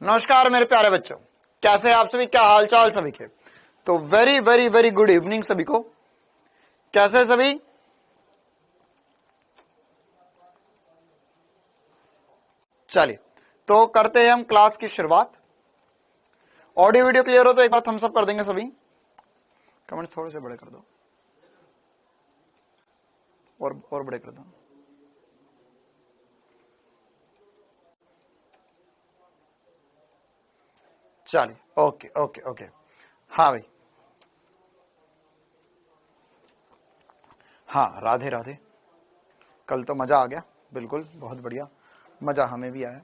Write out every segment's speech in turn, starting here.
नमस्कार मेरे प्यारे बच्चों, कैसे हैं आप सभी? क्या हाल चाल सभी के? तो very very very good evening सभी को। कैसे हैं सभी? चलिए तो करते हैं हम क्लास की शुरुआत। ऑडियो वीडियो क्लियर हो तो एक बार थम्स अप कर देंगे सभी। कमेंट्स थोड़े से बड़े कर दो और बड़े कर दो। चलिए ओके ओके ओके। हाँ भाई, हाँ राधे राधे। कल तो मजा आ गया, बिल्कुल बहुत बढ़िया, मजा हमें भी आया।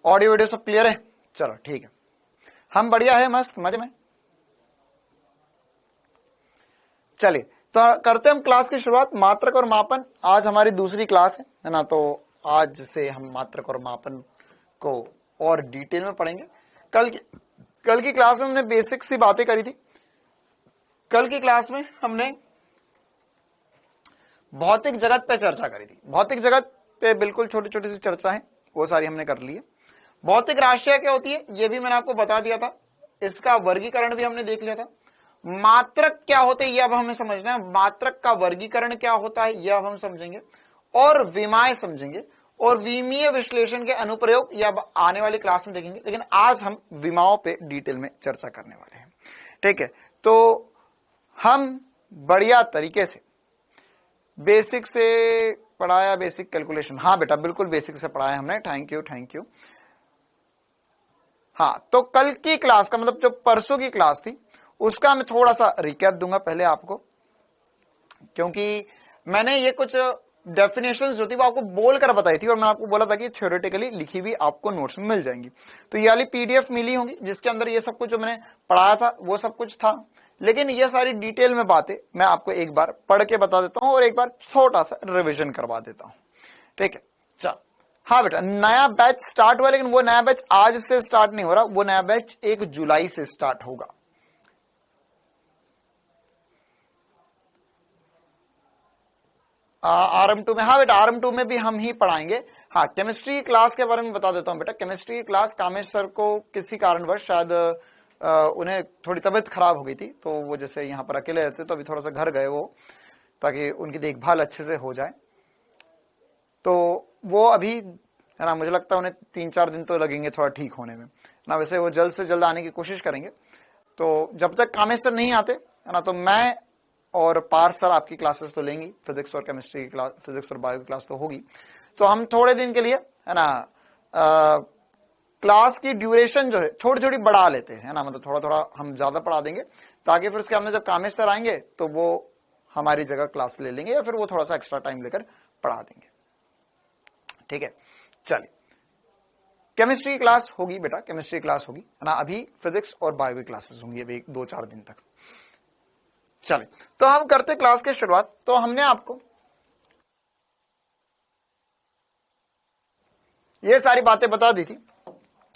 ऑडियो वीडियो सब क्लियर है? चलो ठीक है, हम बढ़िया है, मस्त मजे में। चलिए तो करते हैं हम क्लास की शुरुआत। मात्रक और मापन आज हमारी दूसरी क्लास है ना। तो आज से हम मात्रक और मापन को और डिटेल में पढ़ेंगे। कल की क्लास में हमने बेसिक सी बातें करी थी। कल की क्लास में हमने भौतिक जगत पे चर्चा करी थी। भौतिक जगत पे बिल्कुल छोटी छोटी सी चर्चा है, वो सारी हमने कर ली है। भौतिक राशियां क्या होती है ये भी मैंने आपको बता दिया था। इसका वर्गीकरण भी हमने देख लिया था। मात्रक क्या होते हैं ये अब हमें समझना है। मात्रक का वर्गीकरण क्या होता है ये अब हम समझेंगे, और विमाएं समझेंगे, और विमीय विश्लेषण के अनुप्रयोग ये अब आने वाली क्लास में देखेंगे। लेकिन आज हम विमाओं पे डिटेल में चर्चा करने वाले हैं, ठीक है। तो हम बढ़िया तरीके से बेसिक से पढ़ाया, बेसिक कैलकुलेशन, हाँ बेटा बिल्कुल बेसिक से पढ़ाया हमने। Thank you thank you. हाँ तो कल की क्लास का मतलब जो परसों की क्लास थी उसका मैं थोड़ा सा रिकैप दूंगा पहले आपको, क्योंकि मैंने ये कुछ डेफिनेशंस जो थी वो आपको बोलकर बताई थी, और मैंने आपको बोला था कि थ्योरेटिकली लिखी हुई आपको नोट्स में मिल जाएंगी। तो ये वाली पीडीएफ मिली होंगी जिसके अंदर ये सब कुछ जो मैंने पढ़ाया था वो सब कुछ था। लेकिन ये सारी डिटेल में बातें मैं आपको एक बार पढ़ के बता देता हूं और एक बार छोटा सा रिविजन करवा देता हूं, ठीक है। चल हाँ बेटा, नया बैच स्टार्ट हुआ, लेकिन वो नया बैच आज से स्टार्ट नहीं हो रहा। वो नया बैच 1 जुलाई से स्टार्ट होगा। RM2 में, हाँ बेटा RM2 में भी हम ही पढ़ाएंगे। हाँ केमिस्ट्री क्लास के बारे में बता देता हूँ बेटा। केमिस्ट्री क्लास कामेश सर को किसी कारणवश शायद उन्हें थोड़ी तबीयत खराब हो गई थी, तो वो जैसे यहाँ पर अकेले रहते तो अभी थोड़ा सा घर गए वो, ताकि उनकी देखभाल अच्छे से हो जाए। तो वो अभी है ना, मुझे लगता है उन्हें 3-4 दिन तो लगेंगे थोड़ा ठीक होने में ना। वैसे वो जल्द से जल्द आने की कोशिश करेंगे। तो जब तक कामेश सर नहीं आते है ना, तो मैं और पार्थ सर आपकी क्लासेस तो लेंगी। फिजिक्स और केमिस्ट्री की क्लास, फिजिक्स और बायो की क्लास तो होगी। तो हम थोड़े दिन के लिए है ना क्लास की ड्यूरेशन जो है थोड़ी थोड़ी बढ़ा लेते हैं, है ना। मतलब थोड़ा थोड़ा हम ज्यादा पढ़ा देंगे, ताकि फिर उसके हमने जब कामेश सर आएंगे तो वो हमारी जगह क्लास ले लेंगे, या फिर वो थोड़ा सा एक्स्ट्रा टाइम लेकर पढ़ा देंगे, ठीक है। चलिए केमिस्ट्री की क्लास होगी बेटा, केमिस्ट्री क्लास होगी है ना। अभी फिजिक्स और बायो की क्लासेस होंगी अभी 2-4 दिन तक। चलिए तो हम करते क्लास की शुरुआत। तो हमने आपको ये सारी बातें बता दी थी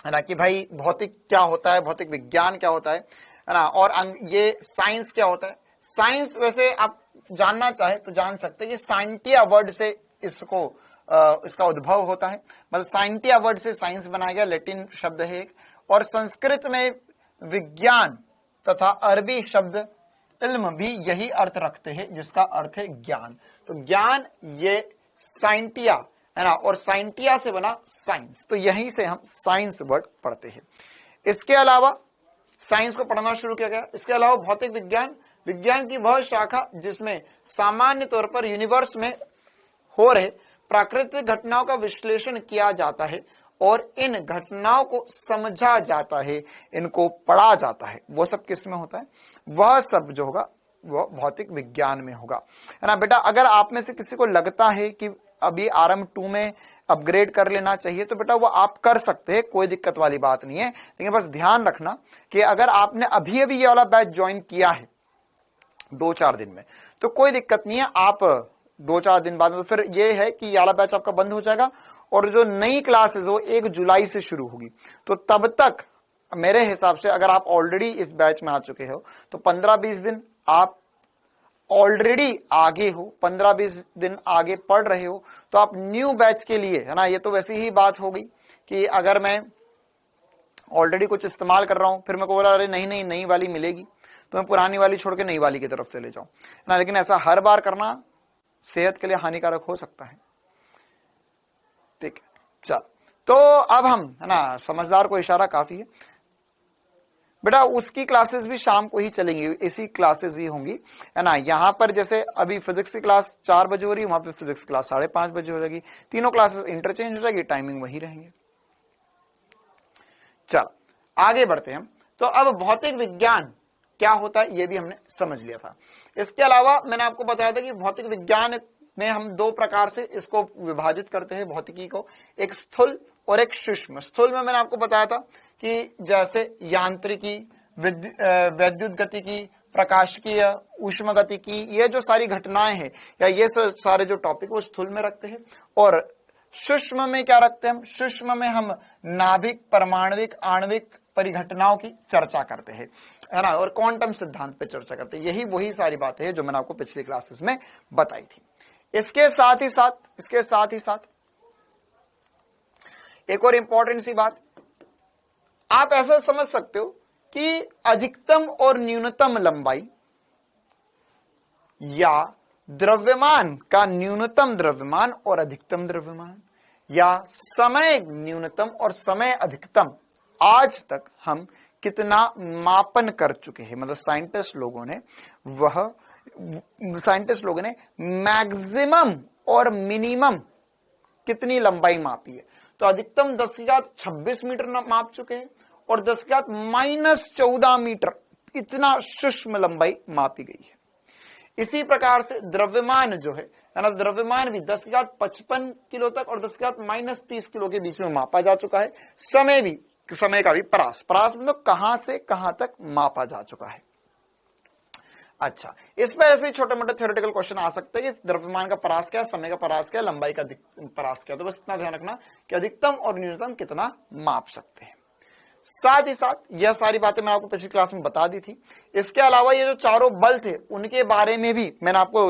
है ना, कि भाई भौतिक क्या होता है, भौतिक विज्ञान क्या होता है ना, और ये साइंस क्या होता है। साइंस वैसे आप जानना चाहे तो जान सकते हैं, ये साइंटिया वर्ड से इसका उद्भव होता है। मतलब साइंटिया वर्ड से साइंस बनाया गया, लैटिन शब्द है एक। और संस्कृत में विज्ञान तथा अरबी शब्द इल्म भी यही अर्थ रखते हैं, जिसका अर्थ है ज्ञान। तो ज्ञान ये साइंटिया है ना, और साइंटिया से बना साइंस। तो यहीं से हम साइंस वर्ड पढ़ते हैं। इसके अलावा साइंस को पढ़ना शुरू किया गया। इसके अलावा भौतिक विज्ञान, विज्ञान की वह शाखा जिसमें सामान्य तौर पर यूनिवर्स में हो रहे प्राकृतिक घटनाओं का विश्लेषण किया जाता है और इन घटनाओं को समझा जाता है, इनको पढ़ा जाता है। वो सब किस में होता है? वह सब जो होगा वह भौतिक विज्ञान में होगा, है ना बेटा। अगर आप में से किसी को लगता है कि अभी RM2 में अपग्रेड कर लेना चाहिए, तो बेटा वो आप कर सकते हैं, कोई दिक्कत वाली बात नहीं है। लेकिन बस ध्यान रखना कि अगर आपने अभी अभी ये वाला बैच ज्वाइन किया है 2-4 दिन में, तो कोई दिक्कत नहीं है। आप 2-4 दिन बाद, तो फिर ये है कि ये वाला बैच आपका बंद हो जाएगा, और जो नई क्लासेस वो 1 जुलाई से शुरू होगी। तो तब तक मेरे हिसाब से अगर आप ऑलरेडी इस बैच में आ चुके हो तो 15-20 दिन आप ऑलरेडी आगे हो, 15-20 दिन आगे पढ़ रहे हो। तो आप न्यू बैच के लिए है ना, ये तो वैसी ही बात हो गई कि अगर मैं ऑलरेडी कुछ इस्तेमाल कर रहा हूं, फिर मैं को बोला अरे नहीं नहीं नई वाली मिलेगी तो मैं पुरानी वाली छोड़ के नई वाली की तरफ चले जाऊं ना, लेकिन ऐसा हर बार करना सेहत के लिए हानिकारक हो सकता है। ठीक है, चल तो अब हम है ना, समझदार को इशारा काफी है बेटा, उसकी क्लासेस भी शाम को ही चलेंगी, इसी क्लासेस ही होंगी है ना। यहां पर जैसे अभी फिजिक्स की क्लास 4 बजे हो रही है, वहां पे फिजिक्स क्लास 5:30 बजे हो जाएगी, तीनों क्लासेस इंटरचेंज हो जाएगी, टाइमिंग वही रहेंगे। चल आगे बढ़ते हैं। तो अब भौतिक विज्ञान क्या होता है ये भी हमने समझ लिया था। इसके अलावा मैंने आपको बताया था कि भौतिक विज्ञान में हम 2 प्रकार से इसको विभाजित करते हैं भौतिकी को, एक स्थूल और एक सूक्ष्म। स्थूल में मैंने आपको बताया था कि जैसे यांत्रिकी, वैद्युत गतिकी, प्रकाशिकीय, ऊष्मा गतिकी, ये जो सारी घटनाएं हैं या ये सारे जो टॉपिक वो स्थूल में रखते हैं। और सूक्ष्म में क्या रखते हैं हम? सूक्ष्म में हम नाभिक, परमाणविक, आणविक परिघटनाओं की चर्चा करते हैं है ना, और क्वांटम सिद्धांत पे चर्चा करते हैं। यही वही सारी बातें हैं जो मैंने आपको पिछली क्लासेस में बताई थी। इसके साथ ही साथ एक और इंपॉर्टेंट सी बात, आप ऐसा समझ सकते हो कि अधिकतम और न्यूनतम लंबाई या द्रव्यमान का न्यूनतम द्रव्यमान और अधिकतम द्रव्यमान या समय न्यूनतम और समय अधिकतम आज तक हम कितना मापन कर चुके हैं, मतलब साइंटिस्ट लोगों ने मैक्सिमम और मिनिमम कितनी लंबाई मापी है। तो अधिकतम 10⁻26 मीटर माप चुके हैं और 10⁻−14 मीटर इतना सूक्ष्म लंबाई मापी गई है। इसी प्रकार से द्रव्यमान जो है ना, द्रव्यमान भी 10⁻55 किलो तक और 10⁻−30 किलो के बीच में मापा जा चुका है। समय का भी परास मतलब कहां से कहां तक मापा जा चुका है। अच्छा, इसमें ऐसे छोटे मोटे थ्योरेटिकल क्वेश्चन आ सकते हैं कि द्रव्यमान का परास क्या है, समय का परास क्या है, लंबाई का परास क्या है। तो बस इतना ध्यान रखना कि अधिकतम और न्यूनतम कितना माप सकते हैं। साथ ही साथ यह सारी बातें मैंने आपको पिछली क्लास में बता दी थी। इसके अलावा ये जो चारों बल थे उनके बारे में भी मैंने आपको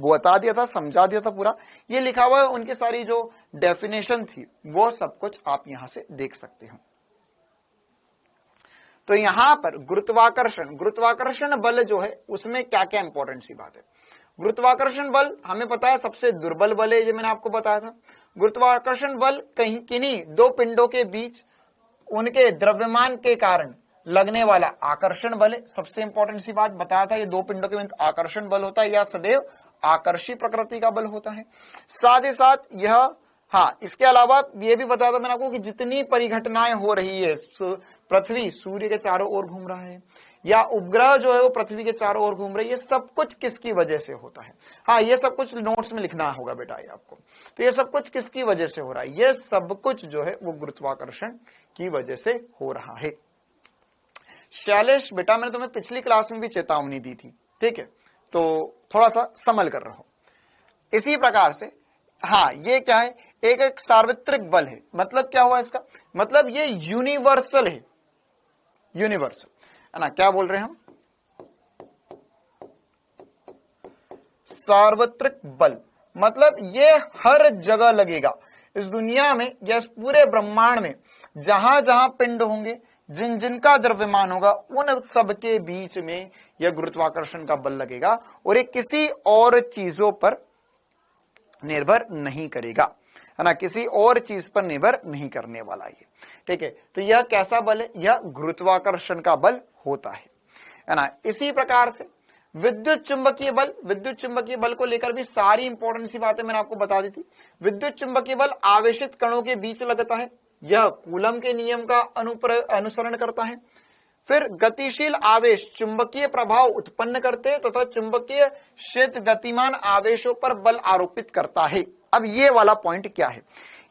बता दिया था, समझा दिया था पूरा। ये लिखा हुआ है, उनकी सारी जो डेफिनेशन थी वो सब कुछ आप यहां से देख सकते हो। तो यहां पर गुरुत्वाकर्षण बल जो है उसमें क्या क्या इंपॉर्टेंट सी बात है। गुरुत्वाकर्षण बल हमें पता है सबसे दुर्बल बल है, ये मैंने आपको बताया था। गुरुत्वाकर्षण बल किन्हीं 2 पिंडों के बीच उनके द्रव्यमान के कारण लगने वाला आकर्षण बल है। सबसे इंपॉर्टेंट सी बात बताया था, ये 2 पिंडों के बीच आकर्षण बल होता है या सदैव आकर्षी प्रकृति का बल होता है। साथ ही साथ यह इसके अलावा ये भी बताया था मैंने आपको कि जितनी परिघटनाएं हो रही है, पृथ्वी सूर्य के चारों ओर घूम रहा है या उपग्रह जो है वो पृथ्वी के चारों ओर घूम रहे हैं, ये सब कुछ किसकी वजह से होता है। ये सब कुछ नोट्स में लिखना होगा बेटा ये आपको। तो ये सब कुछ किसकी वजह से हो रहा है? ये सब कुछ जो है वो गुरुत्वाकर्षण की वजह से हो रहा है। शैलेश बेटा, मैंने तुम्हें पिछली क्लास में भी चेतावनी दी थी, ठीक है, तो थोड़ा सा संभल कर रहो। इसी प्रकार से ये क्या है? एक सार्वत्रिक बल है। मतलब क्या हुआ इसका? मतलब ये यूनिवर्सल है, यूनिवर्सल है ना। क्या बोल रहे हैं हम? सार्वत्रिक बल मतलब ये हर जगह लगेगा इस दुनिया में या इस पूरे ब्रह्मांड में। जहां जहां पिंड होंगे, जिन जिनका द्रव्यमान होगा, उन सबके बीच में यह गुरुत्वाकर्षण का बल लगेगा और ये किसी और चीजों पर निर्भर नहीं करेगा, है ना, किसी और चीज पर निर्भर नहीं वाला ये, ठीक है। तो यह कैसा बल है? यह गुरुत्वाकर्षण का बल होता है ना। इसी प्रकार से विद्युत चुंबकीय बल को लेकर भी सारी इंपॉर्टेंट सी बातें मैंने आपको बता दी थी। विद्युत चुंबकीय बल आवेशित कणों के बीच लगता है, यह कूलम के नियम का अनुसरण करता है। फिर गतिशील आवेश चुंबकीय प्रभाव उत्पन्न करते हैं तथा चुंबकीय क्षेत्र गतिमान आवेशों पर बल आरोपित करता है। अब ये वाला पॉइंट क्या है?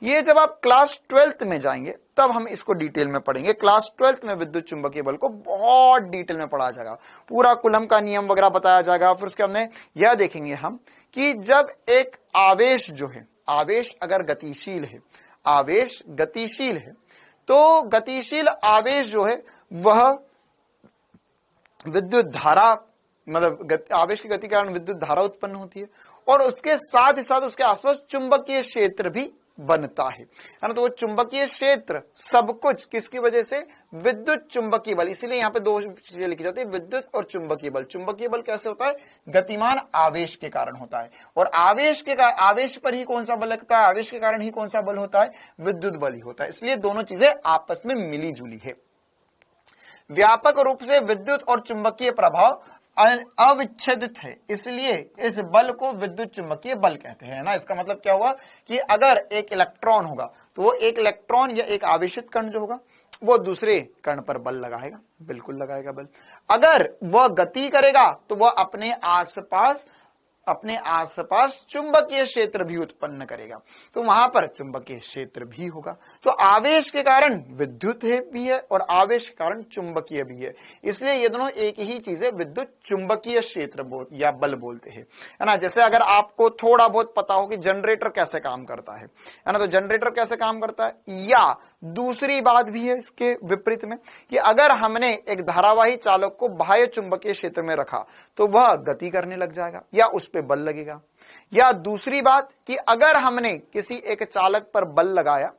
ये जब आप क्लास 12th में जाएंगे तब हम इसको डिटेल में पढ़ेंगे। क्लास 12th में विद्युत चुंबकीय बल को बहुत डिटेल में पढ़ाया जाएगा, पूरा कूलम का नियम वगैरह बताया जाएगा। फिर उसके हमने यह देखेंगे हम कि जब एक आवेश जो है, आवेश अगर गतिशील है, आवेश गतिशील है, तो गतिशील आवेश जो है वह विद्युत धारा, मतलब आवेश की गति के कारण विद्युत धारा उत्पन्न होती है और उसके साथ ही साथ उसके आसपास चुंबकीय क्षेत्र भी बनता है ना। तो वो चुंबकीय क्षेत्र सब कुछ किसकी वजह से, विद्युत चुंबकीय बल। इसीलिए यहाँ पे दो चीजें लिखी जाती है, विद्युत और चुंबकीय बल। चुंबकीय बल कैसे होता है, गतिमान आवेश के कारण होता है, और आवेश पर ही कौन सा बल लगता है, आवेश के कारण ही कौन सा बल होता है, विद्युत बल ही होता है। इसलिए दोनों चीजें आपस में मिली जुली है। व्यापक रूप से विद्युत और चुंबकीय प्रभाव अविच्छेदित है, इसलिए इस बल को विद्युत चुंबकीय बल कहते हैं ना। इसका मतलब क्या हुआ कि अगर एक इलेक्ट्रॉन होगा तो वो एक इलेक्ट्रॉन या एक आवेशित कण जो होगा वो दूसरे कण पर बल लगाएगा, बिल्कुल लगाएगा बल। अगर वह गति करेगा तो वह अपने आसपास चुंबकीय क्षेत्र भी उत्पन्न करेगा, तो वहां पर चुंबकीय क्षेत्र भी होगा। तो आवेश के कारण विद्युत भी है और आवेश के कारण चुंबकीय भी है, इसलिए ये दोनों एक ही चीज है, विद्युत चुंबकीय क्षेत्र या बल बोलते हैं, है ना। जैसे अगर आपको थोड़ा बहुत पता हो कि जनरेटर कैसे काम करता है ना, तो जनरेटर कैसे काम करता है, या दूसरी बात भी है इसके विपरीत में कि अगर हमने एक धारावाही चालक को बाह्य चुंबकीय क्षेत्र में रखा तो वह गति करने लग जाएगा या उस पे बल लगेगा। या दूसरी बात कि अगर हमने किसी एक चालक पर बल लगाया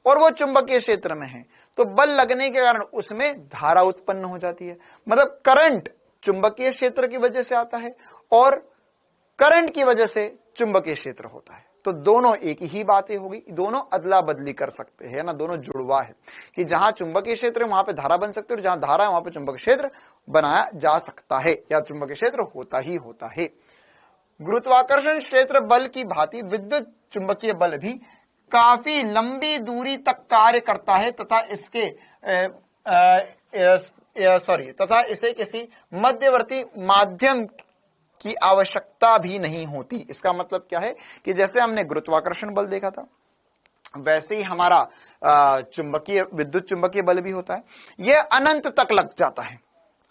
और वो चुंबकीय क्षेत्र में है तो बल लगने के कारण उसमें धारा उत्पन्न हो जाती है, मतलब करंट चुंबकीय क्षेत्र की वजह से आता है और करंट की वजह से चुंबकीय क्षेत्र होता है। तो दोनों एक ही बातें होगी, दोनों अदला बदली कर सकते हैं ना, दोनों जुड़वा है कि जहां चुंबकीय क्षेत्र है वहां पे धारा बन सकती है और जहां धारा है वहां पे चुंबकीय क्षेत्र बनाया जा सकता है या चुंबकीय क्षेत्र होता ही होता है। गुरुत्वाकर्षण क्षेत्र बल की भांति विद्युत चुंबकीय बल भी काफी लंबी दूरी तक कार्य करता है तथा इसे किसी मध्यवर्ती माध्यम की आवश्यकता भी नहीं होती। इसका मतलब क्या है कि जैसे हमने गुरुत्वाकर्षण बल देखा था वैसे ही हमारा विद्युत चुंबकीय बल भी होता है। यह अनंत तक लग जाता है,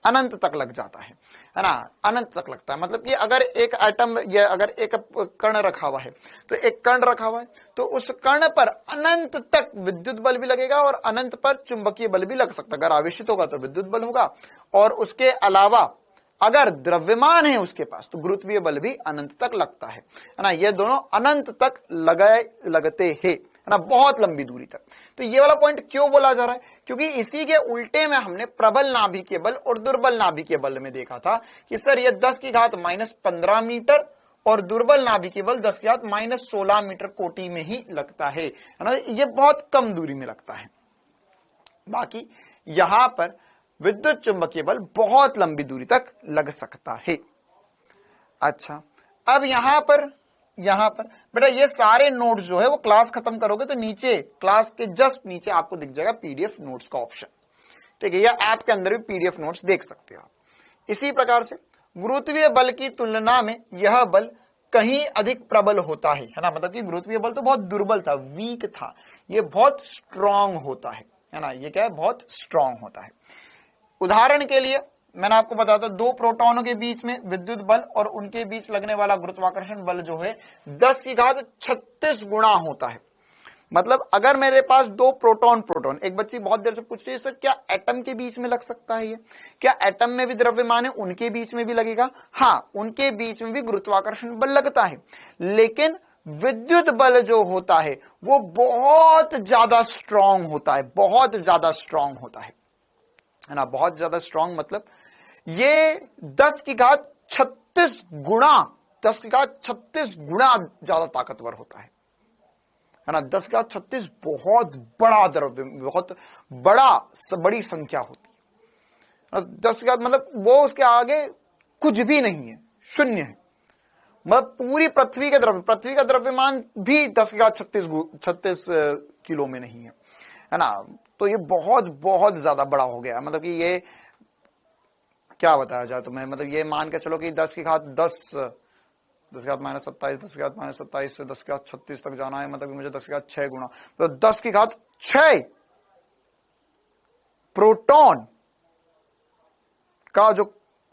अनंत तक लग जाता है ना, अनंत तक लगता है। मतलब कि अगर एक एटम या अगर एक कण रखा हुआ है तो एक कण रखा हुआ है तो उस कण पर अनंत तक विद्युत बल भी लगेगा और अनंत पर चुंबकीय बल भी लग सकता है। अगर आवेशित होगा तो विद्युत बल होगा और उसके अलावा अगर द्रव्यमान है उसके पास तो गुरुत्वीय बल भी अनंत तक लगता है ना। ये दोनों अनंत तक लगते हैं ना, बहुत लंबी दूरी तक। तो ये वाला पॉइंट क्यों बोला जा रहा है, क्योंकि इसी के उल्टे में हमने प्रबल नाभिकीय बल और दुर्बल नाभिकीय बल में देखा था कि सर ये 10⁻⁻15 मीटर और दुर्बल नाभिकीय बल 10⁻⁻16 मीटर कोटि में ही लगता है ना, ये बहुत कम दूरी में लगता है। बाकी यहां पर विद्युत चुंबकीय बल बहुत लंबी दूरी तक लग सकता है। अच्छा, अब यहां पर बेटा ये सारे नोट्स जो है वो क्लास खत्म करोगे तो नीचे क्लास के जस्ट नीचे आपको दिख जाएगा पीडीएफ नोट्स का ऑप्शन, ठीक है, या ऐप के अंदर भी पीडीएफ नोट्स देख सकते हो। इसी प्रकार से गुरुत्वीय बल की तुलना में यह बल कहीं अधिक प्रबल होता है ना, मतलब कि गुरुत्वीय बल तो बहुत दुर्बल था, वीक था, ये बहुत स्ट्रांग होता है ना, ये क्या है, बहुत स्ट्रांग होता है। उदाहरण के लिए मैंने आपको बताया था 2 प्रोटॉनों के बीच में विद्युत बल और उनके बीच लगने वाला गुरुत्वाकर्षण बल जो है 10⁻36 गुना होता है। मतलब अगर मेरे पास 2 प्रोटॉन, एक बच्ची बहुत देर से पूछ रही है सर क्या एटम के बीच में लग सकता है ये, क्या एटम में भी द्रव्यमान है उनके बीच में भी लगेगा? हाँ, उनके बीच में भी गुरुत्वाकर्षण बल लगता है, लेकिन विद्युत बल जो होता है वो बहुत ज्यादा स्ट्रांग होता है, बहुत ज्यादा स्ट्रांग होता है ना, बहुत ज्यादा स्ट्रांग। मतलब ये 10⁻36 गुना 10⁻36 गुना ज्यादा ताकतवर होता है ना। 10⁻36 बहुत बड़ा द्रव्य, बहुत बड़ी संख्या होती है। 10 मतलब वो उसके आगे कुछ भी नहीं है, शून्य है। मतलब पूरी पृथ्वी का द्रव्यमान भी 10⁻36 किलो में नहीं है ना। तो ये बहुत बहुत ज्यादा बड़ा हो गया। मतलब कि ये क्या बताया जाए तुम्हें, मतलब ये मान के चलो कि 10⁻10 10⁻⁻27 10⁻⁻27 से 10⁻36 तक जाना है, मतलब कि मुझे 10⁻6 गुना, तो 10⁻6 प्रोटॉन का जो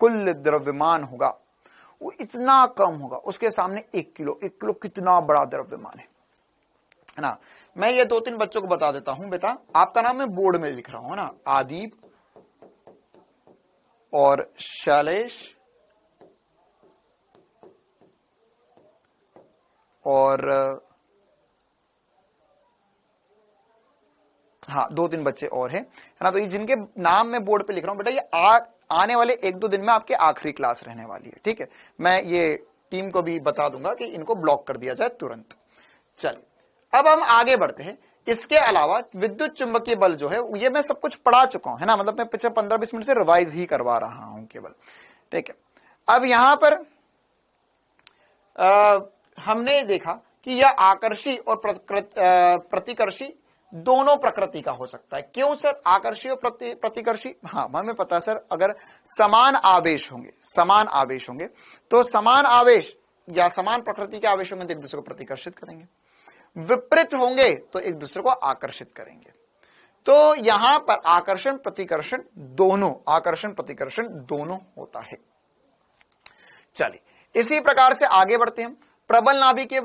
कुल द्रव्यमान होगा वो इतना कम होगा, उसके सामने 1 किलो कितना बड़ा द्रव्यमान है ना। मैं ये 2-3 बच्चों को बता देता हूं। बेटा आपका नाम मैं बोर्ड में लिख रहा हूं ना, आदिप और शैलेश और हाँ 2-3 बच्चे और हैं, है ना। तो ये जिनके नाम मैं बोर्ड पे लिख रहा हूं बेटा, ये आने वाले 1-2 दिन में आपके आखिरी क्लास रहने वाली है, ठीक है। मैं ये टीम को भी बता दूंगा कि इनको ब्लॉक कर दिया जाए तुरंत। चलिए अब हम आगे बढ़ते हैं। इसके अलावा विद्युत चुंबकीय बल जो है ये मैं सब कुछ पढ़ा चुका हूं, है ना, मतलब मैं पिछले 15-20 मिनट से रिवाइज ही करवा रहा हूं केवल, ठीक है। अब यहां पर हमने देखा कि यह आकर्षी और प्रतिकर्षी दोनों प्रकृति का हो सकता है। क्यों सर आकर्षी और प्रतिकर्षी? हाँ हमें पता है सर, अगर समान आवेश होंगे तो समान आवेश या समान प्रकृति के आवेश होंगे तो एक दूसरे को प्रतिकर्षित करेंगे, विपरीत होंगे तो एक दूसरे को आकर्षित करेंगे। तो यहां पर आकर्षण प्रतिकर्षण दोनों होता है। चलिए इसी प्रकार से आगे बढ़ते हैं। प्रबल नाभिकीय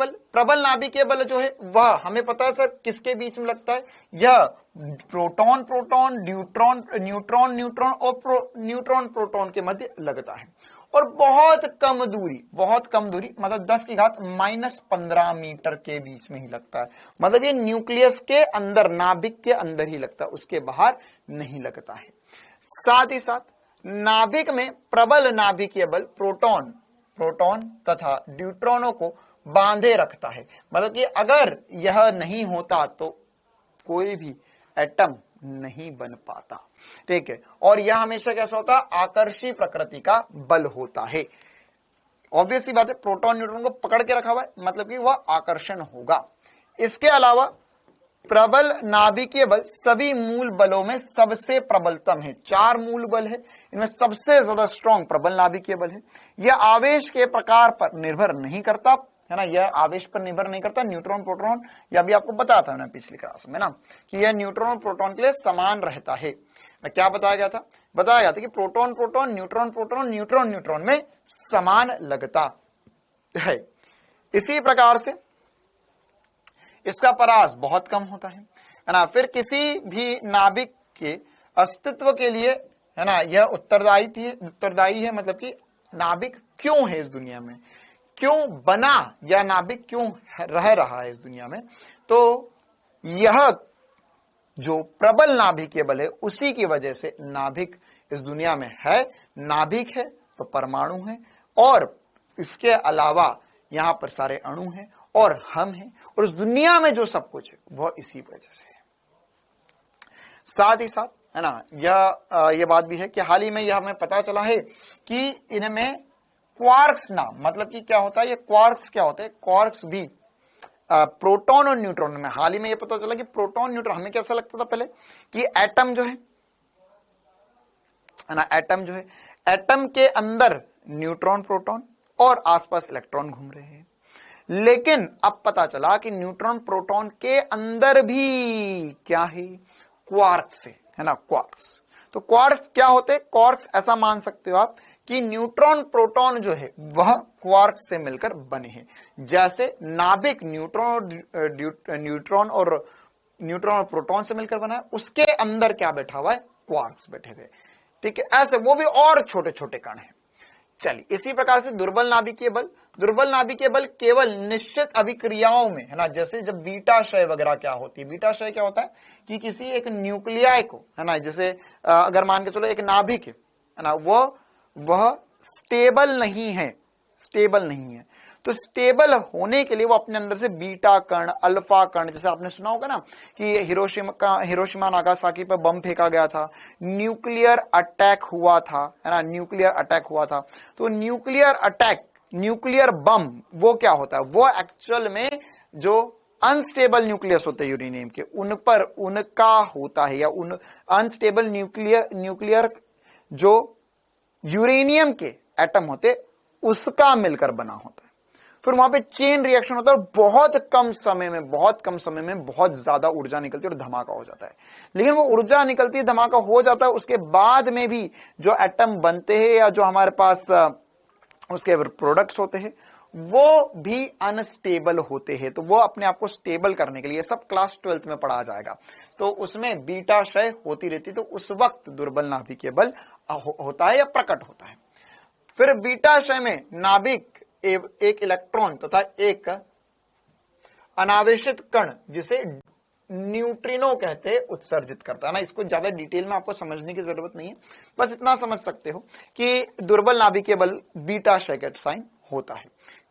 बल जो है वह हमें पता है सर किसके बीच में लगता है? यह प्रोटॉन प्रोटॉन, न्यूट्रॉन और न्यूट्रॉन प्रोटॉन के मध्य लगता है, और बहुत कम दूरी मतलब 10⁻⁻15 मीटर के बीच में ही लगता है। मतलब ये न्यूक्लियस के अंदर, नाभिक के अंदर ही लगता है, उसके बाहर नहीं लगता है। साथ ही साथ नाभिक में प्रबल नाभिकीय बल प्रोटॉन तथा न्यूट्रॉनों को बांधे रखता है। मतलब कि अगर यह नहीं होता तो कोई भी एटम नहीं बन पाता, ठीक है। और यह हमेशा कैसा होता है? आकर्षी प्रकृति का बल होता है। ऑब्वियस सी बात है, प्रोटॉन न्यूट्रॉन को पकड़ के रखा हुआ है, मतलब कि वह आकर्षण होगा। इसके अलावा प्रबल नाभिकीय बल सभी मूल बलों में सबसे प्रबलतम है। 4 मूल बल है, इनमें सबसे ज्यादा स्ट्रॉन्ग प्रबल नाभिकीय बल है। यह आवेश के प्रकार पर निर्भर नहीं करता, है ना, यह आवेश पर निर्भर नहीं करता। न्यूट्रॉन प्रोटॉन, यह अभी आपको बताया था मैंने पिछली क्लास में ना, कि यह न्यूट्रॉन और प्रोटॉन के लिए समान रहता है। क्या बताया गया था? बताया गया था कि प्रोटॉन प्रोटॉन, न्यूट्रॉन न्यूट्रॉन में समान लगता है। इसी प्रकार से इसका परास बहुत कम होता है ना। फिर किसी भी नाभिक के अस्तित्व के लिए, है ना, यह उत्तरदायी है। मतलब कि नाभिक क्यों है इस दुनिया में, क्यों बना, या नाभिक क्यों रह रहा है इस दुनिया में, तो यह जो प्रबल नाभिकीय बल है उसी की वजह से नाभिक इस दुनिया में है। नाभिक है तो परमाणु है, और इसके अलावा यहां पर सारे अणु हैं और हम हैं, और इस दुनिया में जो सब कुछ है वह इसी वजह से है। साथ ही साथ, है ना, यह बात भी है कि हाल ही में यह हमें पता चला है कि इनमें क्वार्क्स नाम, मतलब कि क्या होता है ये क्वार्क्स, क्या होता है क्वार्क्स भी प्रोटॉन और न्यूट्रॉन में, हाल ही में यह पता चला कि प्रोटॉन न्यूट्रॉन, हमें कैसा लगता था पहले कि एटम जो है ना, एटम के अंदर न्यूट्रॉन प्रोटॉन और आसपास इलेक्ट्रॉन घूम रहे हैं। लेकिन अब पता चला कि न्यूट्रॉन प्रोटॉन के अंदर भी क्या है? क्वार्क्स है ना, क्वार्क्स। तो क्वार्क्स क्या होते हैं? क्वार्क्स ऐसा मान सकते हो आप कि न्यूट्रॉन प्रोटॉन जो है वह क्वार्क्स से मिलकर बने हैं। जैसे नाभिक न्यूट्रॉन और प्रोटॉन से मिलकर बना है, उसके अंदर क्या बैठा हुआ है? क्वार्क्स बैठे हुए, ठीक है। ऐसे वो भी और छोटे छोटे कण हैं। चलिए इसी प्रकार से दुर्बल नाभिकीय बल केवल निश्चित अभिक्रियाओं में, है ना, जैसे जब बीटाशय वगैरह क्या होती है। बीटाशय क्या होता है कि किसी एक न्यूक्लियाई को, है ना, जैसे अगर मान के चलो एक नाभिक है ना, वह स्टेबल नहीं है, तो स्टेबल होने के लिए वो अपने अंदर से बीटा कण, अल्फा कण, जैसे आपने सुना होगा ना कि हिरोशिमा नागासाकी पर बम फेंका गया था, न्यूक्लियर अटैक हुआ था, है ना, तो न्यूक्लियर बम वो क्या होता है? वो एक्चुअल में जो अनस्टेबल न्यूक्लियस होते हैं यूरेनियम के, उन पर उनका होता है, या उन अनस्टेबल न्यूक्लियर जो यूरेनियम के एटम होते उसका मिलकर बना होता है। फिर वहां पे चेन रिएक्शन होता है और बहुत कम समय में बहुत ज्यादा ऊर्जा निकलती है और धमाका हो जाता है। लेकिन वो ऊर्जा निकलती है, धमाका हो जाता है, उसके बाद में भी जो एटम बनते हैं या जो हमारे पास उसके प्रोडक्ट्स होते हैं वो भी अनस्टेबल होते हैं। तो वो अपने आप को स्टेबल करने के लिए, सब क्लास 12th में पढ़ा जाएगा, तो उसमें बीटाशय होती रहती, तो उस वक्त दुर्बल नाभिकीय बल होता है या प्रकट होता है। फिर बीटाशय में नाभिक एक इलेक्ट्रॉन तथा एक अनावेशित कण जिसे न्यूट्रिनो कहते उत्सर्जित करता है ना। इसको ज्यादा डिटेल में आपको समझने की जरूरत नहीं है, बस इतना समझ सकते हो कि दुर्बल नाभिकीय बल बीटा क्षय का साइन होता है।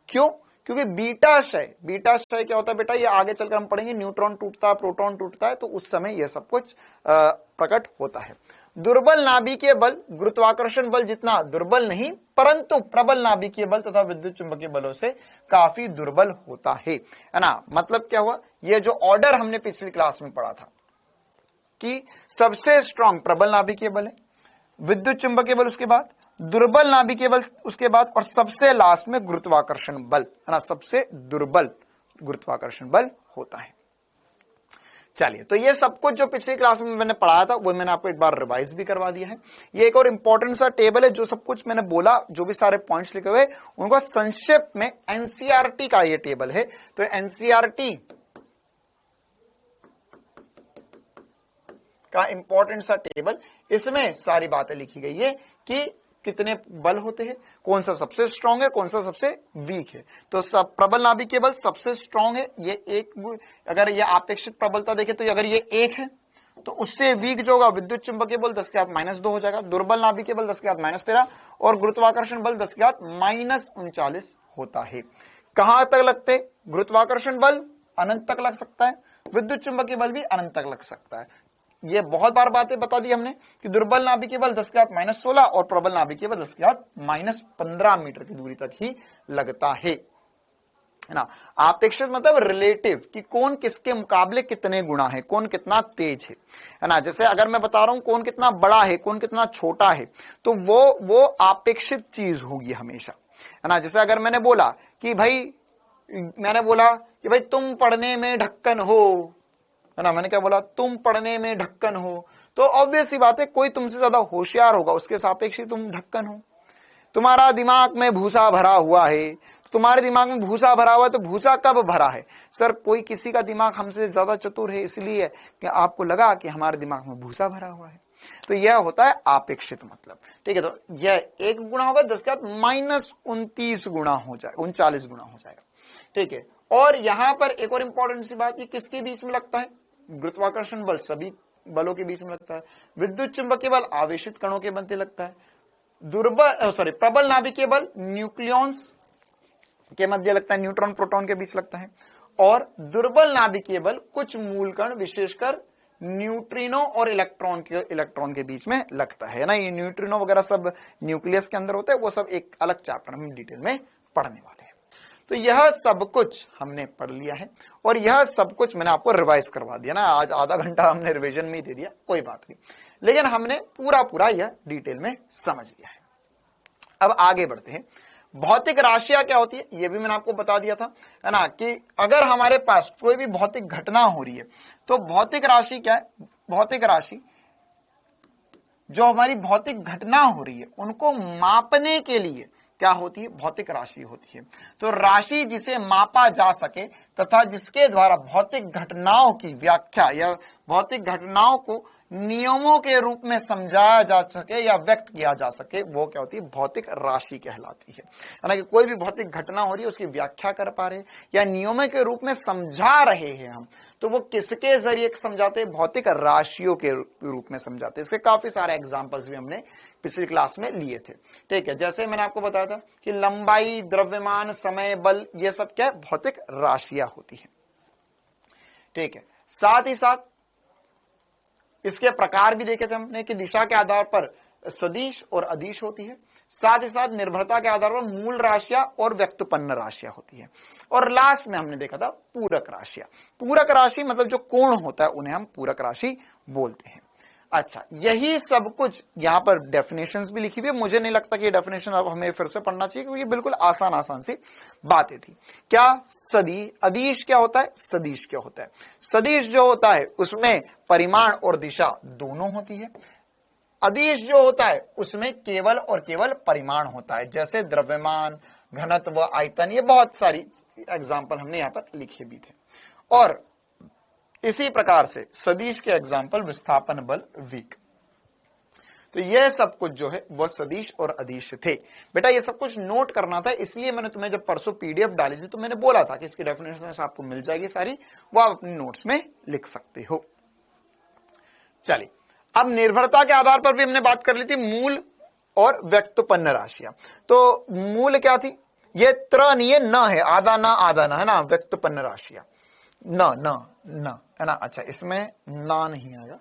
क्यों? क्योंकि बीटा क्षय क्या होता है बेटा, ये आगे चलकर हम पढ़ेंगे, न्यूट्रॉन टूटता है, प्रोटॉन टूटता है, तो उस समय यह सब कुछ प्रकट होता है। दुर्बल नाभिकीय बल गुरुत्वाकर्षण बल जितना दुर्बल नहीं, परंतु प्रबल नाभिकीय बल तथा विद्युत चुंबकीय बलों से काफी दुर्बल होता है ना। मतलब क्या हुआ, ये जो ऑर्डर हमने पिछली क्लास में पढ़ा था कि सबसे स्ट्रांग प्रबल नाभिकीय बल है, विद्युत चुंबकीय बल उसके बाद, दुर्बल नाभिकीय बल उसके बाद, और सबसे लास्ट में गुरुत्वाकर्षण बल है ना, सबसे दुर्बल गुरुत्वाकर्षण बल होता है। चलिए, तो ये सब कुछ जो पिछली क्लास में मैंने पढ़ाया था वो मैंने आपको एक बार रिवाइज भी करवा दिया है। ये एक और इंपॉर्टेंट सा टेबल है, जो सब कुछ मैंने बोला, जो भी सारे पॉइंट्स लिखे हुए उनको संक्षिप्त में एनसीईआरटी का ये टेबल है। तो एनसीईआरटी का इंपॉर्टेंट सा टेबल, इसमें सारी बातें लिखी गई है कि कितने बल होते हैं, कौन सा सबसे स्ट्रांग है, कौन सा सबसे वीक है। तो सब प्रबल नाभिकीय बल सबसे स्ट्रांग है, ये एक, अगर ये अपेक्षित प्रबलता देखे तो अगर ये एक है, तो उससे वीक जो होगा विद्युत चुंबकीय बल 10 के घात -2 हो जाएगा, दुर्बल नाभिकीय बल 10 के घात -13 और गुरुत्वाकर्षण बल 10 के घात -39 होता है। कहां तक लगते? गुरुत्वाकर्षण बल अनंत तक लग सकता है, विद्युत चुंबकीय बल भी अनंत तक लग सकता है। ये बहुत बार बातें बता दी हमने कि दुर्बल नाभिकीय बल 10 के घात -16 और प्रबल नाभिकीय बल 10 के घात -15 मीटर की दूरी तक ही लगता है ना। अपेक्षित मतलब रिलेटिव, कि कौन किसके मुकाबले कितने गुना है, कौन कितना तेज है ना। जैसे अगर मैं बता रहा हूं कौन कितना बड़ा है, कौन कितना छोटा है, तो वो अपेक्षित चीज होगी हमेशा, है ना। जैसे अगर मैंने बोला कि भाई तुम पढ़ने में ढक्कन हो, है ना, मैंने क्या बोला, तुम पढ़ने में ढक्कन हो, तो ऑब्वियस सी बात है कोई तुमसे ज्यादा होशियार होगा, उसके सापेक्ष ही तुम ढक्कन हो। तुम्हारा दिमाग में भूसा भरा हुआ है, तुम्हारे दिमाग में भूसा भरा हुआ है, तो भूसा कब भरा है? सर, कोई किसी का दिमाग हमसे ज्यादा चतुर है, इसलिए कि आपको लगा कि हमारे दिमाग में भूसा भरा हुआ है। तो यह होता है अपेक्षित मतलब, ठीक है। तो यह 1 गुना होगा, 10 के घात -29 गुना हो जाएगा, 39 गुना हो जाएगा, ठीक है। और यहां पर एक और इंपॉर्टेंट सी बात, ये किसके बीच में लगता है? गुरुत्वाकर्षण बल सभी बलों के बीच में लगता है, विद्युत चुंबकीय बल आवेशित कणों के बनते लगता है, प्रबल नाभिकीय बल न्यूक्लियॉन्स के मध्य लगता है, न्यूट्रॉन प्रोटॉन के बीच लगता है, और दुर्बल नाभिकीय बल कुछ मूल कण विशेषकर न्यूट्रिनो और इलेक्ट्रॉन के बीच में लगता है ना। ये न्यूट्रिनो वगैरह सब न्यूक्लियस के अंदर होते हैं, वो सब एक अलग चैप्टर हम डिटेल में पढ़ने वाले हैं। तो यह सब कुछ हमने पढ़ लिया है, और यह सब कुछ मैंने आपको रिवाइज करवा दिया ना। आज आधा घंटा हमने रिवीजन में ही दे दिया, कोई बात नहीं, लेकिन हमने पूरा यह डिटेल में समझ लिया है। अब आगे बढ़ते हैं। भौतिक राशियां क्या होती है, यह भी मैंने आपको बता दिया था, है ना, कि अगर हमारे पास कोई भी भौतिक घटना हो रही है, तो भौतिक राशि क्या है? भौतिक राशि जो हमारी भौतिक घटना हो रही है उनको मापने के लिए क्या होती है? भौतिक राशि होती है। तो राशि जिसे मापा जा सके तथा जिसके द्वारा भौतिक घटनाओं की व्याख्या या भौतिक घटनाओं को नियमों के रूप में समझाया जा सके या व्यक्त किया जा सके, वो क्या होती है? भौतिक राशि कहलाती है ना। कि कोई भी भौतिक घटना हो रही है, उसकी व्याख्या कर पा रहे हैं या नियमों के रूप में समझा रहे हैं हम, तो वो किसके जरिए समझाते हैं? भौतिक राशियों के रूप में समझाते हैं। इसके काफी सारे एग्जाम्पल्स भी हमने पिछली क्लास में लिए थे, ठीक है। जैसे मैंने आपको बताया था कि लंबाई, द्रव्यमान, समय, बल, ये सब क्या है? भौतिक राशियां होती है, ठीक है। साथ ही साथ इसके प्रकार भी देखे थे हमने कि दिशा के आधार पर सदिश और अदिश होती है, साथ ही साथ निर्भरता के आधार पर मूल राशियां और व्यक्तपन्न राशियां होती है, और लास्ट में हमने देखा था पूरक राशियां। पूरक राशि मतलब जो कोण होता है उन्हें हम पूरक राशि बोलते हैं। अच्छा, यही सब कुछ यहाँ पर डेफिनेशंस भी लिखी हुई है। मुझे नहीं लगता कि ये डेफिनेशन अब हमें फिर से पढ़ना चाहिए, क्योंकि बिल्कुल आसान सी बातें थी। क्या? अदिश क्या होता है? सदिश क्या होता है? सदिश जो होता है उसमें परिमाण और दिशा दोनों होती है। अदिश जो होता है उसमें केवल और केवल परिमाण होता है, जैसे द्रव्यमान, घनत्व, आयतन, ये बहुत सारी एग्जाम्पल हमने यहाँ पर लिखे भी थे। और इसी प्रकार से सदिश के एग्जाम्पल विस्थापन बल, वीक। तो यह सब कुछ जो है वह सदिश और अदिश थे। बेटा ये सब कुछ नोट करना था, इसलिए मैंने तुम्हें जब परसों पीडीएफ डाली थी तो मैंने बोला था कि इसकी डेफिनेशन आपको मिल जाएगी सारी, वो आप अपने नोट्स में लिख सकते हो। चलिए, अब निर्भरता के आधार पर भी हमने बात कर ली थी, मूल और व्यक्तोपन्न राशियां। तो मूल क्या थी, ये त्र नहीं है, न है, आधा ना है ना, व्यक्तोपन्न राशियां, न है ना। अच्छा, इसमें ना नहीं आएगा,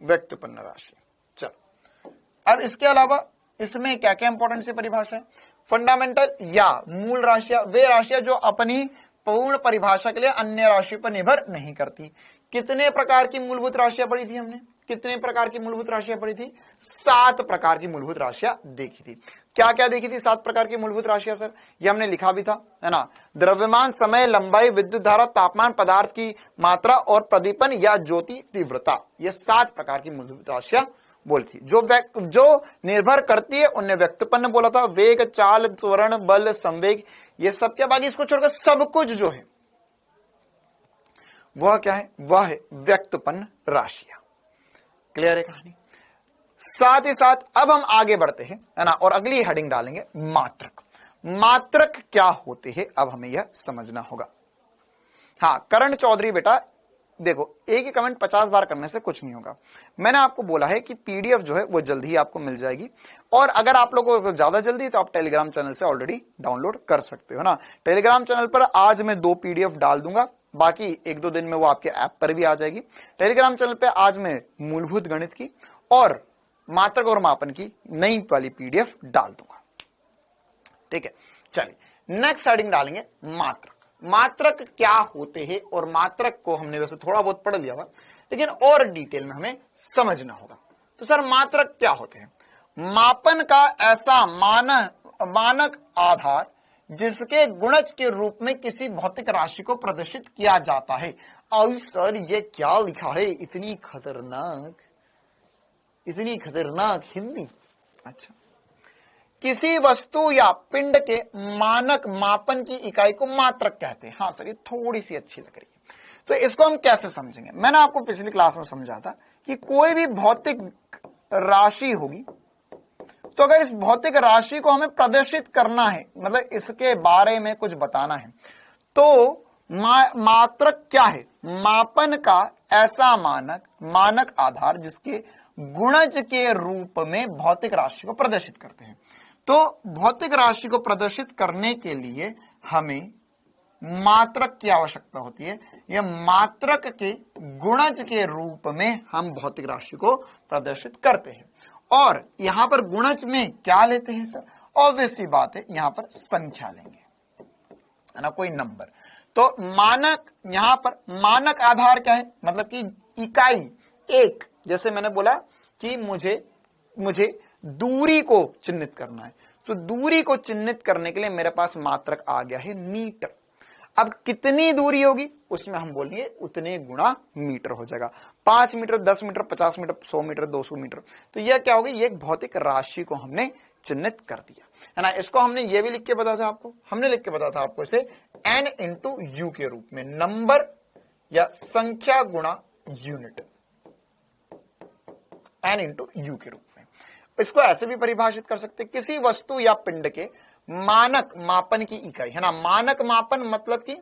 व्यक्तोपन्न राशि। चलो, अब इसके अलावा इसमें क्या क्या इंपॉर्टेंट सी परिभाषा है, फंडामेंटल या मूल राशियां, वे राशियां जो अपनी पूर्ण परिभाषा के लिए अन्य राशियों पर निर्भर नहीं करती। कितने प्रकार की मूलभूत राशियां पढ़ी थी हमने, कितने प्रकार की मूलभूत राशियां पढ़ी थी, 7 प्रकार की मूलभूत राशियां देखी थी। क्या क्या देखी थी 7 प्रकार की मूलभूत राशियां सर, ये हमने लिखा भी था, है ना। द्रव्यमान, समय, लंबाई, विद्युत धारा, तापमान, पदार्थ की मात्रा और प्रदीपन या ज्योति तीव्रता, ये 7 प्रकार की मूलभूत राशियां बोली थी। जो निर्भर करती है उन्हें व्यक्तोपन्न बोला था। वेग, चाल, त्वरण, बल, संवेग, ये सब क्या, बाकी इसको छोड़कर सब कुछ जो है वह क्या है, वह है व्यक्तोपन्न राशियां। क्लियर है कहानी। साथ ही साथ अब हम आगे बढ़ते हैं, है ना, और अगली हेडिंग डालेंगे मात्रक। मात्रक क्या होते हैं, अब हमें यह समझना होगा। हाँ, करण चौधरी बेटा देखो, एक ही कमेंट 50 बार करने से कुछ नहीं होगा। मैंने आपको बोला है कि पीडीएफ जो है वो जल्दी ही आपको मिल जाएगी, और अगर आप लोगों को ज्यादा जल्दी तो आप टेलीग्राम चैनल से ऑलरेडी डाउनलोड कर सकते हो ना। टेलीग्राम चैनल पर आज मैं 2 पीडीएफ डाल दूंगा, बाकी 1-2 दिन में वो आपके ऐप पर भी आ जाएगी। टेलीग्राम चैनल पे आज मैं मूलभूत गणित की और मात्रक और मापन की नई वाली पीडीएफ डाल दूंगा। ठीक है, चलिए नेक्स्ट हेडिंग डालेंगे मात्रक। मात्रक क्या होते हैं, और मात्रक को हमने वैसे थोड़ा बहुत पढ़ लिया हुआ, लेकिन और डिटेल में हमें समझना होगा। तो सर मात्रक क्या होते हैं, मापन का ऐसा मानक आधार जिसके गुणज के रूप में किसी भौतिक राशि को प्रदर्शित किया जाता है। और सर ये क्या लिखा है, इतनी खतरनाक हिंदी। अच्छा, किसी वस्तु या पिंड के मानक मापन की इकाई को मात्रक कहते हैं। हाँ सर, ये थोड़ी सी अच्छी लग रही है। तो इसको हम कैसे समझेंगे, मैंने आपको पिछली क्लास में समझा था कि कोई भी भौतिक राशि होगी, तो अगर इस भौतिक राशि को हमें प्रदर्शित करना है, मतलब इसके बारे में कुछ बताना है, तो मात्रक क्या है, मापन का ऐसा मानक आधार जिसके गुणज के रूप में भौतिक राशि को प्रदर्शित करते हैं। तो भौतिक राशि को प्रदर्शित करने के लिए हमें मात्रक की आवश्यकता होती है। यह मात्रक के गुणज के रूप में हम भौतिक राशि को प्रदर्शित करते हैं। और यहां पर गुणज में क्या लेते हैं सर, ऑब्वियस सी बात है, यहां पर संख्या लेंगे, है ना, कोई नंबर। तो मानक, यहां पर मानक आधार क्या है, मतलब कि इकाई एक, जैसे मैंने बोला कि मुझे दूरी को चिन्हित करना है, तो दूरी को चिन्हित करने के लिए मेरे पास मात्रक आ गया है मीटर। अब कितनी दूरी होगी उसमें हम बोलेंगे उतने गुणा मीटर हो जाएगा। 5 metre, 10 metre, 50 metre, 100 metre, 200 metre. तो यह क्या होगी, ये एक भौतिक राशि को हमने चिन्हित कर दिया, है ना। इसको हमने ये भी लिख के बताया था आपको, हमने लिख के बताया था आपको इसे n इंटू यू के रूप में, नंबर या संख्या गुणा यूनिट, n इंटू यू के रूप में। इसको ऐसे भी परिभाषित कर सकते, किसी वस्तु या पिंड के मानक मापन की इकाई, है ना। मानक मापन मतलब कि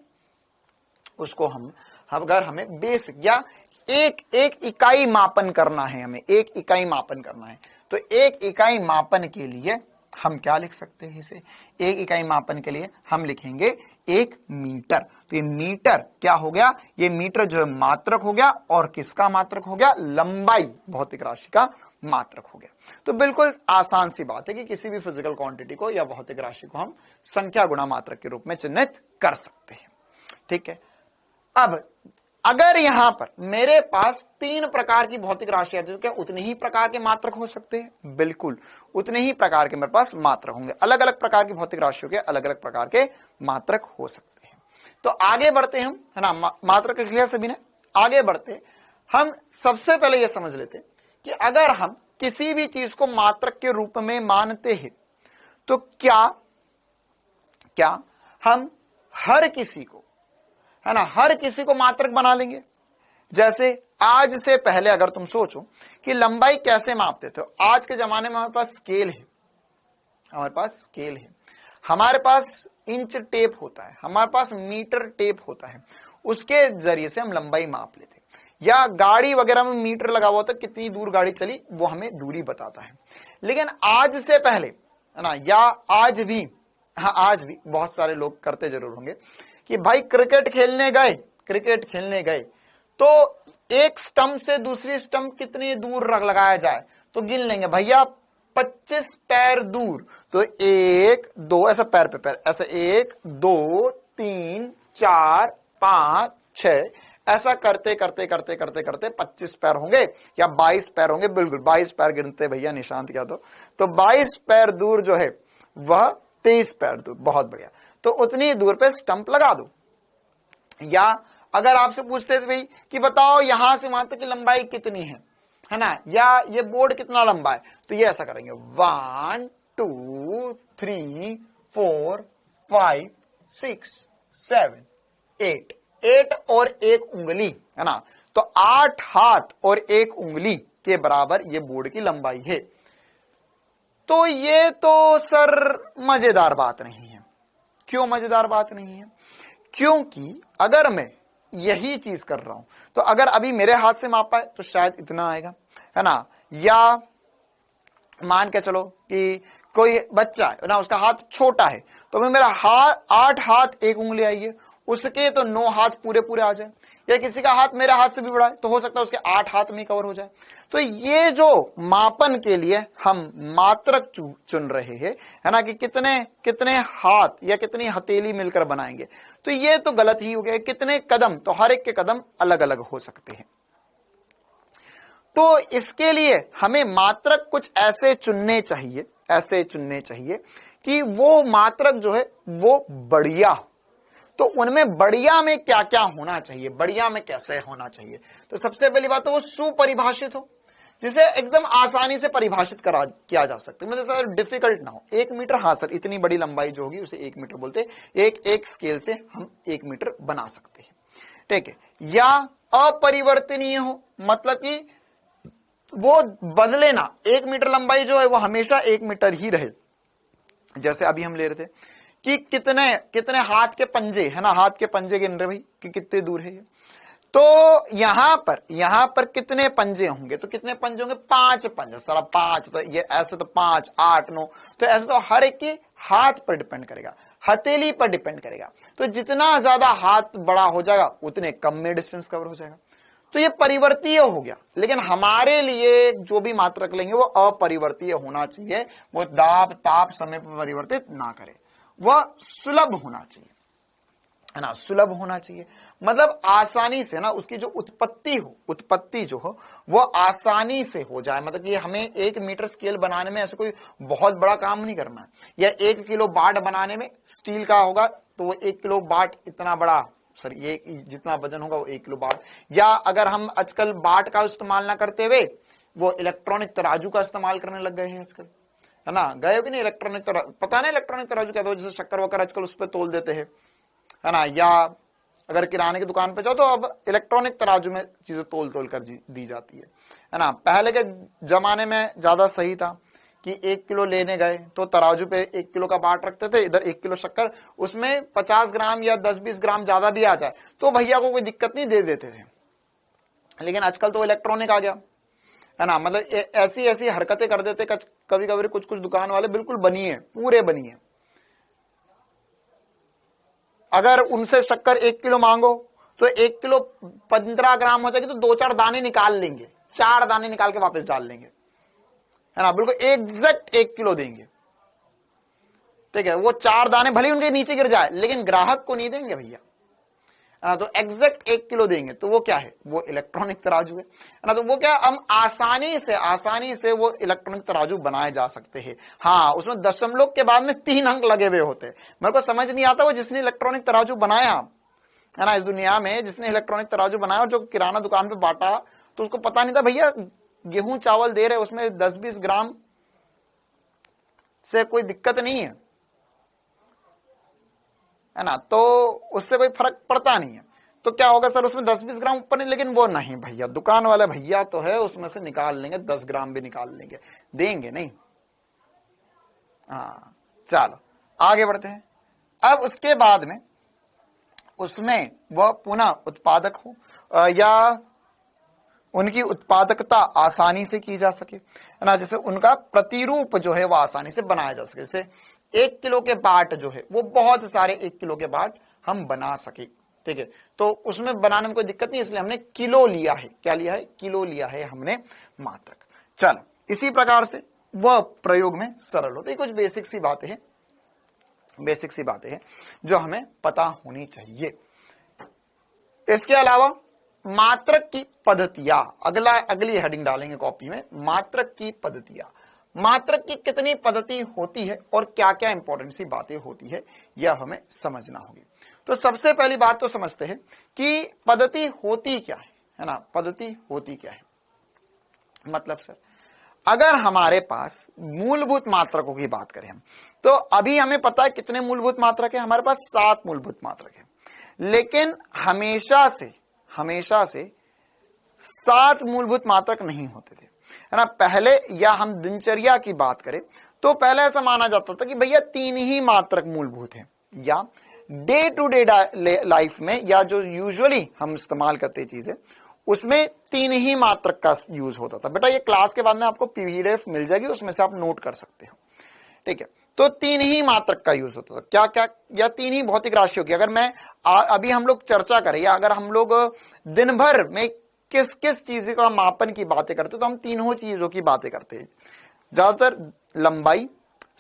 उसको हम अगर हमें बेसिक या एक इकाई मापन करना है, हमें एक इकाई मापन करना है, तो एक इकाई मापन के लिए हम क्या लिख सकते हैं, इसे एक इकाई मापन के लिए हम लिखेंगे 1 मीटर। तो ये मीटर क्या हो गया, ये मीटर जो है मात्रक हो गया, और किसका मात्रक हो गया, लंबाई भौतिक राशि का मात्रक हो गया। तो बिल्कुल आसान सी बात है कि किसी भी फिजिकल क्वांटिटी को या भौतिक राशि को हम संख्या गुणा मात्रक के रूप में चिन्हित कर सकते हैं। ठीक है, अब अगर यहां पर मेरे पास 3 प्रकार की भौतिक राशियां थी, तो क्या उतने ही प्रकार के मात्रक हो सकते हैं, बिल्कुल उतने ही प्रकार के मेरे पास मात्रक होंगे। अलग अलग प्रकार की भौतिक राशियों के अलग अलग प्रकार के मात्रक हो सकते हैं। तो आगे बढ़ते हम, है ना, मात्रक क्लियर सभी ने, आगे बढ़ते हम सबसे पहले यह समझ लेते कि अगर हम किसी भी चीज को मात्रक के रूप में मानते हैं, तो क्या हम हर किसी को, है ना, हर किसी को मात्रक बना लेंगे। जैसे आज से पहले अगर तुम सोचो कि लंबाई कैसे मापते थे, आज के जमाने में हमारे पास स्केल है, हमारे पास स्केल है, हमारे पास इंच टेप होता है, हमारे पास मीटर टेप होता है, उसके जरिए से हम लंबाई माप लेते हैं। या गाड़ी वगैरह में मीटर लगा हुआ होता है, कितनी दूर गाड़ी चली वो हमें दूरी बताता है। लेकिन आज से पहले है ना, या आज भी, हाँ आज भी बहुत सारे लोग करते जरूर होंगे कि भाई क्रिकेट खेलने गए तो एक स्टंप से दूसरी स्टंप कितनी दूर लगाया जाए, तो गिन लेंगे भैया 25 पैर दूर, तो 1 2 ऐसा पैर पे पैर, ऐसा 1 2 3 4 5 6, ऐसा करते करते करते करते करते 25 पैर होंगे या 22 पैर होंगे, बिल्कुल 22 पैर गिनते भैया निशांत क्या, तो 22 पैर दूर जो है वह 23 पैर दूर, बहुत बढ़िया। तो उतनी दूर पे स्टंप लगा दो। या अगर आपसे पूछते थे भाई कि बताओ यहां से वहां तक की लंबाई कितनी है ना, या ये बोर्ड कितना लंबा है, तो ये ऐसा करेंगे 1 2 3 4 5 6 7 8, 8 और 1 उंगली है ना, तो 8 हाथ और 1 उंगली के बराबर ये बोर्ड की लंबाई है। तो ये तो सर मजेदार बात नहीं है। क्यों मजेदार बात नहीं है? क्योंकि अगर मैं यही चीज कर रहा हूं तो अगर अभी मेरे हाथ से मापा है तो शायद इतना आएगा, है ना, या मान के चलो कि कोई बच्चा है ना, उसका हाथ छोटा है, तो मैं मेरा हाथ 8 हाथ 1 उंगली आई है, उसके तो 9 हाथ पूरे पूरे आ जाए, या किसी का हाथ मेरे हाथ से भी बड़ा है तो हो सकता है उसके 8 हाथ में कवर हो जाए। तो ये जो मापन के लिए हम मात्रक चुन रहे हैं, है ना, कि कितने कितने हाथ या कितनी हथेली मिलकर बनाएंगे, तो ये तो गलत ही हो गया। कितने कदम, तो हर एक के कदम अलग अलग हो सकते हैं। तो इसके लिए हमें मात्रक कुछ ऐसे चुनने चाहिए कि वो मात्रक जो है वो बढ़िया हो। तो उनमें बढ़िया में क्या क्या होना चाहिए, बढ़िया में कैसे होना चाहिए, तो सबसे पहली बात तो वो सुपरिभाषित हो, जिसे एकदम आसानी से परिभाषित किया जा सकता है, मतलब सर डिफिकल्ट ना हो। 1 मीटर, हाँ सर इतनी बड़ी लंबाई जो होगी उसे 1 मीटर बोलते हैं, एक स्केल से हम 1 मीटर बना सकते हैं, ठीक है। या अपरिवर्तनीय हो, मतलब कि वो बदले ना, 1 मीटर लंबाई जो है वो हमेशा 1 मीटर ही रहे। जैसे अभी हम ले रहे थे कि कितने कितने हाथ के पंजे, है ना, हाथ के पंजे गिन रहे भाई कि कितने दूर है ये, तो यहां पर कितने पंजे होंगे, तो कितने पंजे होंगे, 5 पंजे, सारा 5, तो ये ऐसे तो 5 8 9, तो ऐसे तो हर एक के हाथ पर डिपेंड करेगा, हथेली पर डिपेंड करेगा। तो जितना ज्यादा हाथ बड़ा हो जाएगा उतने कम में डिस्टेंस कवर हो जाएगा। तो ये परिवर्तीय हो गया। लेकिन हमारे लिए जो भी मात्रक लेंगे वो अपरिवर्तीय होना चाहिए, वो दाब ताप समय पर परिवर्तित ना करे, वह सुलभ होना चाहिए, है ना, सुलभ होना चाहिए। मतलब आसानी से ना उसकी जो उत्पत्ति जो हो वो आसानी से हो जाए। मतलब ये हमें 1 मीटर स्केल बनाने में ऐसे कोई बहुत बड़ा काम नहीं करना है, या 1 किलो बाट बनाने में स्टील का होगा तो वो 1 किलो बाट इतना बड़ा, सॉरी ये जितना वजन होगा वो 1 किलो बाट। या अगर हम आजकल बाट का इस्तेमाल ना करते हुए वो इलेक्ट्रॉनिक तराजू का इस्तेमाल करने लग गए हैं आजकल, है ना, गए हो कि नहीं इलेक्ट्रॉनिक तराजू, पता नहीं इलेक्ट्रॉनिक तराजू क्या, जैसे शक्कर वक्कर आजकल उस पर तोल देते हैं, है ना। या अगर किराने की दुकान पे जाओ तो अब इलेक्ट्रॉनिक तराजू में चीजें तोल तोल कर दी जाती है ना। पहले के जमाने में ज्यादा सही था कि 1 किलो लेने गए तो तराजू पे 1 किलो का बाट रखते थे, इधर 1 किलो शक्कर, उसमें 50 ग्राम या 10-20 ग्राम ज्यादा भी आ जाए तो भैया को कोई दिक्कत नहीं, दे देते थे। लेकिन आजकल तो इलेक्ट्रॉनिक आ गया, है ना, मतलब ऐसी ऐसी हरकतें कर देते कभी कभी कुछ कुछ दुकान वाले, बिल्कुल बनिए पूरे बनिए। अगर उनसे शक्कर 1 किलो मांगो तो 1 किलो 15 ग्राम हो जाएगी तो 2-4 दाने निकाल लेंगे, 4 दाने निकाल के वापस डाल लेंगे, है ना, बिल्कुल एग्जैक्ट 1 किलो देंगे, ठीक है। वो 4 दाने भले उनके नीचे गिर जाए लेकिन ग्राहक को नहीं देंगे भैया, तो एग्जैक्ट 1 किलो देंगे। तो वो क्या है, वो इलेक्ट्रॉनिक तराजू है ना। तो वो क्या, हम आसानी से वो इलेक्ट्रॉनिक तराजू बनाए जा सकते हैं। हाँ, उसमें दशमलव के बाद में 3 अंक लगे हुए होते हैं। मेरे को समझ नहीं आता वो जिसने इलेक्ट्रॉनिक तराजू बनाया, है ना, इस दुनिया में जिसने इलेक्ट्रॉनिक तराजू बनाया और जो किराना दुकान पे बांटा, तो उसको पता नहीं था भैया गेहूं चावल दे रहे उसमें 10-20 ग्राम से कोई दिक्कत नहीं है ना, तो उससे कोई फर्क पड़ता नहीं है। तो क्या होगा सर उसमें 10-20 ग्राम ऊपर नहीं, लेकिन वो नहीं भैया, दुकान वाले भैया तो है उसमें से निकाल लेंगे, 10 ग्राम भी निकाल लेंगे, देंगे नहीं। हाँ चलो आगे बढ़ते हैं। अब उसके बाद में उसमें वह पुनः उत्पादक हो या उनकी उत्पादकता आसानी से की जा सके, है ना, जैसे उनका प्रतिरूप जो है वो आसानी से बनाया जा सके। जैसे 1 किलो के बाट जो है वो बहुत सारे 1 किलो के बाट हम बना सके, ठीक है, तो उसमें बनाने में कोई दिक्कत नहीं, इसलिए हमने किलो लिया है। क्या लिया है? किलो लिया है हमने, मात्रक। चलो इसी प्रकार से वह प्रयोग में सरल होता है। कुछ बेसिक सी बातें हैं, बेसिक सी बातें हैं जो हमें पता होनी चाहिए। इसके अलावा मात्रक की पद्धतियां, अगली हेडिंग डालेंगे कॉपी में, मात्रक की पद्धतियां। मात्रक की कितनी पद्धति होती है और क्या क्या इंपॉर्टेंट सी बातें होती है यह हमें समझना होगी। तो सबसे पहली बात तो समझते हैं कि पद्धति होती क्या है ना, पद्धति होती क्या है। मतलब सर अगर हमारे पास मूलभूत मात्रकों की बात करें हम, तो अभी हमें पता है कितने मूलभूत मात्रक है, हमारे पास 7 मूलभूत मात्रक है, लेकिन हमेशा से 7 मूलभूत मात्रक नहीं होते थे, है ना। पहले या हम दिनचर्या की बात करें तो पहले ऐसा माना जाता था कि भैया 3 ही मात्रक मूलभूत हैं, या डे टू डे लाइफ में या जो यूजुअली हम इस्तेमाल करते चीजें उसमें 3 ही मात्रक का यूज होता था। बेटा ये क्लास के बाद में आपको पीडीएफ मिल जाएगी, उसमें से आप नोट कर सकते हो, ठीक है। तो 3 ही मात्रक का यूज होता था। क्या क्या? या 3 ही भौतिक राशियों की। अगर मैं अभी हम लोग चर्चा करें या अगर हम लोग दिन भर में किस किस चीज का मापन की बातें करते तो हम तीनों चीजों की बातें करते हैं, ज्यादातर लंबाई,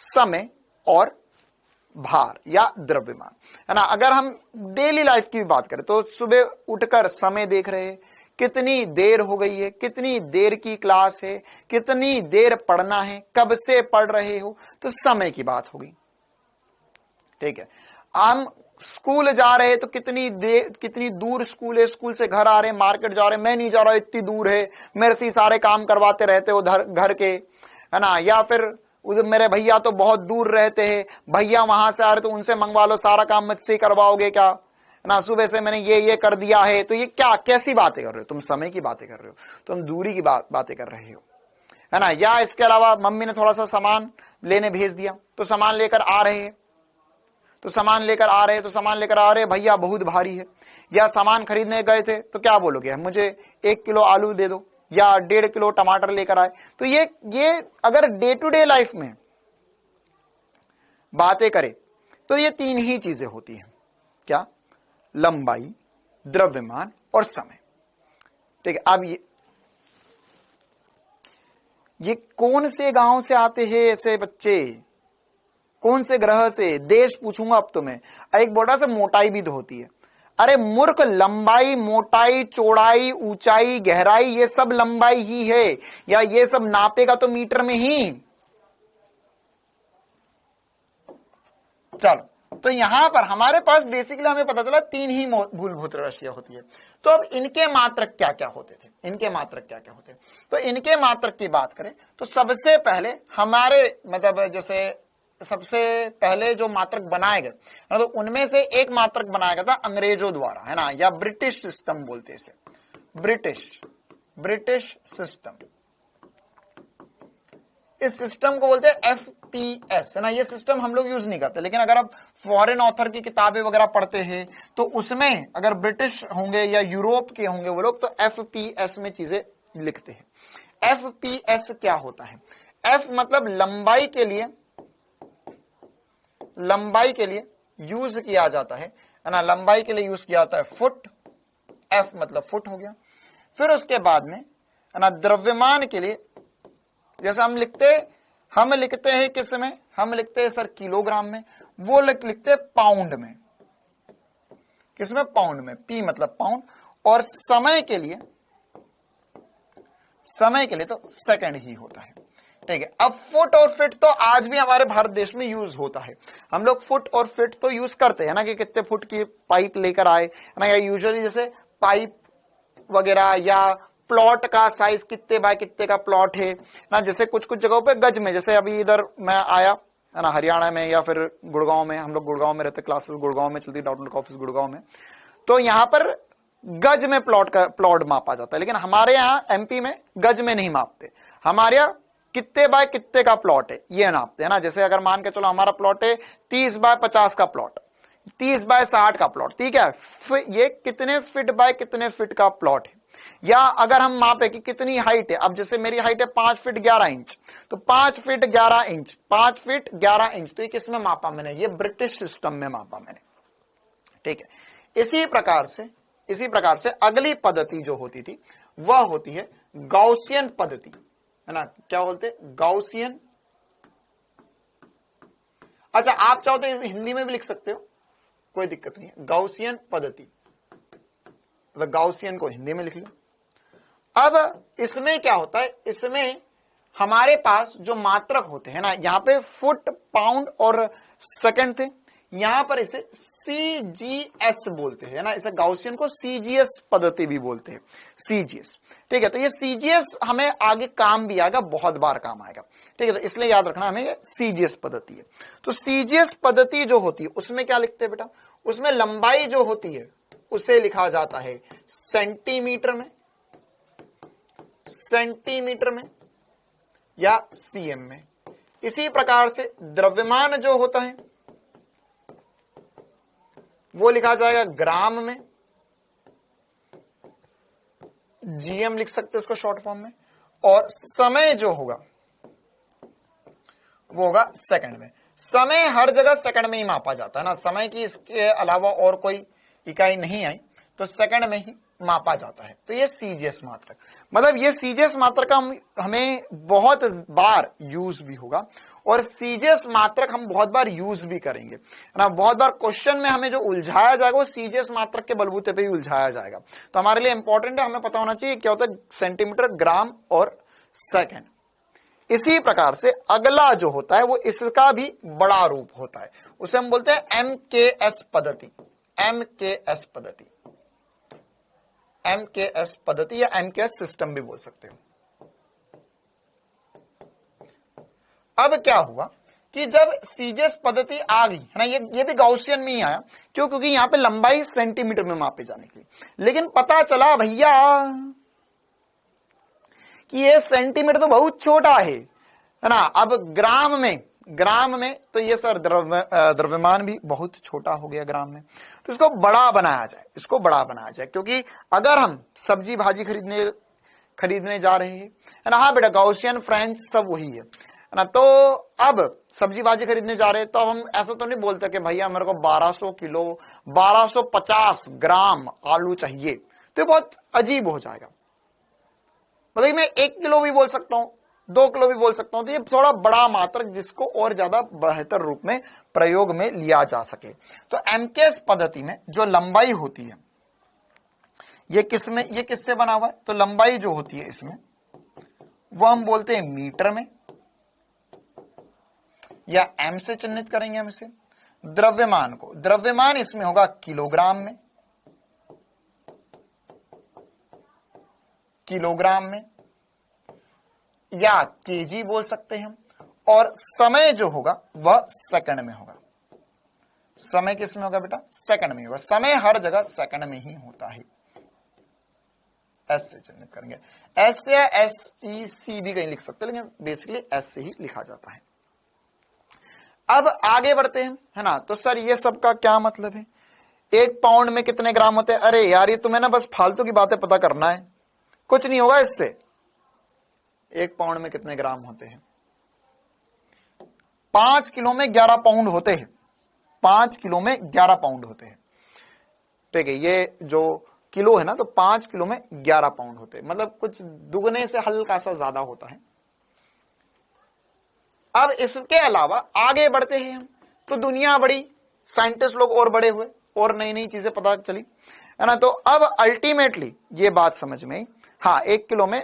समय और भार या द्रव्यमान, है ना। अगर हम डेली लाइफ की भी बात करें तो सुबह उठकर समय देख रहे हैं, कितनी देर हो गई है, कितनी देर की क्लास है, कितनी देर पढ़ना है, कब से पढ़ रहे हो, तो समय की बात होगी, ठीक है। हम स्कूल जा रहे हैं तो कितनी दूर स्कूल है, स्कूल से घर आ रहे हैं, मार्केट जा रहे हैं, मैं नहीं जा रहा, इतनी दूर है, मेरे से सारे काम करवाते रहते हो घर के, है ना। या फिर मेरे भैया तो बहुत दूर रहते हैं, भैया वहां से आ रहे तो उनसे मंगवा लो, सारा काम मुझसे करवाओगे क्या, ना, सुबह से मैंने ये कर दिया है। तो ये क्या, कैसी बातें कर रहे हो तुम? समय की बातें कर रहे हो, तुम दूरी की बातें कर रहे हो, है ना। या इसके अलावा मम्मी ने थोड़ा सा सामान लेने भेज दिया तो सामान लेकर आ रहे हैं, तो सामान लेकर आ रहे भैया बहुत भारी है। या सामान खरीदने गए थे तो क्या बोलोगे, मुझे 1 किलो आलू दे दो या 1.5 किलो टमाटर लेकर आए। तो ये अगर डे टू डे लाइफ में बातें करें तो ये 3 ही चीजें होती हैं। क्या? लंबाई, द्रव्यमान और समय, ठीक है। अब ये कौन से गांव से आते हैं ऐसे बच्चे, कौन से ग्रह से? देश पूछूंगा अब तुम्हें। एक बोटा से मोटाई भी तो होती है। अरे मूर्ख, लंबाई, मोटाई, चौड़ाई, ऊंचाई, गहराई, ये सब लंबाई ही है, या ये सब नापेगा तो मीटर में ही। चलो, तो यहां पर हमारे पास बेसिकली हमें पता चला 3 ही मूलभूत राशियां होती है। तो अब इनके मात्रक क्या क्या होते थे, इनके मात्रक क्या क्या होते हैं? तो इनके मात्रक की बात करें तो सबसे पहले हमारे मतलब जैसे सबसे पहले जो मात्रक बनाए गए, तो उनमें से एक मात्रक बनाया गया था अंग्रेजों द्वारा, है ना, या ब्रिटिश सिस्टम बोलते हैं इसे, ब्रिटिश सिस्टम। इस सिस्टम को बोलते हैं FPS, है ना। ये सिस्टम हम लोग यूज नहीं करते, लेकिन अगर आप फॉरेन ऑथर की किताबें वगैरह पढ़ते हैं तो उसमें अगर ब्रिटिश होंगे या यूरोप के होंगे वो लोग, तो FPS में चीजें लिखते हैं। FPS क्या होता है? F मतलब लंबाई के लिए यूज किया जाता है ना, लंबाई के लिए यूज किया जाता है फुट, F मतलब फुट हो गया। फिर उसके बाद में, है ना, द्रव्यमान के लिए जैसे हम लिखते हैं किस में? हम लिखते हैं सर किलोग्राम में, वो लिखते हैं पाउंड में। किसमें? पाउंड में। P मतलब पाउंड। और समय के लिए तो सेकंड ही होता है, ठीक है। अब फुट और फिट तो आज भी हमारे भारत देश में यूज होता है। हम लोग फुट और फिट तो यूज करते हैं ना, कि कितने फुट की पाइप लेकर आए, है ना, या यूजुअली जैसे पाइप वगैरह या प्लॉट का साइज कितने बाय कितने का प्लॉट है ना, जैसे कुछ जगहों पे गज में, जैसे अभी इधर मैं आया, है ना, हरियाणा में या फिर गुड़गांव में, हम लोग गुड़गांव में रहते, क्लासेस गुड़गांव में चलती, आउटलुक ऑफिस गुड़गांव में, तो यहाँ पर गज में प्लॉट मापा जाता है, लेकिन हमारे यहां एमपी में गज में नहीं मापते, हमारे यहां कितने बाय कितने का प्लॉट है ये नापते हैं ना। जैसे अगर मान के चलो हमारा प्लॉट है 30 बाय 50 का प्लॉट, 30 बाय 60 का प्लॉट, ठीक है, ये कितने फीट बाय कितने फीट का प्लॉट है। या अगर हम मापे कि कितनी हाइट है, अब जैसे मेरी हाइट है 5 फीट 11 इंच, तो 5 फीट 11 इंच, 5 फीट 11 इंच, तो ये किसमें मापा मैंने, ये ब्रिटिश सिस्टम में मापा मैंने, ठीक है। इसी प्रकार से अगली पद्धति जो होती थी वह होती है गॉसियन पद्धति, है ना। क्या बोलते हैं, गॉसियन। अच्छा, आप चाहो तो हिंदी में भी लिख सकते हो, कोई दिक्कत नहीं है, गॉसियन पद्धति, तो गॉसियन को हिंदी में लिख लो। अब इसमें क्या होता है, इसमें हमारे पास जो मात्रक होते हैं ना, यहां पे फुट, पाउंड और सेकंड थे, यहां पर इसे सीजीएस बोलते हैं ना, इसे गॉसियन को सीजीएस पद्धति भी बोलते हैं, सीजीएस, ठीक है। तो ये सीजीएस हमें आगे काम भी आएगा, बहुत बार काम आएगा, ठीक है, तो इसलिए याद रखना हमें ये सीजीएस पद्धति है। तो सीजीएस पद्धति जो होती है उसमें क्या लिखते हैं बेटा, उसमें लंबाई जो होती है उसे लिखा जाता है सेंटीमीटर में या सीएम में। इसी प्रकार से द्रव्यमान जो होता है वो लिखा जाएगा ग्राम में, जीएम लिख सकते हैं उसको शॉर्ट फॉर्म में, और समय जो होगा वो होगा सेकंड में। समय हर जगह सेकंड में ही मापा जाता है ना, समय की इसके अलावा और कोई इकाई नहीं आई तो सेकंड में ही मापा जाता है। तो ये सीजीएस मात्रक, मतलब ये सीजीएस मात्रक का हमें बहुत बार यूज भी होगा, और सीजीएस मात्रक हम बहुत बार यूज भी करेंगे ना। बहुत बार क्वेश्चन में हमें जो उलझाया जाएगा वो सीजीएस मात्रक के बलबूते पे ही उलझाया जाएगा, तो हमारे लिए इंपॉर्टेंट है, हमें पता होना चाहिए क्या होता है सेंटीमीटर, ग्राम और सेकंड। इसी प्रकार से अगला जो होता है वो इसका भी बड़ा रूप होता है, उसे हम बोलते हैं एमकेएस पद्धति, एमकेएस पद्धति, एमकेएस पद्धति या एमकेएस सिस्टम भी बोल सकते हो। अब क्या हुआ कि जब सीजीएस पद्धति आ गई है ना, ये भी गॉसियन में ही आया, क्यों, क्योंकि यहां पे लंबाई सेंटीमीटर में मापे जाने के लिए, लेकिन पता चला भैया कि ये सेंटीमीटर तो बहुत छोटा है ना। अब ग्राम में तो ये सर द्रव्यमान भी बहुत छोटा हो गया ग्राम में, तो इसको बड़ा बनाया जाए, क्योंकि अगर हम सब्जी भाजी खरीदने जा रहे हैं, है ना, हाँ बेटा गॉसियन फ्रेंच सब वही है ना। तो अब सब्जी भाजी खरीदने जा रहे हैं तो अब हम ऐसा तो नहीं बोलते कि भैया मेरे को 1200 किलो 1250 ग्राम आलू चाहिए, तो ये बहुत अजीब हो जाएगा। मतलब मैं 1 किलो भी बोल सकता हूं, 2 किलो भी बोल सकता हूं, तो ये थोड़ा बड़ा मात्रक जिसको और ज्यादा बेहतर रूप में प्रयोग में लिया जा सके। तो एमकेएस पद्धति में जो लंबाई होती है ये किससे बना हुआ है, तो लंबाई जो होती है इसमें वो हम बोलते हैं मीटर में, या एम से चिन्हित करेंगे हम इसे। द्रव्यमान इसमें होगा किलोग्राम में या केजी बोल सकते हैं हम, और समय जो होगा वह सेकंड में होगा। समय किस में होगा बेटा, सेकंड में होगा, समय हर जगह सेकंड में ही होता है। एस से चिन्हित करेंगे, एस या SEC भी कहीं लिख सकते हैं, लेकिन बेसिकली एस से ही लिखा जाता है। अब आगे बढ़ते हैं, है ना। तो सर ये सब का क्या मतलब है, 1 पाउंड में कितने ग्राम होते हैं, अरे यार ये तुम्हें ना बस फालतू की बातें पता करना है, कुछ नहीं होगा इससे। 1 पाउंड में कितने ग्राम होते हैं, 5 किलो में 11 पाउंड होते हैं, 5 किलो में 11 पाउंड होते हैं, ठीक है। ये जो किलो है ना, तो 5 किलो में 11 पाउंड होते हैं, मतलब कुछ दुगने से हल्का सा ज्यादा होता है। अब इसके अलावा आगे बढ़ते हैं हम, तो दुनिया बड़ी, साइंटिस्ट लोग और बड़े हुए, और नई नई चीजें पता चली, है ना। तो अब अल्टीमेटली ये बात समझ में, हाँ 1 किलो में,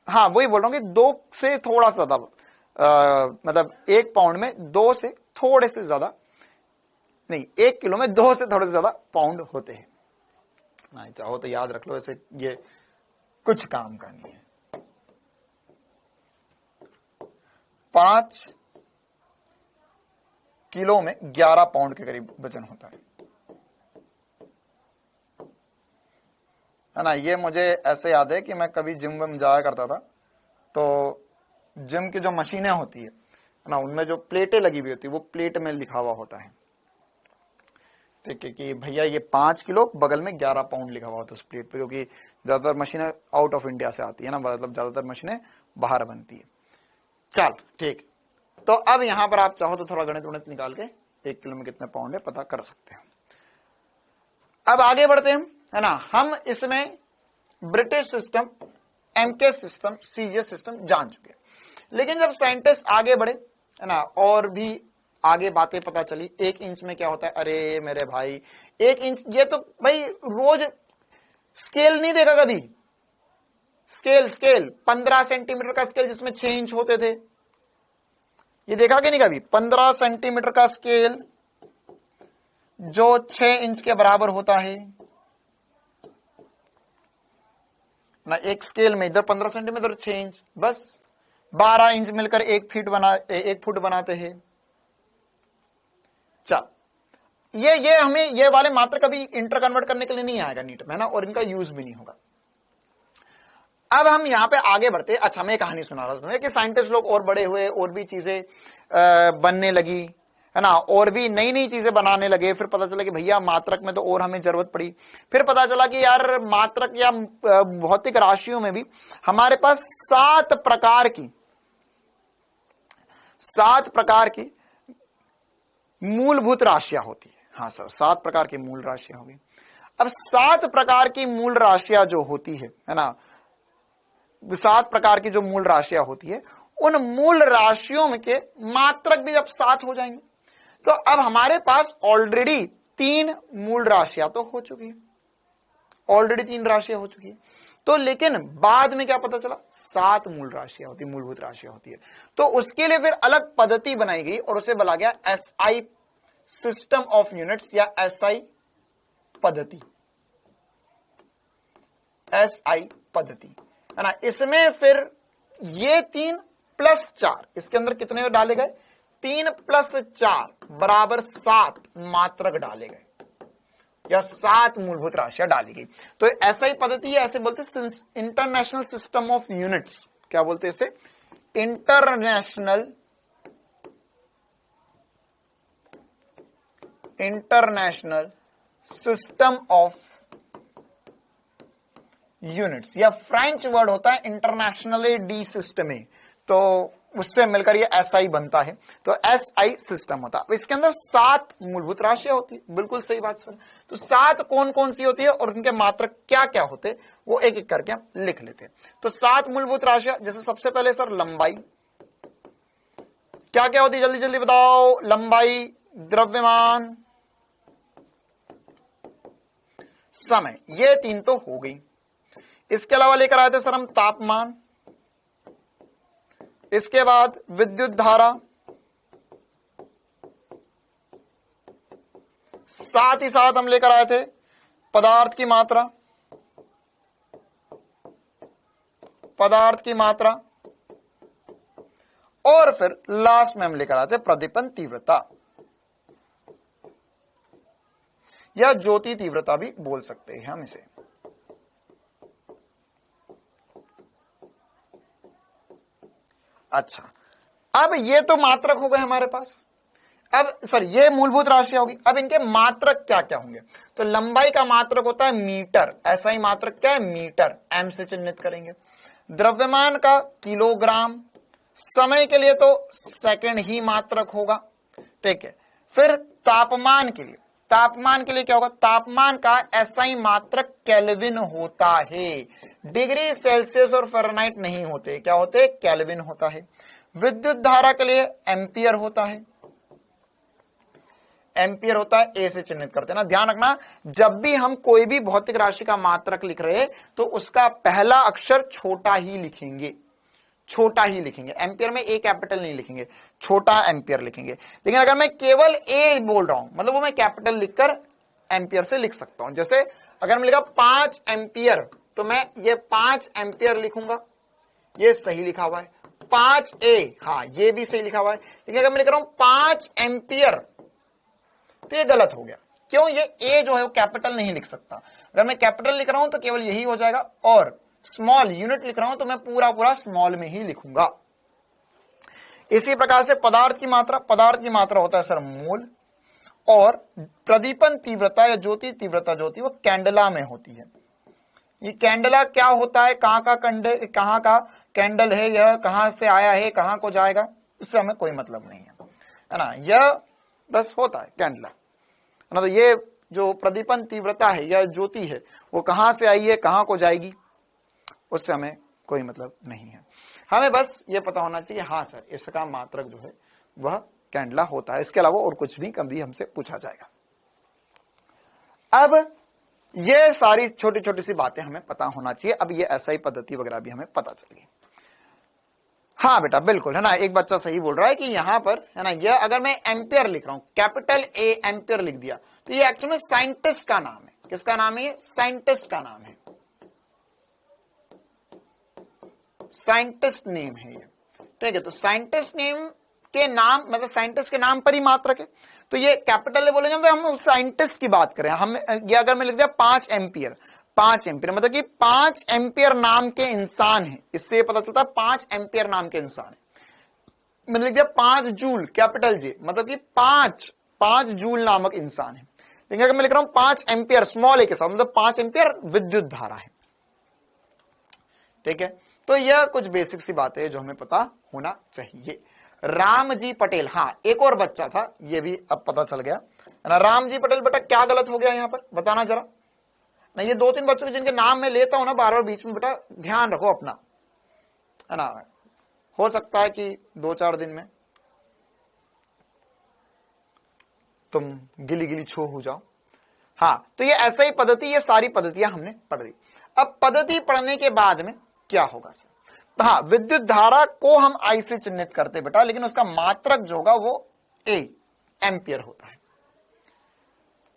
हाँ वही बोल रहा हूं कि 2 से थोड़ा सा ज्यादा, मतलब 1 पाउंड में 2 से थोड़े से ज्यादा नहीं, 1 किलो में 2 से थोड़े से ज्यादा पाउंड होते हैं ना। चाहो तो याद रख लो, ऐसे ये कुछ काम का नहीं है। 5 किलो में 11 पाउंड के करीब वजन होता है। है ना। ये मुझे ऐसे याद है कि मैं कभी जिम में जाया करता था, तो जिम की जो मशीनें होती है ना, उनमें जो प्लेटें लगी हुई होती है, वो प्लेट में लिखा हुआ होता है, ठीक है, कि भैया ये 5 किलो, बगल में 11 पाउंड लिखा हुआ होता है उस प्लेट पे, क्योंकि ज्यादातर मशीनें आउट ऑफ इंडिया से आती है ना, मतलब ज्यादातर मशीनें बाहर बनती है। चल ठीक, तो अब यहां पर आप चाहो तो थोड़ा गणित उणित निकाल के 1 किलो में कितने पाउंड है पता कर सकते हैं। अब आगे बढ़ते हैं, है ना। हम इसमें British system, MK system, CGS system जान चुके, लेकिन जब साइंटिस्ट आगे बढ़े, है ना, और भी आगे बातें पता चली, 1 इंच में क्या होता है, अरे मेरे भाई 1 इंच, ये तो भाई रोज स्केल नहीं देखा कभी, स्केल 15 सेंटीमीटर का स्केल जिसमें 6 इंच होते थे, ये देखा कि नहीं कभी? 15 सेंटीमीटर का स्केल जो 6 इंच के बराबर होता है ना, एक स्केल में इधर 15 सेंटीमीटर 6 इंच, बस 12 इंच मिलकर 1 फुट बनाते हैं। चल, ये हमें ये वाले मात्र कभी इंटर कन्वर्ट करने के लिए नहीं आएगा नीट में, ना, और इनका यूज भी नहीं होगा। अब हम यहां पे आगे बढ़ते। अच्छा, मैं कहानी सुना रहा था कि साइंटिस्ट लोग और बड़े हुए, और भी चीजें बनने लगी, है ना, और भी नई नई चीजें बनाने लगे। फिर पता चला कि भैया मात्रक में तो और हमें जरूरत पड़ी। फिर पता चला कि यार मात्रक या भौतिक राशियों में भी हमारे पास 7 प्रकार की मूलभूत राशियां होती है। हाँ सर, 7 प्रकार की मूल राशियां होगी। अब 7 प्रकार की मूल राशियां जो होती है ना, 7 प्रकार की जो मूल राशियां होती है, उन मूल राशियों में के मात्रक भी जब 7 हो जाएंगे, तो अब हमारे पास ऑलरेडी 3 मूल राशियां तो हो चुकी है, ऑलरेडी 3 राशियां हो चुकी है। तो लेकिन बाद में क्या पता चला, 7 मूल राशियां होती, मूलभूत राशियां होती है। तो उसके लिए फिर अलग पद्धति बनाई गई और उसे बोला गया एसआई सिस्टम ऑफ यूनिट्स, या एसआई पद्धति, एसआई पद्धति, है ना। इसमें फिर ये 3 + 4, इसके अंदर कितने डाले गए, 3 + 4 बराबर 7 मात्रक डाले गए, या 7 मूलभूत राशियां डाली गई। तो ऐसा ही पद्धति है, ऐसे बोलते हैं इंटरनेशनल सिस्टम ऑफ यूनिट्स। क्या बोलते हैं इसे? इंटरनेशनल सिस्टम ऑफ यूनिट्स, या फ्रेंच वर्ड होता है इंटरनेशनल डी सिस्टम, तो उससे मिलकर ये एसआई बनता है। तो एसआई सिस्टम होता है। इसके अंदर 7 मूलभूत राशियां होती है। बिल्कुल सही बात सर। तो 7 कौन कौन सी होती है और उनके मात्रक क्या क्या होते, वो एक एक करके हम लिख लेते हैं। तो 7 मूलभूत राशियां, जैसे सबसे पहले सर लंबाई, क्या क्या होती है, जल्दी जल्दी बताओ। लंबाई, द्रव्यमान, समय, ये 3 तो हो गई। इसके अलावा लेकर आए थे सर हम तापमान, इसके बाद विद्युत धारा, साथ ही साथ हम लेकर आए थे पदार्थ की मात्रा, और फिर लास्ट में हम लेकर आए थे प्रदीपन तीव्रता, या ज्योति तीव्रता भी बोल सकते हैं हम इसे। अच्छा, अब ये तो मात्रक हो गए हमारे पास। अब सर ये मूलभूत राशियां होगी। अब इनके मात्रक क्या क्या होंगे? तो लंबाई का मात्रक होता है मीटर, ऐसा ही मात्रक क्या है, मीटर, एम से चिन्हित करेंगे। द्रव्यमान का किलोग्राम, समय के लिए तो सेकंड ही मात्रक होगा, ठीक है। फिर तापमान के लिए क्या होगा, तापमान का एसआई मात्रक केल्विन होता है। डिग्री सेल्सियस और फ़ारेनहाइट नहीं होते, क्या होते, केल्विन होता है। विद्युत धारा के लिए एम्पियर होता है, ए से चिन्हित करते हैं ना। ध्यान रखना, जब भी हम कोई भी भौतिक राशि का मात्रक लिख रहे हैं तो उसका पहला अक्षर छोटा ही लिखेंगे, एम्पियर में ए कैपिटल नहीं लिखेंगे, छोटा एम्पियर लिखेंगे। लेकिन अगर मैं केवल ए बोल रहा हूं, मतलब वो मैं कैपिटल लिखकर एम्पियर से लिख सकता हूं। जैसे अगर मैं लिखा 5 एम्पियर, तो मैं ये 5 एम्पियर लिखूंगा, ये सही लिखा हुआ है। 5A, हाँ ये भी सही लिखा हुआ है। लेकिन अगर मैं लिख रहा हूं 5 एम्पियर, तो ये गलत हो गया। क्यों? ये ए जो है वो कैपिटल नहीं लिख सकता। अगर मैं कैपिटल लिख रहा हूं तो केवल यही हो जाएगा, और स्मॉल यूनिट लिख रहा हूं तो मैं पूरा पूरा स्मॉल में ही लिखूंगा। इसी प्रकार से पदार्थ की मात्रा होता है सर मोल, और प्रदीपन तीव्रता या ज्योति तीव्रता जो होती है वो कैंडला में होती है। ये कैंडला क्या होता है, कहाँ का कैंडल है, यह कहां से आया है, कहां को जाएगा, उससे हमें कोई मतलब नहीं है ना, यह बस होता है कैंडला, है ना। तो ये जो प्रदीपन तीव्रता है या ज्योति है वो कहां से आई है, कहां को जाएगी, उससे हमें कोई मतलब नहीं है। हमें बस ये पता होना चाहिए हाँ सर इसका मात्रक जो है वह कैंडला होता है, इसके अलावा और कुछ भी कभी हमसे पूछा जाएगा। अब ये सारी छोटी छोटी सी बातें हमें पता होना चाहिए। अब ये एसआई पद्धति वगैरह भी हमें पता चल गई। हाँ बेटा बिल्कुल, है ना, एक बच्चा सही बोल रहा है कि यहां पर, है ना, यह अगर मैं एम्पियर लिख रहा हूं, कैपिटल ए एम्पियर लिख दिया, तो ये एक्चुअली साइंटिस्ट का नाम है। किसका नाम है? ये साइंटिस्ट का नाम है, साइंटिस्ट नेम है ये, ठीक है। तो साइंटिस्ट नेम के नाम, मतलब साइंटिस्ट के नाम पर ही मात्रक है, तो ये कैपिटल है बोलेंगे, तो हम उस साइंटिस्ट की बात करें। हम ये अगर मैं लिख दिया 5 एम्पियर, 5 एम्पियर मतलब कि 5 एम्पियर नाम के इंसान है, इससे ये पता चलता है 5 एम्पियर नाम के इंसान है। मैंने लिख दिया 5 जूल, कैपिटल जे, मतलब कि 5 जूल नामक इंसान है। लेकिन अगर मैं लिख रहा हूं 5 एम्पियर स्मॉल ए के साथ, मतलब 5 एम्पियर विद्युत धारा है, ठीक है। तो यह कुछ बेसिक सी बातें है जो हमें पता होना चाहिए। राम जी पटेल, हाँ एक और बच्चा था, ये भी अब पता चल गया, है ना। राम जी पटेल बेटा क्या गलत हो गया यहां पर, बताना जरा ना। ये 2-3 बच्चों के जिनके नाम मैं लेता हूं ना बार बार बीच में, बेटा ध्यान रखो अपना, है ना। हो सकता है कि 2-4 दिन में तुम गिली गिली छो हो जाओ। हाँ, तो ये ऐसा ही पद्धति, ये सारी पद्धतियां हमने पढ़ ली। अब पद्धति पढ़ने के बाद में क्या होगा सर? हाँ, विद्युत धारा को हम आई से चिन्हित करते बेटा, लेकिन उसका मात्रक जो होगा वो ए एम्पियर होता है।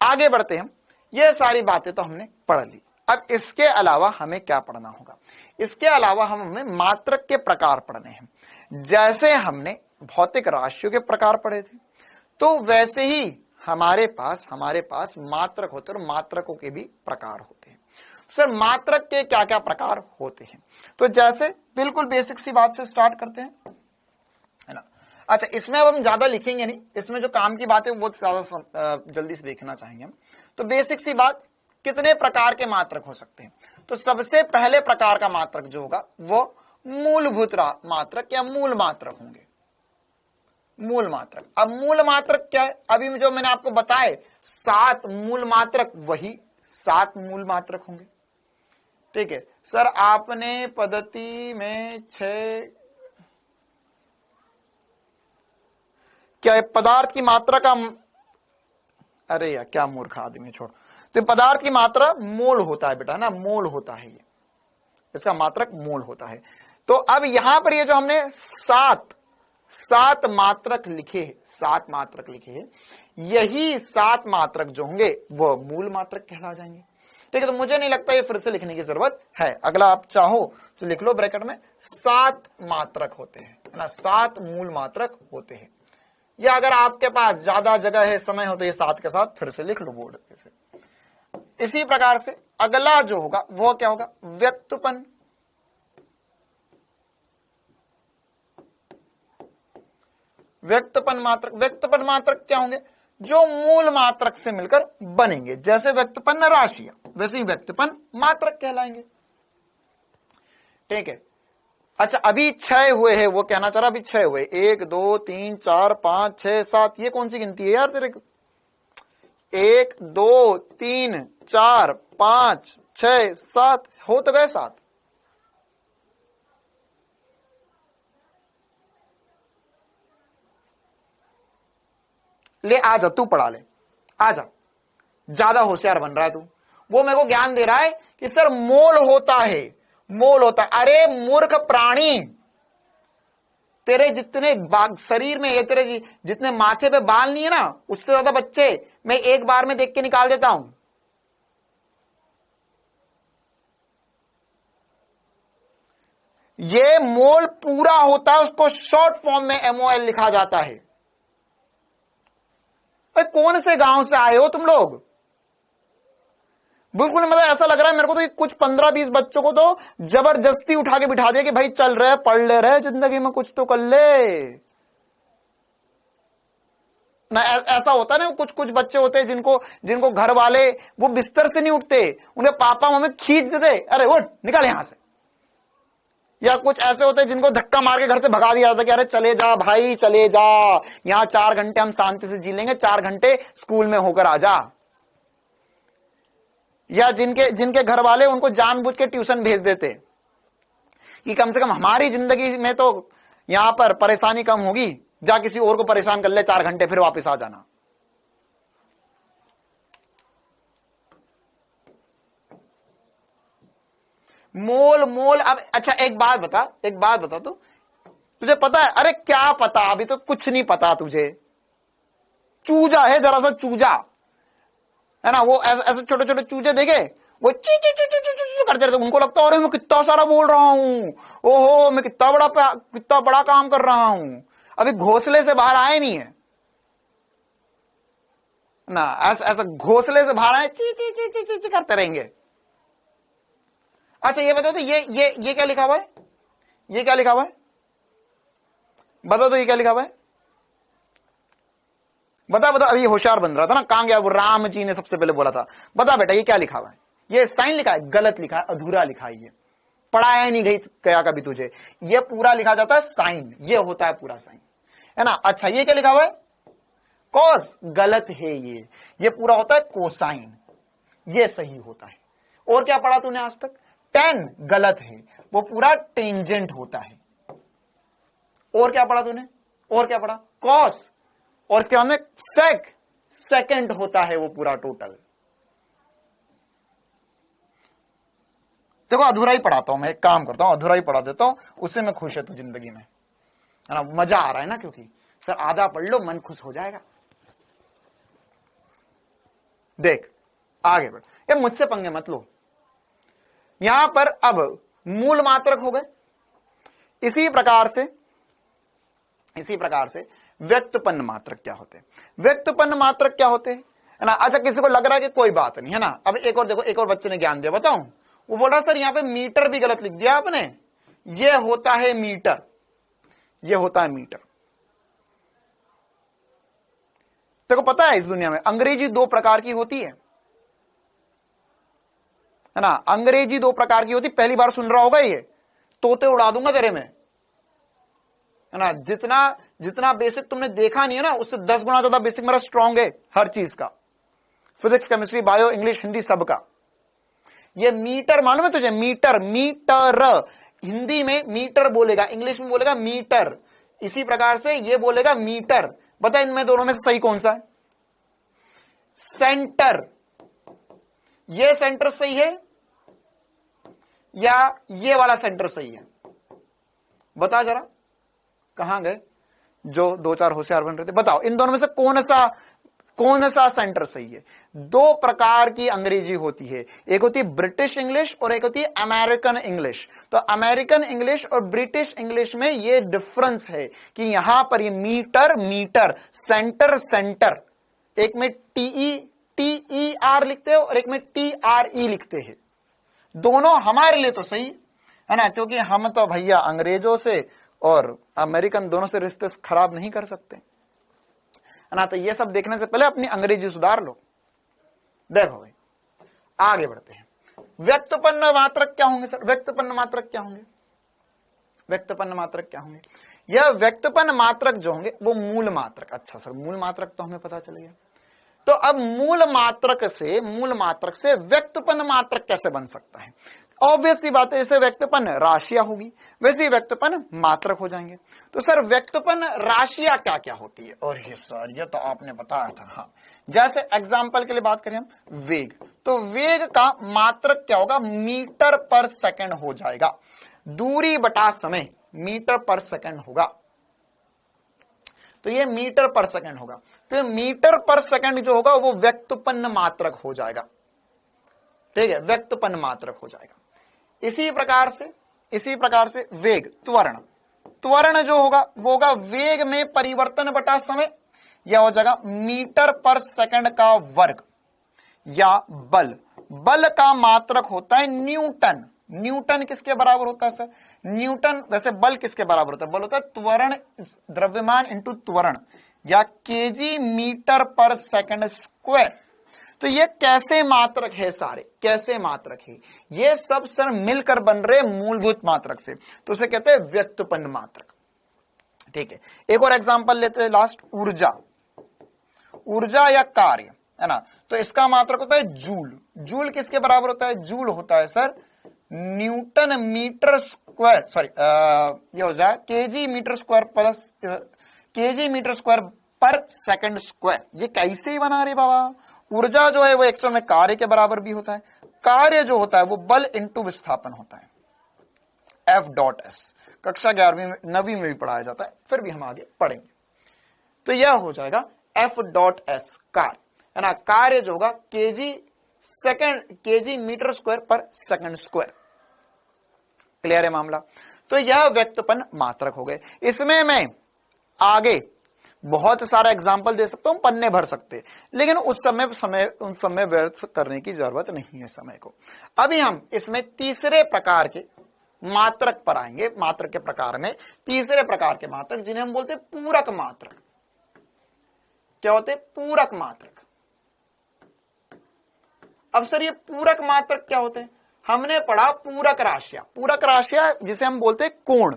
आगे बढ़ते हैं, ये सारी बातें तो हमने पढ़ ली। अब इसके अलावा हमें क्या पढ़ना होगा? इसके अलावा हमें मात्रक के प्रकार पढ़ने हैं। जैसे हमने भौतिक राशियों के प्रकार पढ़े थे, तो वैसे ही हमारे पास मात्रक होते हैं, और मात्रकों के भी प्रकार होते हैं। सर मात्रक के क्या क्या प्रकार होते हैं? तो जैसे बिल्कुल बेसिक सी बात से स्टार्ट करते हैं, है ना। अच्छा, इसमें अब हम ज्यादा लिखेंगे नहीं, इसमें जो काम की बात है वो ज्यादा जल्दी से देखना चाहेंगे हम। तो बेसिक सी बात, कितने प्रकार के मात्रक हो सकते हैं? तो सबसे पहले प्रकार का मात्रक जो होगा वो मूलभूत मात्रक या मूल मात्रक होंगे। मूल मात्रक, अब मूल मात्रक क्या है? अभी जो मैंने आपको बताए 7 मूल मात्रक, वही 7 मूल मात्रक होंगे, ठीक है। सर आपने पद्धति में 6 क्या पदार्थ की मात्रा का, अरे यार क्या मूर्ख आदमी, छोड़। तो पदार्थ की मात्रा मोल होता है बेटा ना, मोल होता है, ये इसका मात्रक मोल होता है। तो अब यहां पर ये जो हमने 7 मात्रक लिखे, 7 मात्रक लिखे हैं, यही 7 मात्रक जो होंगे वह मूल मात्रक कहला जाएंगे, ठीक है। तो मुझे नहीं लगता ये फिर से लिखने की जरूरत है, अगला आप चाहो तो लिख लो ब्रैकेट में, 7 मात्रक होते हैं, है ना, 7 मूल मात्रक होते हैं। या अगर आपके पास ज्यादा जगह है, समय हो, तो ये 7 के साथ फिर से लिख लो बोर्ड पे से। इसी प्रकार से अगला जो होगा वो क्या होगा? व्यक्तपन। व्यक्तपन मात्रक क्या होंगे? जो मूल मात्रक से मिलकर बनेंगे। जैसे व्यक्तपन राशियां, वैसे ही व्यक्तपन मात्रक कहलाएंगे, ठीक है। अच्छा, अभी 6 हुए हैं, वो कहना चाह रहा अभी 6 हुए, 1 2 3 4 5 6 7, ये कौन सी गिनती है यार तेरे? 1 2 3 4 5 6 7 हो तो गए 7। ले आजा, तू पढ़ा ले, आजा, ज्यादा होशियार बन रहा है तू। वो मेरे को ज्ञान दे रहा है कि सर मोल होता है, मोल होता है। अरे मूर्ख प्राणी, तेरे जितने शरीर में, ये तेरे जितने माथे पे बाल नहीं है ना, उससे ज्यादा बच्चे मैं एक बार में देख के निकाल देता हूं। ये मोल पूरा होता है, उसको शॉर्ट फॉर्म में MOL लिखा जाता है। कौन से गांव से आए हो तुम लोग? बिल्कुल, मतलब ऐसा लग रहा है मेरे को तो कुछ 15-20 बच्चों को तो जबरदस्ती उठा के बिठा दिया कि भाई चल रहे पढ़ ले रहे जिंदगी में कुछ तो कर ले ना। ऐसा होता है ना, कुछ कुछ बच्चे होते हैं जिनको घर वाले वो बिस्तर से नहीं उठते, उन्हें पापा मम्मी खींच देते, अरे उठ निकल यहां से। या कुछ ऐसे होते हैं जिनको धक्का मार के घर से भगा दिया जाता कि अरे चले जा भाई चले जा, यहां 4 घंटे हम शांति से जी लेंगे, 4 घंटे स्कूल में होकर आ जा। या जिनके घर वाले उनको जानबूझ के ट्यूशन भेज देते कि कम से कम हमारी जिंदगी में तो यहां पर परेशानी कम होगी, जा किसी और को परेशान कर ले 4 घंटे फिर वापस आ जाना। मोल अब अच्छा एक बात बता तू, तुझे पता है? अरे क्या पता, अभी तो कुछ नहीं पता तुझे। चूजा है, जरा सा चूजा है ना, वो ऐसे छोटे छोटे चूजे देखे, वो ची ची ची ची ची ची करते रहते, उनको लगता है अरे मैं कितना सारा बोल रहा हूं, ओहो मैं कितना बड़ा काम कर रहा हूं, अभी घोंसले से बाहर आए नहीं है ना, ऐसा घोंसले से बाहर आए ची ची ची ची ची ची करते रहेंगे। अच्छा ये बता दो, ये क्या लिखा हुआ है? ये क्या लिखा हुआ है? बता दो ये क्या लिखा हुआ है? बता अभी होशियार बन रहा था ना, कहां गया वो? राम जी ने सबसे पहले बोला था। बता बेटा ये क्या लिखा हुआ है? ये साइन लिखा है, गलत लिखा है, अधूरा लिखा है। ये पढ़ाया नहीं गई क्या कभी तुझे? ये पूरा लिखा जाता है साइन, ये होता है पूरा साइन, है ना। अच्छा ये क्या लिखा हुआ है? कॉस, गलत है ये पूरा होता है कोसाइन, ये सही होता है। और क्या पढ़ा तूने आज तक? टेन, गलत है, वो पूरा टेंजेंट होता है। और क्या पढ़ा तूने? और क्या पढ़ा? कॉस, और इसके बाद में सेकंड होता है वो पूरा टोटल। देखो अधूरा ही पढ़ाता हूं मैं, एक काम करता हूं अधूरा ही पढ़ा देता हूं, उससे मैं खुश है तो जिंदगी में, है ना, मजा आ रहा है ना, क्योंकि सर आधा पढ़ लो मन खुश हो जाएगा। देख आगे बढ़, ये मुझसे पंगे मत लो। यहां पर अब मूल मात्रक हो गए, इसी प्रकार से व्यक्तपन्न मात्रक क्या होते हैं? व्यक्तपन्न मात्रक क्या होते हैं, है ना। अच्छा किसी को लग रहा है कि कोई बात नहीं, है ना। अब एक और देखो, एक और बच्चे ने ज्ञान दिया, बताऊं? वो बोल रहा सर यहाँ पे मीटर भी गलत लिख दिया आपने, ये होता है मीटर, ये होता है मीटर। तेरे को पता है इस दुनिया में अंग्रेजी 2 प्रकार की होती है ना। अंग्रेजी 2 प्रकार की होती, पहली बार सुन रहा होगा ये, तोते उड़ा दूंगा तेरे में, है ना। जितना बेसिक तुमने देखा नहीं है ना, उससे 10 गुना ज्यादा बेसिक मेरा स्ट्रांग है हर चीज का, physics chemistry bio English Hindi सबका। ये मीटर मालूम है तुझे? मीटर हिंदी में मीटर बोलेगा, इंग्लिश में बोलेगा मीटर, इसी प्रकार से ये बोलेगा मीटर। बता इनमें दोनों में से सही कौन सा है? सेंटर, ये सेंटर सही है या ये वाला सेंटर सही है? बता जरा, कहां गए जो 2-4 होशियार बन रहे थे? बताओ इन दोनों में से कौन सा सेंटर सही है? 2 प्रकार की अंग्रेजी होती है, एक होती है ब्रिटिश इंग्लिश और एक होती है अमेरिकन इंग्लिश। तो अमेरिकन इंग्लिश और ब्रिटिश इंग्लिश में ये डिफरेंस है कि यहां पर ये मीटर, सेंटर, एक में TER लिखते हो और एक में TRE लिखते हैं। दोनों हमारे लिए तो सही है ना, क्योंकि हम तो भैया अंग्रेजों से और अमेरिकन दोनों से रिश्ते खराब नहीं कर सकते, है ना। तो ये सब देखने से पहले अपनी अंग्रेजी सुधार लो। देखो भाई आगे बढ़ते हैं। व्यक्तपन्न मात्रक क्या होंगे सर? व्यक्तपन्न मात्रक क्या होंगे? यह व्यक्तपन्न मात्रक जो होंगे वो मूल मात्रक। अच्छा सर मूल मात्रक तो हमें पता चल गया, तो अब मूल मात्रक से व्यक्तपन्न मात्रक कैसे बन सकता है? ऑब्वियस सी बात है, जैसे व्यक्तपन्न राशियां होगी वैसे ही व्यक्तपन्न मात्रक हो जाएंगे। तो सर व्यक्तपन्न राशियां क्या क्या होती है? और ये सर ये तो आपने बताया था। हाँ जैसे एग्जाम्पल के लिए बात करें हम वेग, तो वेग का मात्रक क्या होगा? मीटर पर सेकंड हो जाएगा। दूरी बटा समय मीटर पर सेकंड होगा, तो ये मीटर पर सेकंड होगा। तो मीटर पर सेकंड जो होगा वो व्यक्तपन्न मात्रक हो जाएगा, ठीक है, व्यक्तपन्न मात्रक हो जाएगा। इसी प्रकार से वेग, त्वरण जो होगा वो होगा वेग में परिवर्तन बटा समय, यह हो जाएगा मीटर पर सेकंड का वर्ग, या बल, बल का मात्रक होता है न्यूटन। न्यूटन किसके बराबर होता है सर? न्यूटन, वैसे बल किसके बराबर होता है? बल होता है त्वरण, द्रव्यमान इंटू त्वरण, या केजी मीटर पर सेकंड स्क्वायर। तो ये कैसे मात्रक है? सारे कैसे मात्रक है? ये सब सर मिलकर बन रहे मूलभूत मात्रक से, तो उसे कहते हैं व्युत्पन्न मात्रक। ठीक है, एक और एग्जांपल लेते हैं लास्ट, ऊर्जा। ऊर्जा या कार्य, है ना, तो इसका मात्रक होता है जूल। जूल किसके बराबर होता है? जूल होता है sir newton metre square, sorry ये हो जाए KG metre square plus KG metre square per second square. ये कैसे ही बना रहे बाबा? ऊर्जा जो है वो एक्चुअल में कार्य के बराबर भी होता है। कार्य जो होता है वो बल इंटू विस्थापन होता है, F.S। कक्षा 11वीं 9वीं में भी पढ़ाया जाता है, फिर भी हम आगे पढ़ेंगे। तो यह हो जाएगा F.S कार्य, है ना। कार्य जो होगा KG metre square per second square. Clear है मामला? तो यह व्युत्पन्न मात्रक हो गए। इसमें मैं आगे बहुत सारा एग्जाम्पल दे सकता हूं, पन्ने भर सकते, लेकिन उस समय व्यर्थ करने की जरूरत नहीं है समय को। अभी हम इसमें तीसरे प्रकार के मात्रक पर आएंगे। मात्रक के प्रकार में तीसरे प्रकार के मात्रक, जिन्हें हम बोलते हैं पूरक मात्रक। क्या होते हैं? पूरक मात्रक। अब सर ये पूरक मात्रक क्या होते हैं? हमने पढ़ा पूरक राशियां। पूरक राशियां जिसे हम बोलते हैं कोण,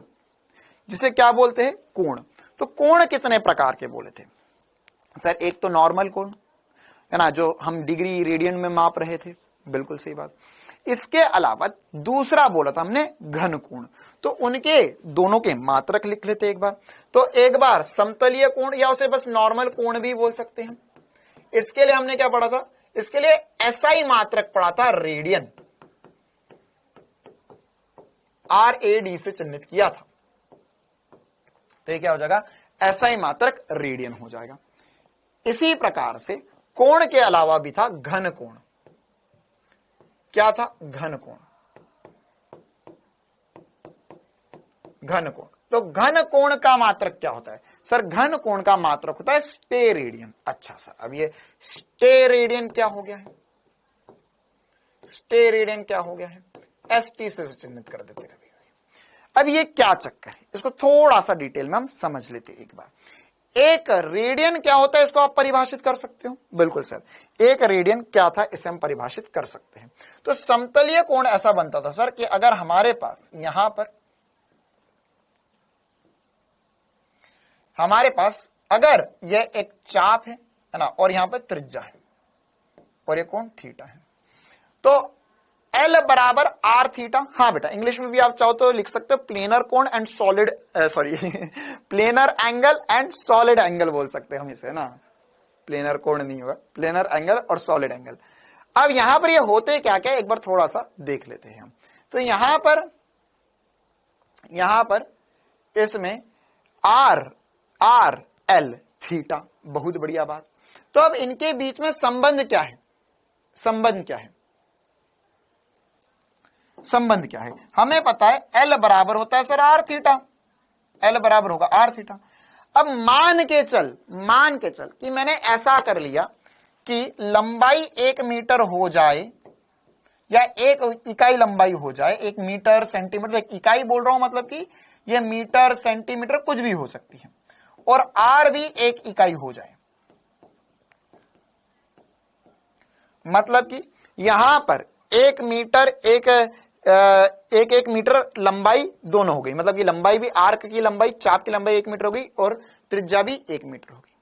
जिसे क्या बोलते हैं? कोण। तो कोण कितने प्रकार के बोले थे सर? एक तो नॉर्मल कोण, है ना, जो हम डिग्री रेडियन में माप रहे थे, बिल्कुल सही बात। इसके अलावा दूसरा बोला था हमने घन कोण। तो उनके दोनों के मात्रक लिख लेते एक बार। तो एक बार समतलीय कोण, या उसे बस नॉर्मल कोण भी बोल सकते हैं। इसके लिए हमने क्या पढ़ा था? इसके लिए SI मात्रक पढ़ा था, रेडियन, RAD से चिन्हित किया था। तो ये क्या हो जाएगा? SI मात्रक रेडियन हो जाएगा। इसी प्रकार से कोण के अलावा भी था घन कोण। क्या था? घन कोण। घन कोण। तो घन कोण का मात्रक क्या होता है सर? घन कोण का मात्रक होता है स्टेरेडियन। अच्छा सर, अब ये स्टेरेडियन क्या हो गया है? स्टेरेडियन क्या हो गया है? ST से चिन्हित कर देते कभी। अब ये क्या चक्कर है, इसको थोड़ा सा डिटेल में हम समझ लेते हैं एक बार। एक रेडियन क्या होता है, इसको आप परिभाषित कर सकते हो? बिल्कुल सर, एक रेडियन क्या था, इसे हम परिभाषित कर सकते हैं। तो समतलीय कोण ऐसा बनता था सर कि अगर हमारे पास यहां पर अगर यह एक चाप है ना, और यहां पर त्रिज्या है, और ये कोण थीटा है, तो L बराबर R थीटा। हाँ बेटा, इंग्लिश में भी आप चाहो तो लिख सकते हो प्लेनर कोण and solid, sorry planar angle and solid angle बोल सकते हैं हम इसे ना। प्लेनर कोण नहीं होगा, प्लेनर एंगल और सॉलिड एंगल। अब यहां पर ये होते क्या क्या, एक बार थोड़ा सा देख लेते हैं हम। तो यहां पर इसमें R L थीटा, बहुत बढ़िया बात। तो अब इनके बीच में संबंध क्या है? संबंध क्या है? हमें पता है L बराबर होता है सर R थीटा। L बराबर होगा R थीटा। अब मान के चल कि मैंने ऐसा कर लिया कि लंबाई 1 मीटर हो जाए, या एक इकाई लंबाई हो जाए, 1 मीटर सेंटीमीटर, एक इकाई बोल रहा हूं, मतलब कि यह मीटर सेंटीमीटर कुछ भी हो सकती है, और R भी एक इकाई हो जाए। मतलब कि यहां पर 1 मीटर एक मीटर लंबाई दोनों हो गई, मतलब कि लंबाई भी, आर्क की लंबाई, चाप की लंबाई 1 मीटर हो गई, और त्रिज्या भी 1 मीटर हो गई।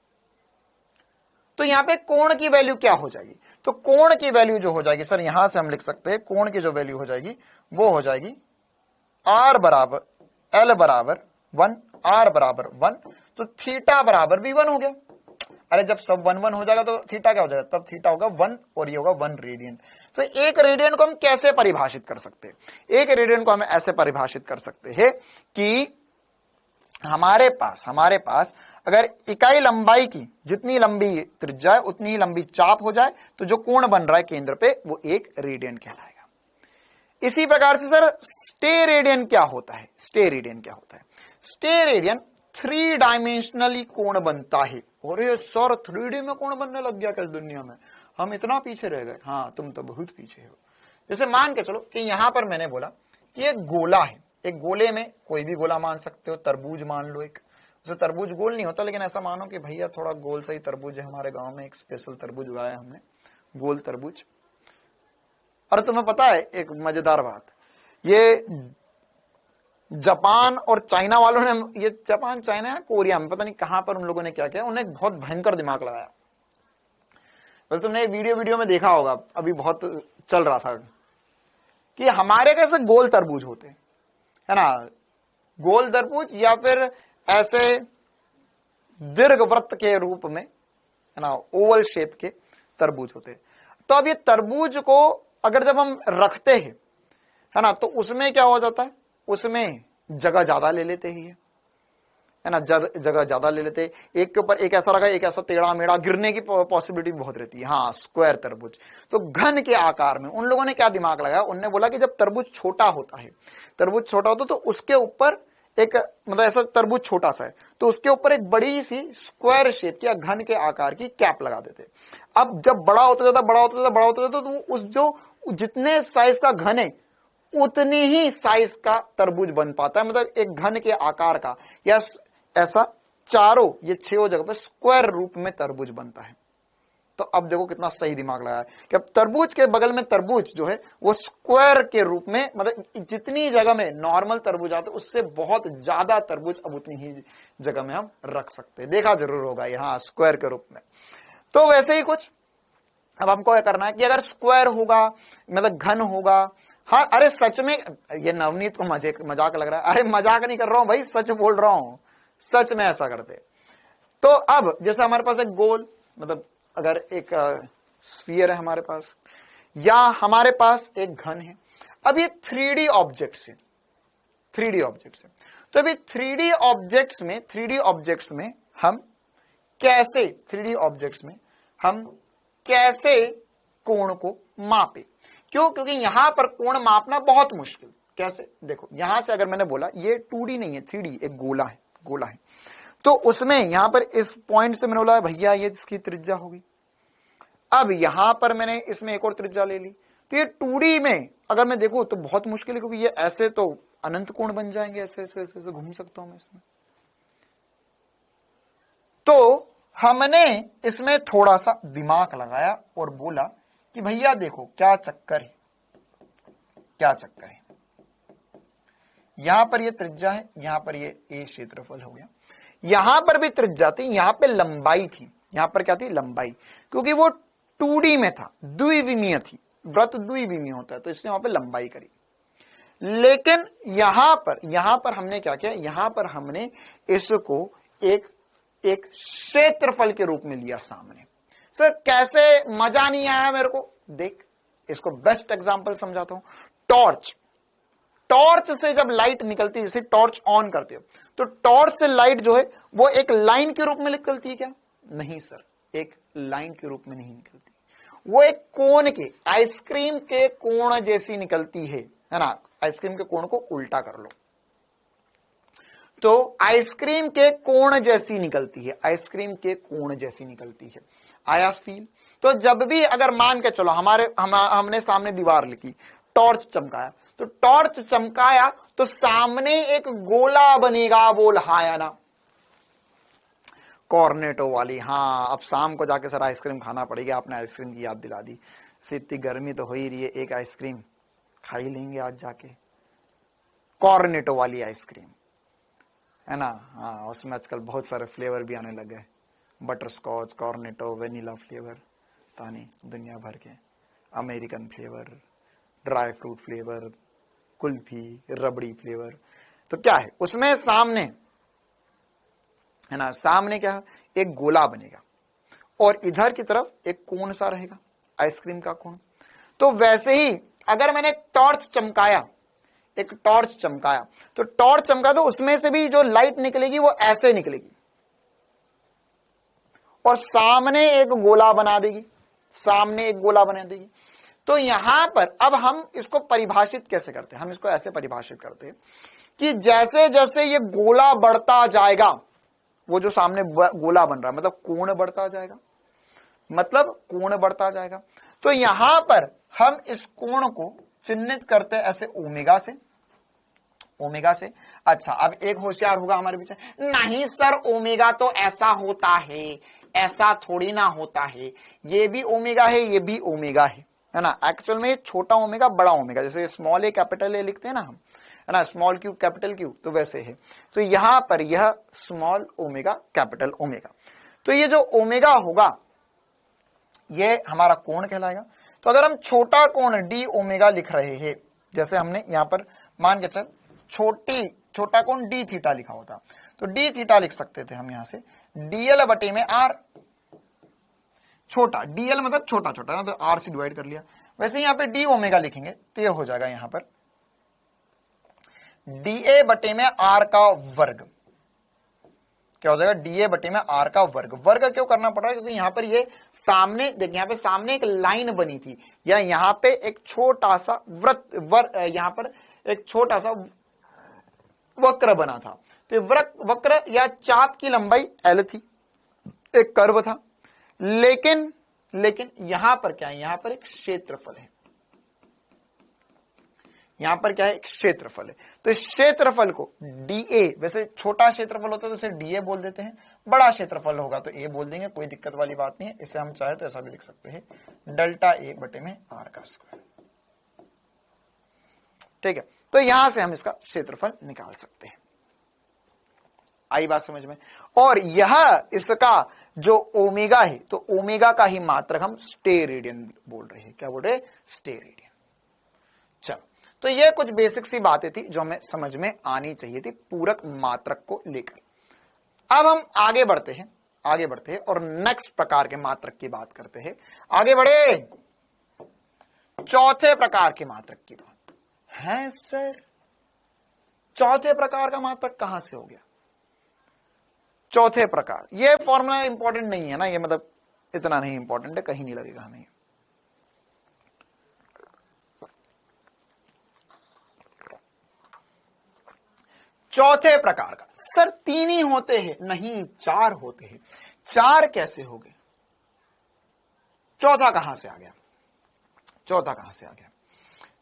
तो यहां पे कोण की वैल्यू क्या हो जाएगी? तो कोण की वैल्यू जो हो जाएगी सर, यहां से हम लिख सकते हैं, कोण की जो वैल्यू हो जाएगी वो हो जाएगी L बराबर 1, R बराबर 1, तो थीटा बराबर भी 1 हो गया। अरे जब सब 1 हो जाएगा तो थीटा क्या हो जाएगा? तब थीटा होगा 1, और ये होगा 1 रेडियन। तो एक रेडियन को हम कैसे परिभाषित कर सकते हैं? एक रेडियन को हम ऐसे परिभाषित कर सकते हैं कि हमारे पास अगर इकाई लंबाई की जितनी लंबी त्रिज्या है उतनी ही लंबी चाप हो जाए, तो जो कोण बन रहा है केंद्र पे वो 1 रेडियन कहलाएगा। इसी प्रकार से सर स्टेरेडियन क्या होता है? स्टेरेडियन 3 डायमेंशनली कोण बनता है। और ये सर 3D में कोण बनने लग गया क्या दुनिया में? हम इतना पीछे रह गए। हाँ, तुम तो बहुत पीछे हो। जैसे मान के चलो कि यहां पर मैंने बोला कि एक गोला है, एक गोले में कोई भी गोला मान सकते हो, तरबूज मान लो एक। जैसे तरबूज गोल नहीं होता, लेकिन ऐसा मानो कि भैया थोड़ा गोल सा ही तरबूज है, हमारे गांव में एक स्पेशल तरबूज उगाया हमने, गोल तरबूज। और तुम्हें पता है एक मजेदार बात, ये जापान और चाइना वालों ने, ये जापान चाइना या कोरिया में पता नहीं कहां पर उन लोगों ने क्या किया, उन्हें बहुत भयंकर दिमाग लगाया। बस तुमने वीडियो में देखा होगा, अभी बहुत चल रहा था कि हमारे कैसे गोल तरबूज होते है ना, गोल तरबूज या फिर ऐसे दीर्घ वृत्त के रूप में है ना, ओवल शेप के तरबूज होते। तो अब ये तरबूज को अगर जब हम रखते हैं है ना, तो उसमें क्या हो जाता है, उसमें जगह ज्यादा ले लेते ही है ना, जगह ज्यादा ले लेते, एक के ऊपर एक ऐसा रखा, एक ऐसा टेढ़ा मेढ़ा, गिरने की पॉसिबिलिटी बहुत रहती है। हाँ, स्क्वायर तरबूज तो घन के आकार में। उन लोगों ने क्या दिमाग लगाया, उन्होंने बोला कि जब तरबूज छोटा होता है, तरबूज छोटा होता है तो उसके ऊपर एक, मतलब ऐसा तरबूज छोटा सा है तो उसके ऊपर एक बड़ी सी स्क्वायर शेप की या घन के आकार की कैप लगा देते। अब जब बड़ा होता जाता, बड़ा होता जाता, बड़ा होता जाता, तो उस जो जितने साइज का घन है उतनी ही साइज का तरबूज बन पाता है, मतलब एक घन के आकार का, या ऐसा चारों ये 6 जगह पर स्क्वायर रूप में तरबूज बनता है। तो अब देखो कितना सही दिमाग लगाया कि अब तरबूज के बगल में तरबूज जो है वो स्क्वायर के रूप में, मतलब जितनी जगह में नॉर्मल तरबूज आते उससे बहुत ज्यादा तरबूज अब उतनी ही जगह में हम रख सकते हैं। देखा जरूर होगा यहाँ स्क्वायर के रूप में। तो वैसे ही कुछ अब हमको क्या करना है कि अगर स्क्वायर होगा, मतलब घन होगा। हाँ, अरे सच में ये नवनीत को मजाक लग रहा है, अरे मजाक नहीं कर रहा हूं भाई, सच बोल रहा हूं, सच में ऐसा करते। तो अब जैसे हमारे पास एक गोल, मतलब अगर एक स्फीयर है हमारे पास, या हमारे पास एक घन है। अब ये 3D ऑब्जेक्ट्स है, 3D ऑब्जेक्ट्स है। तो अभी 3D ऑब्जेक्ट्स में हम कैसे, 3D ऑब्जेक्ट्स में हम कैसे कोण को मापे? क्यों? क्योंकि यहां पर कोण मापना बहुत मुश्किल। कैसे? देखो, यहां से अगर मैंने बोला ये 2D नहीं है, 3D, एक गोला है, गोला है, तो उसमें यहां पर इस पॉइंट से मैंने बोला भैया ये इसकी त्रिज्या होगी। अब यहां पर मैंने इसमें एक और त्रिज्या ले ली, तो ये 2D में अगर मैं देखूं तो बहुत मुश्किल है, क्योंकि ये ऐसे तो अनंत कोण बन जाएंगे, ऐसे ऐसे ऐसे, ऐसे घूम सकता हूं मैं इसमें। तो हमने इसमें थोड़ा सा दिमाग लगाया और बोला कि भैया देखो क्या चक्कर है, क्या चक्कर है। यहां पर ये त्रिज्या है, यहां पर ये ए क्षेत्रफल हो गया, यहां पर भी त्रिज्या थी, यहां पे लंबाई थी, यहां पर क्या थी, लंबाई, क्योंकि वो 2D में था, द्विविमीय थी, वृत्त द्विविमीय होता है, तो इसने वहां पे लंबाई करी। लेकिन यहां पर हमने क्या किया, यहां पर हमने इसको एक क्षेत्रफल के रूप में लिया सामने। सर कैसे, मजा नहीं आया मेरे को? देख, इसको बेस्ट एग्जांपल समझाता हूं। टॉर्च से जब लाइट निकलती है, जैसे टॉर्च ऑन करते हो, तो टॉर्च से लाइट जो है वो एक लाइन के रूप में निकलती है क्या? नहीं सर, एक लाइन के रूप में नहीं निकलती, वो एक कोण के, आइसक्रीम के कोण जैसी निकलती है ना। आइसक्रीम के कोण को उल्टा कर लो तो आइसक्रीम के कोण जैसी निकलती है, आइसक्रीम के कोण जैसी निकलती है। आया फील? तो जब भी अगर मान के चलो हमने सामने दीवार लिखी, टॉर्च चमकाया, तो टॉर्च चमकाया तो सामने एक गोला बनेगा, बोल हाँ या ना? कॉर्नेटो वाली। हाँ, अब शाम को जाके सर आइसक्रीम खाना पड़ेगा, आपने आइसक्रीम की याद दिला दी। इतनी गर्मी तो हो ही रही है, एक आइसक्रीम खा ही लेंगे आज जाके, कॉर्नेटो वाली आइसक्रीम, है ना। हाँ, उसमें आजकल बहुत सारे फ्लेवर भी आने लगे, butterscotch, Cornetto, vanilla flavour, तानी दुनिया भर के, American flavour, dry fruit flavour, kulfi, rabri flavour. तो क्या है उसमें सामने, है ना, सामने क्या है, एक गोला बनेगा और इधर की तरफ एक कोण सा रहेगा, आइसक्रीम का कोण। तो वैसे ही अगर मैंने टॉर्च चमकाया, एक टॉर्च चमकाया, तो टॉर्च चमका तो उसमें से भी जो लाइट निकलेगी वो ऐसे निकलेगी और सामने एक गोला बना देगी, सामने एक गोला बना देगी। तो यहां पर अब हम इसको परिभाषित कैसे करते हैं? हम इसको ऐसे परिभाषित करते हैं कि जैसे जैसे ये गोला बढ़ता जाएगा, वो जो सामने गोला बन रहा है मतलब कोण बढ़ता जाएगा, मतलब कोण बढ़ता जाएगा। तो यहां पर हम इस कोण को चिन्हित करते हैं ऐसे ओमेगा से, ओमेगा से। अच्छा, अब एक होशियार होगा हमारे बीच में, नहीं सर ओमेगा तो ऐसा होता है, ऐसा थोड़ी ना होता है, ये भी ओमेगा है, ये भी ओमेगा है ना। एक्चुअल में छोटा ओमेगा बड़ा ओमेगा, जैसे स्मॉल ए कैपिटल ए लिखते हैं ना हम, है ना, स्मॉल क्यू कैपिटल क्यू, तो वैसे है। तो यहां पर यह स्मॉल ओमेगा कैपिटल ओमेगा, तो ये जो ओमेगा होगा ये हमारा कोण कहलाएगा। तो अगर हम छोटा कोण डी ओमेगा लिख रहे हैं, जैसे हमने यहां पर मान के चल छोटा कोण डी थीटा लिखा होता, तो डी थीटा लिख सकते थे हम यहां से डीएल बटे में आर, छोटा डीएल मतलब छोटा छोटा ना, तो आर से डिवाइड कर लिया। वैसे यहां पे डी ओमेगा लिखेंगे तो ये हो जाएगा यहां पर डीए बटे में आर का वर्ग, क्या हो जाएगा डीए बटे में आर का वर्ग। वर्ग क्यों करना पड़ रहा है, क्योंकि यहां पर ये सामने देखिए, यहां पे सामने एक लाइन बनी थी, या यहां पे एक छोटा सा यहां पर एक छोटा सा वक्र बना था, तो वक्र या चाप की लंबाई एल थी, एक कर्व था, लेकिन यहां पर क्या है, यहां पर एक क्षेत्रफल है, यहां पर क्या है, एक क्षेत्रफल है। तो इस क्षेत्रफल को डीए, वैसे छोटा क्षेत्रफल होता है तो इसे डीए बोल देते हैं, बड़ा क्षेत्रफल होगा तो ए बोल देंगे, कोई दिक्कत वाली बात नहीं है। इसे हम चाहे तो ऐसा भी लिख सकते हैं डेल्टा ए बटे में आर का स्क्वायर, ठीक है। तो यहां से हम इसका क्षेत्रफल निकाल सकते हैं, आई बात समझ में। और यह इसका जो ओमेगा है, तो ओमेगा का ही मात्रक हम स्टेरेडियन बोल रहे हैं, क्या बोल रहे हैं, स्टेरेडियन। चलो, तो ये कुछ बेसिक सी बातें थी जो हमें समझ में आनी चाहिए थी पूरक मात्रक को लेकर। अब हम आगे बढ़ते हैं और नेक्स्ट प्रकार के मात्रक की बात करते हैं। आगे बढ़े, चौथे प्रकार के मात्रक की बात है। सर चौथे प्रकार का मात्रक कहां से हो गया, चौथे प्रकार, ये फॉर्मूला इंपॉर्टेंट नहीं है ना, ये मतलब इतना नहीं इंपॉर्टेंट है, कहीं नहीं लगेगा हमें। चौथे प्रकार का, सर 3 ही होते हैं, नहीं 4 होते हैं, 4 कैसे हो गए, चौथा कहां से आ गया, चौथा कहां से आ गया।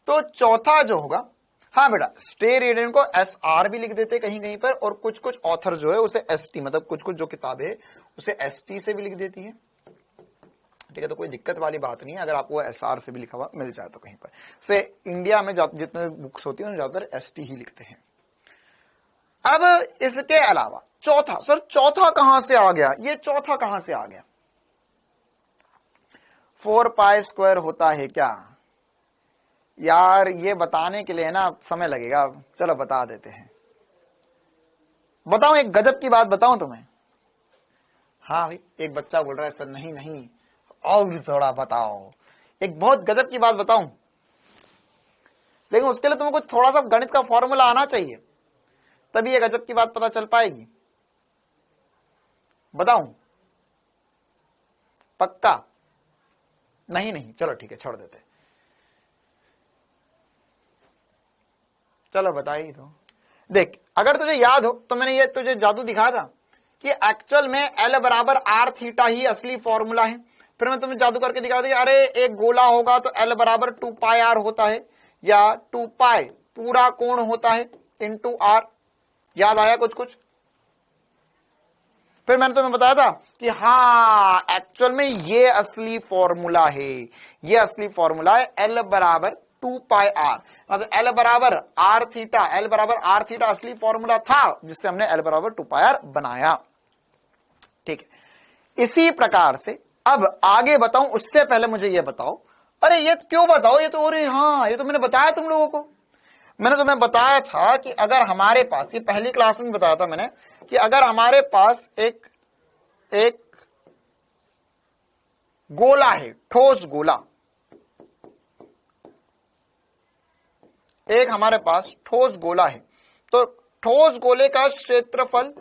तो चौथा जो होगा, हाँ बेटा, स्टेरेडियन को एस आर भी लिख देते कहीं कहीं पर, और कुछ कुछ ऑथर जो है उसे एस टी, मतलब कुछ कुछ जो किताबें उसे एस टी से भी लिख देती है, ठीक है। तो कोई दिक्कत वाली बात नहीं है, अगर आपको एस आर से भी लिखा हुआ मिल जाए तो कहीं पर से। इंडिया में जितने बुक्स होती है ज्यादातर एस टी ही लिखते हैं। अब इसके अलावा चौथा, सर चौथा कहां से आ गया, ये चौथा कहां से आ गया, 4 पाई स्क्वायर होता है क्या यार, ये बताने के लिए ना समय लगेगा, चलो बता देते हैं। बताऊं एक गजब की बात बताऊं तुम्हें, हाँ भाई एक बच्चा बोल रहा है सर नहीं नहीं और थोड़ा बताओ, एक बहुत गजब की बात बताऊं, लेकिन उसके लिए तुमको थोड़ा सा गणित का फॉर्मूला आना चाहिए, तभी ये गजब की बात पता चल पाएगी। बताऊं पक्का, नहीं नहीं चलो ठीक है छोड़ देते, चलो बता ही दो। देख अगर तुझे याद हो तो मैंने ये तुझे जादू दिखाया था कि एक्चुअल में एल बराबर आर थीटा ही असली फॉर्मूला है। फिर मैं तुम्हें जादू करके दिखा दिया, अरे एक गोला होगा तो एल बराबर 2 पाई आर होता है, या 2 पाई पूरा कोण होता है इंटू आर। याद आया कुछ कुछ? फिर मैंने तुम्हें बताया था कि हाँ एक्चुअल में ये असली फॉर्मूला है, ये असली फॉर्मूला है एल बराबर 2 पाई आर, मतलब एल बराबर आर थीटा, एल बराबर आर थीटा असली फॉर्मूला था जिससे हमने एल बराबर 2 पाई आर बनाया, ठीक है। इसी प्रकार से अब आगे बताऊं उससे पहले मुझे ये बताओ, अरे ये क्यों बताओ, ये तो, अरे हाँ ये तो मैंने बताया तुम लोगों को, मैंने तुम्हें बताया था कि अगर हमारे पास, ये पहली क्लास में बताया था मैंने कि अगर हमारे पास एक गोला है, ठोस गोला, एक हमारे पास ठोस गोला है, तो ठोस गोले का क्षेत्रफल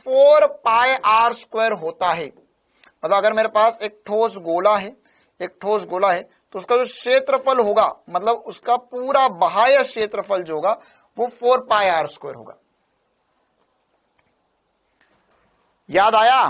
4 पाई आर स्क्वायर होता है। मतलब अगर मेरे पास एक ठोस गोला है, एक ठोस गोला है तो उसका जो क्षेत्रफल होगा, मतलब उसका पूरा बाह्य क्षेत्रफल जो होगा वो 4 पाई आर स्क्वायर होगा। याद आया?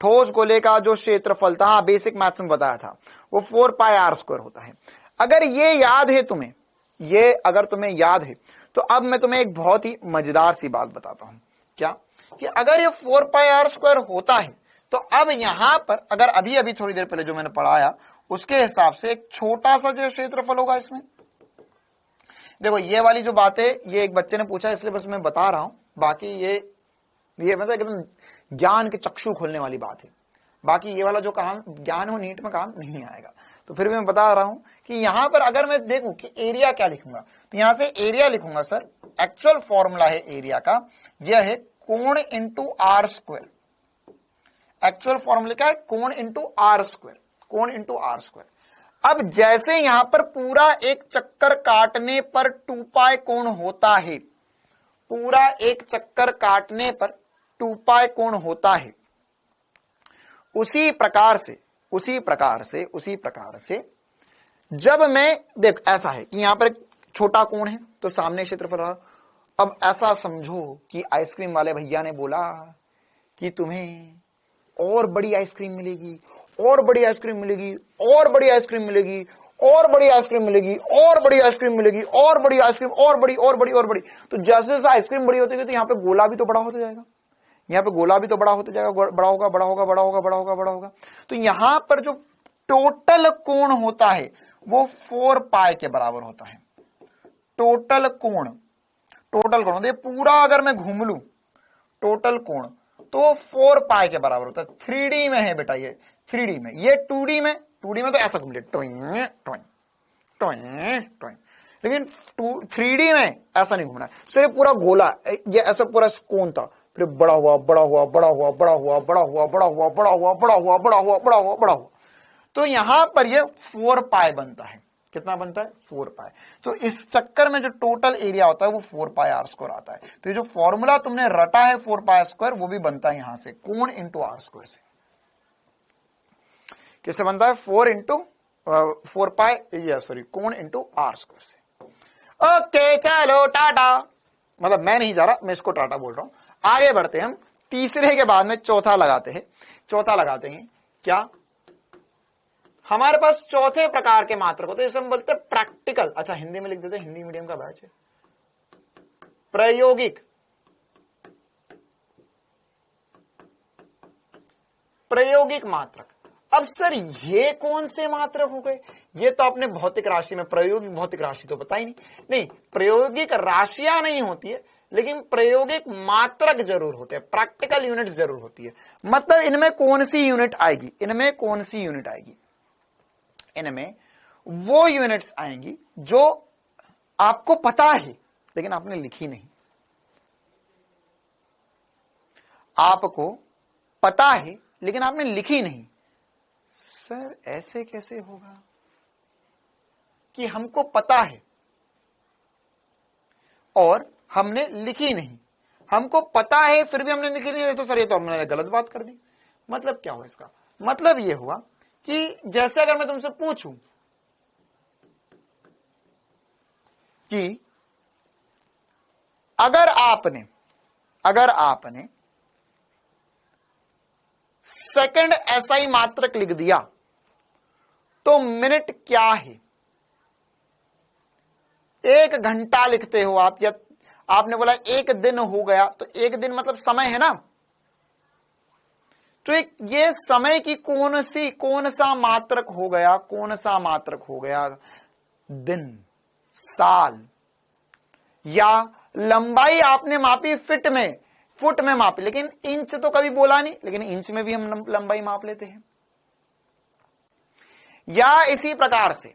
ठोस गोले का जो क्षेत्रफल था, हाँ बेसिक मैथ्स में बताया था, वो 4 पाई आर स्क्वायर होता है। अगर ये याद है तुम्हें, ये अगर तुम्हें याद है, तो अब मैं तुम्हें एक बहुत ही मजेदार सी बात बताता हूं। क्या? कि अगर ये 4 पाई आर स्क्वायर होता है, तो अब यहां पर अगर अभी अभी थोड़ी देर पहले जो मैंने पढ़ाया उसके हिसाब से एक छोटा सा जो क्षेत्रफल होगा इसमें, देखो ये वाली जो बात है ये एक बच्चे ने पूछा इसलिए बस मैं बता रहा हूं, बाकी ये मतलब एकदम ज्ञान के चक्षु खोलने वाली बात है। बाकी ये वाला जो काम ज्ञान हो नीट में काम नहीं आएगा, तो फिर भी मैं बता रहा हूं कि यहां पर अगर मैं देखूं कि एरिया क्या लिखूंगा, तो यहां से एरिया लिखूंगा सर, एक्चुअल फॉर्मूला है एरिया का, यह है कोण into R square. Actual formula क्या है? कोण इंटू आर स्क्वायर, कोण इंटू आर स्क्वायर। अब जैसे यहां पर पूरा एक चक्कर काटने पर 2 पाई कोण होता है, पूरा एक चक्कर काटने पर 2 पाई कोण होता है, उसी प्रकार से जब मैं देख, ऐसा है कि यहां पर एक छोटा कोण है तो सामने क्षेत्रफल रहा। अब ऐसा समझो कि आइसक्रीम वाले भैया ने बोला कि तुम्हें और बड़ी आइसक्रीम मिलेगी, और बड़ी आइसक्रीम मिलेगी, और बड़ी आइसक्रीम मिलेगी, और बड़ी आइसक्रीम मिलेगी, और बड़ी आइसक्रीम मिलेगी, और बड़ी आइसक्रीम, और बड़ी और बड़ी और बड़ी। तो जैसे जैसे आइसक्रीम बड़ी होती है तो यहाँ पे गोला भी तो बड़ा होता जाएगा, यहाँ पे गोला भी तो बड़ा होता जाएगा, बड़ा होगा, बड़ा होगा, बड़ा होगा, बड़ा होगा, बड़ा होगा। तो यहां पर जो टोटल कोण होता है वो 4 पाई के बराबर होता है। टोटल कोण ये पूरा अगर मैं घूम लू टोटल कोण तो 4 पाई के बराबर होता है। 3D में है बेटा, ये 3D में, ये 2D में तो ऐसा घूम ले टोइंग टोइंग टोइंग टोइंग, लेकिन 3D में ऐसा नहीं घूमना है। सर ये पूरा गोला, ये ऐसा पूरा कोण था, फिर बड़ा हुआ, बड़ा हुआ, बड़ा हुआ, बड़ा हुआ, बड़ा हुआ, बड़ा हुआ, बड़ा हुआ, बड़ा हुआ, बड़ा हुआ, बड़ा हुआ, बड़ा हुआ, तो यहां पर ये 4 पाई बनता है। कितना बनता है? 4 पाई। तो इस चक्कर में जो टोटल एरिया होता है वो 4 पाई आर स्क्वायर आता है। तो ये जो फॉर्मूला तुमने रटा है 4 पाई स्क्वायर, वो भी बनता है यहां से कोण इंटू आर स्क्वायर से। किससे बनता है? 4 पाई सॉरी कोण इंटू आर स्क्वायर से। ओके चलो टाटा, मतलब मैं नहीं जा रहा, मैं इसको टाटा बोल रहा हूं। आगे बढ़ते हैं हम, तीसरे के बाद में चौथा लगाते हैं। चौथा लगाते हैं क्या? हमारे पास चौथे प्रकार के मात्रक होते हैं जिसे हम बोलते हैं प्रैक्टिकल। अच्छा हिंदी में लिख देते हैं, हिंदी मीडियम का बैच है। प्रायोगिक मात्रक। अब सर ये कौन से मात्रक हो गए? ये तो आपने भौतिक राशि में, प्रायोगिक भौतिक राशि तो पता ही नहीं। प्रायोगिक राशियां नहीं होती है, लेकिन प्रायोगिक मात्रक जरूर होते हैं, प्रैक्टिकल यूनिट जरूर होती है। मतलब इनमें कौन सी यूनिट आएगी? इनमें वो यूनिट्स आएंगी जो आपको पता है लेकिन आपने लिखी नहीं। आपको पता है लेकिन आपने लिखी नहीं। सर ऐसे कैसे होगा कि हमको पता है और हमने लिखी नहीं? हमको पता है फिर भी हमने लिखी नहीं, तो सर ये तो हमने गलत बात कर दी। मतलब क्या हुआ इसका? मतलब ये हुआ कि जैसे अगर मैं तुमसे पूछूं कि अगर आपने सेकंड एसआई मात्रक लिख दिया तो मिनट क्या है? 1 घंटा लिखते हो आप, या आपने बोला 1 दिन हो गया, तो 1 दिन मतलब समय है ना। तो ये समय की कौन सा मात्रक हो गया? दिन, साल, या लंबाई आपने मापी फुट में मापी, लेकिन इंच तो कभी बोला नहीं, लेकिन इंच में भी हम लंबाई माप लेते हैं। या इसी प्रकार से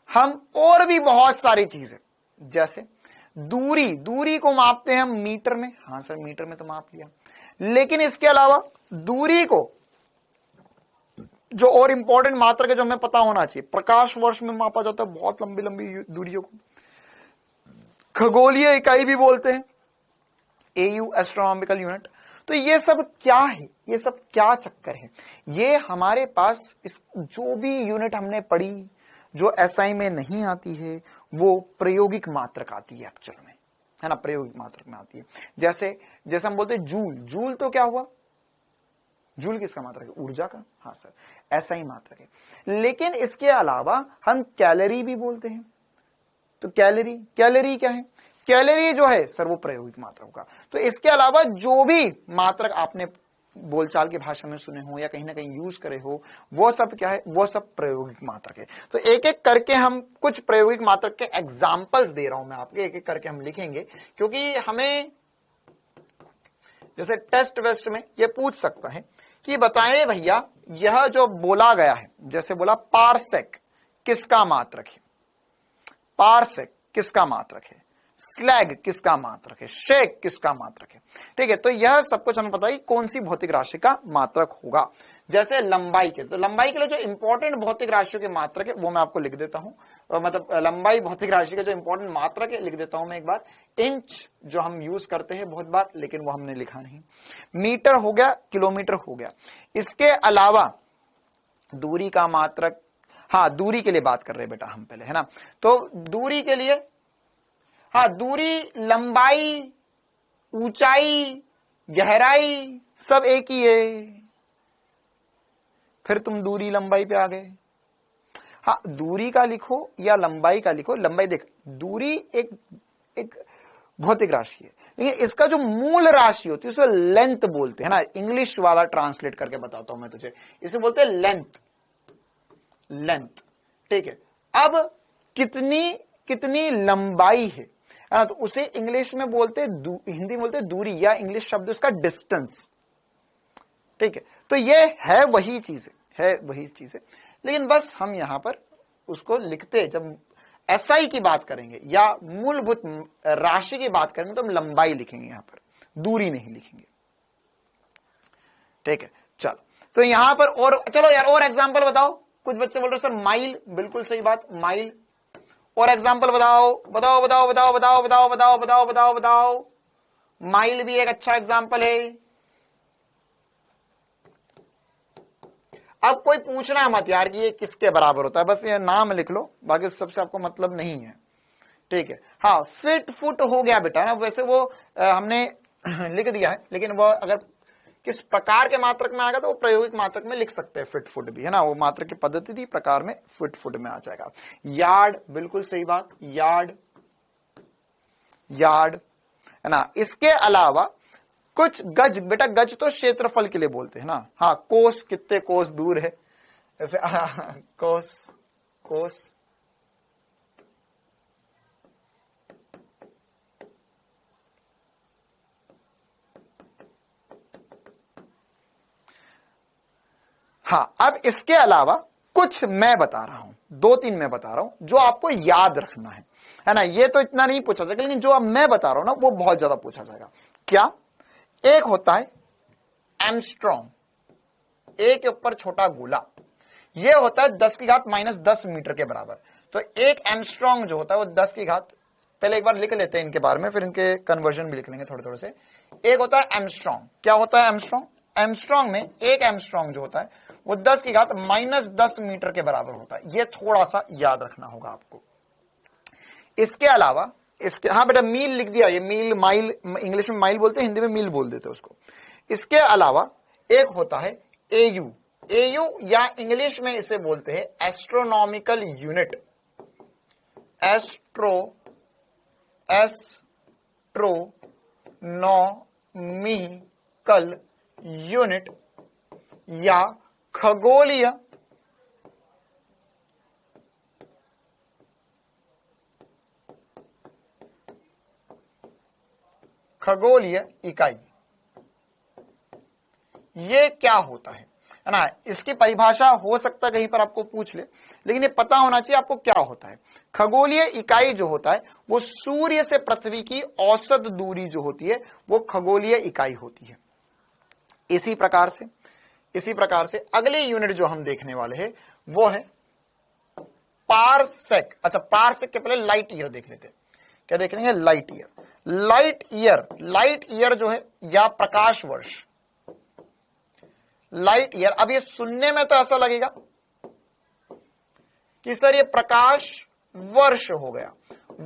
हम और भी बहुत सारी चीजें, जैसे दूरी को मापते हैं हम मीटर में। हाँ सर मीटर में तो माप लिया, लेकिन इसके अलावा दूरी को जो और इंपॉर्टेंट मात्रक है जो हमें पता होना चाहिए, प्रकाश वर्ष में मापा जाता है बहुत लंबी लंबी दूरियों को। खगोलीय इकाई भी बोलते हैं, AU एस्ट्रोनॉमिकल यूनिट। तो ये सब क्या है? ये सब क्या चक्कर है? ये हमारे पास जो भी यूनिट हमने पढ़ी जो एसआई में नहीं आती है वो प्रायोगिक मात्रक आती है एक्चुअल में, है ना, प्रायोगिक मात्रक में आती है। जैसे हम बोलते हैं जूल तो क्या हुआ? जूल किसका मात्रक है? ऊर्जा का। हाँ सर, ऐसा ही मात्रक है। लेकिन इसके अलावा हम कैलोरी भी बोलते हैं। तो कैलोरी क्या है? कैलोरी जो है सर वो प्रायोगिक मात्रक होगा। तो इसके अलावा जो भी मात्रक आपने बोलचाल की भाषा में सुने हो या कहीं ना कहीं यूज करे हो, वो सब क्या है? वो सब प्रायोगिक मात्रक है। तो एक एक करके हम कुछ प्रायोगिक मात्रक के एग्जाम्पल्स दे रहा हूं मैं आपके, एक एक करके हम लिखेंगे, क्योंकि हमें जैसे टेस्ट वेस्ट में ये पूछ सकता है कि बताएं भैया यह जो बोला गया है, जैसे बोला पारसेक किसका मात्रक है? पारसेक किसका मात्रक है? स्लैग किसका मात्रक है? शेक किसका मात्रक है? ठीक है, तो यह सब कुछ हमें पता है कौन सी भौतिक राशि का मात्रक होगा। जैसे लंबाई के, तो लंबाई के लिए जो इंपॉर्टेंट भौतिक राशियों के मात्रक है वो मैं आपको लिख देता हूं, मतलब लंबाई भौतिक राशि के जो इंपॉर्टेंट मात्रक है लिख देता हूं मैं एक बार। इंच जो हम यूज करते हैं बहुत बार, लेकिन वो हमने लिखा नहीं। मीटर हो गया, किलोमीटर हो गया। इसके अलावा दूरी का मात्रक, हाँ दूरी के लिए बात कर रहे हैं बेटा हम पहले, है ना। तो दूरी के लिए, हाँ दूरी, लंबाई, ऊंचाई, गहराई सब एक ही है। फिर तुम दूरी लंबाई पे आ गए। हाँ दूरी का लिखो या लंबाई का लिखो। लंबाई देख, दूरी एक भौतिक राशि है, लेकिन इसका जो मूल राशि होती है उसे लेंथ बोलते हैं ना। इंग्लिश वाला ट्रांसलेट करके बताता हूं मैं तुझे, इसे बोलते हैं लेंथ। ठीक है, अब कितनी लंबाई है ना, तो उसे इंग्लिश में बोलते, हिंदी में बोलते दूरी, या इंग्लिश शब्द उसका डिस्टेंस। ठीक है, तो ये है वही चीज है, लेकिन बस हम यहां पर उसको लिखते, जब एसआई की बात करेंगे या मूलभूत राशि की बात करेंगे तो हम लंबाई लिखेंगे, यहां पर दूरी नहीं लिखेंगे। ठीक है, चलो तो यहां पर और चलो यार और एग्जांपल बताओ। कुछ बच्चे बोल रहे सर माइल, बिल्कुल सही बात, माइल। और एग्जांपल बताओ। माइल भी एक अच्छा एग्जांपल है। अब कोई पूछना मत यार कि ये किसके बराबर होता है, बस ये नाम लिख लो, बाकी सबसे आपको मतलब नहीं है। ठीक है, हाँ फीट फुट हो गया बेटा ना, वैसे वो हमने लिख दिया है, लेकिन वो अगर किस प्रकार के मात्रक में आएगा तो वो प्रायोगिक मात्रक में लिख सकते हैं। फिट फुट भी है ना, वो मात्रक की पद्धति थी, प्रकार में फिट फुट में आ जाएगा। यार्ड, बिल्कुल सही बात, यार्ड है ना। इसके अलावा कुछ गज, बेटा गज तो क्षेत्रफल के लिए बोलते हैं ना। हाँ कोस, कितने कोस दूर है, जैसे कोस। हाँ, अब इसके अलावा कुछ मैं बता रहा हूं, 2-3 मैं बता रहा हूं जो आपको याद रखना है ना। ये तो इतना नहीं पूछा जाएगा, लेकिन जो अब मैं बता रहा हूं ना वो बहुत ज्यादा पूछा जाएगा। क्या? एक होता है एमस्ट्रॉन्ग, एक के ऊपर छोटा गोला, ये होता है 10 की घात -10 मीटर के बराबर। तो एक एमस्ट्रॉन्ग जो होता है वो 10 की घात, पहले एक बार लिख लेते हैं इनके बारे में, फिर इनके कन्वर्जन भी लिख लेंगे थोड़े से। एक होता है एमस्ट्रॉन्ग। क्या होता है एमस्ट्रॉन्ग? एमस्ट्रॉन्ग में एक एमस्ट्रॉन्ग जो होता है वो 10 की घात -10 मीटर के बराबर होता है। ये थोड़ा सा याद रखना होगा आपको। इसके अलावा हाँ बेटा मील लिख दिया, ये मील, माइल, इंग्लिश में माइल बोलते हैं, हिंदी में मील बोल देते हैं उसको। इसके अलावा एक होता है एयू, या इंग्लिश में इसे बोलते हैं एस्ट्रोनॉमिकल यूनिट। एस्ट्रोनॉमिकल यूनिट या खगोलीय इकाई। ये क्या होता है ना, इसकी परिभाषा हो सकता है कहीं पर आपको पूछ ले, लेकिन ये पता होना चाहिए आपको क्या होता है। खगोलीय इकाई जो होता है वो सूर्य से पृथ्वी की औसत दूरी जो होती है वो खगोलीय इकाई होती है। इसी प्रकार से अगली यूनिट जो हम देखने वाले हैं वो है पारसेक। अच्छा, पारसेक के पहले लाइट ईयर देख लेते हैं। क्या देख लेंगे? लाइट ईयर जो है या प्रकाश वर्ष, लाइट ईयर। अब ये सुनने में तो ऐसा लगेगा कि सर ये प्रकाश वर्ष हो गया।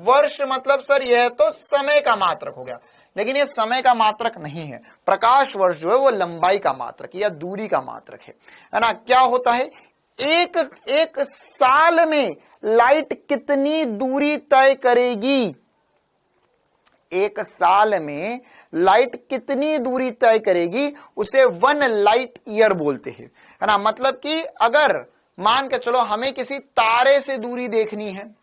वर्ष मतलब सर यह तो समय का मात्रक हो गया, लेकिन ये समय का मात्रक नहीं है। प्रकाश वर्ष जो है वो लंबाई का मात्रक या दूरी का मात्रक है ना। क्या होता है, एक साल में लाइट कितनी दूरी तय करेगी, एक साल में लाइट कितनी दूरी तय करेगी, उसे 1 लाइट ईयर बोलते हैं, है ना। मतलब कि अगर मान के चलो हमें किसी तारे से दूरी देखनी है,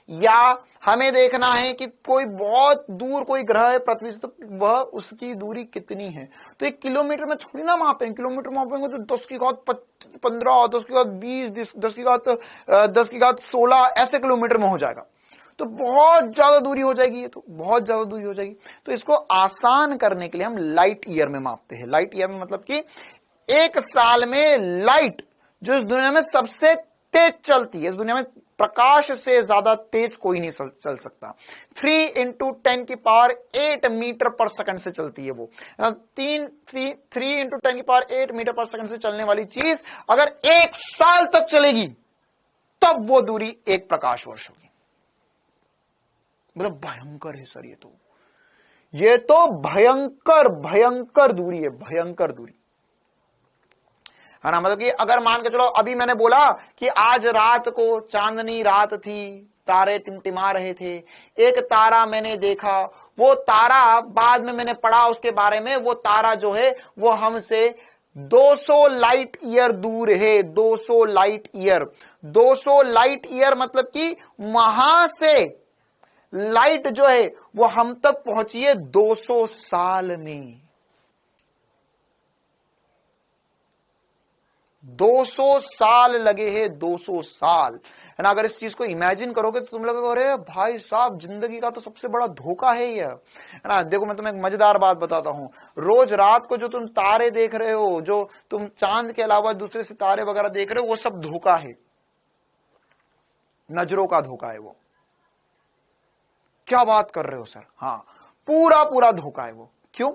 या हमें देखना है कि कोई बहुत दूर कोई ग्रह है पृथ्वी से, तो वह उसकी दूरी कितनी है, तो 1 किलोमीटर में थोड़ी ना मापेंगे। किलोमीटर मापेंगे तो 10 की घात 15, 10 की घात 20, 10 की घात 16 ऐसे किलोमीटर में हो जाएगा। तो बहुत ज्यादा दूरी हो जाएगी, ये तो बहुत ज्यादा दूरी हो जाएगी। तो इसको आसान करने के लिए हम लाइट ईयर में मापते हैं। लाइट ईयर में मतलब कि एक साल में लाइट जो इस दुनिया में सबसे तेज चलती है, इस दुनिया में प्रकाश से ज्यादा तेज कोई नहीं चल सकता, 3 × 10⁸ मीटर पर सेकंड से चलती है वो। 3 × 10⁸ मीटर पर सेकंड से चलने वाली चीज अगर 1 साल तक चलेगी तब वो दूरी 1 प्रकाश वर्ष होगी। मतलब भयंकर है सर, ये तो भयंकर दूरी है, भयंकर दूरी, है ना। मतलब कि अगर मान के चलो अभी मैंने बोला कि आज रात को चांदनी रात थी, तारे टिमटिमा रहे थे, एक तारा मैंने देखा, वो तारा बाद में मैंने पढ़ा उसके बारे में, वो तारा जो है वो हमसे 200 लाइट ईयर दूर है, 200 लाइट ईयर। 200 लाइट ईयर मतलब कि वहां से लाइट जो है वो हम तक पहुंची है 200 साल में। 200 साल लगे हैं, 200 साल, है ना। अगर इस चीज को इमेजिन करोगे तो तुम लोग अरे भाई साहब, जिंदगी का तो सबसे बड़ा धोखा है ये, है ना। देखो मैं तुम्हें एक मजेदार बात बताता हूं। रोज रात को जो तुम तारे देख रहे हो, जो तुम चांद के अलावा दूसरे सितारे वगैरह देख रहे हो, वो सब धोखा है, नजरों का धोखा है वो। क्या बात कर रहे हो सर? हाँ, पूरा धोखा है वो। क्यों?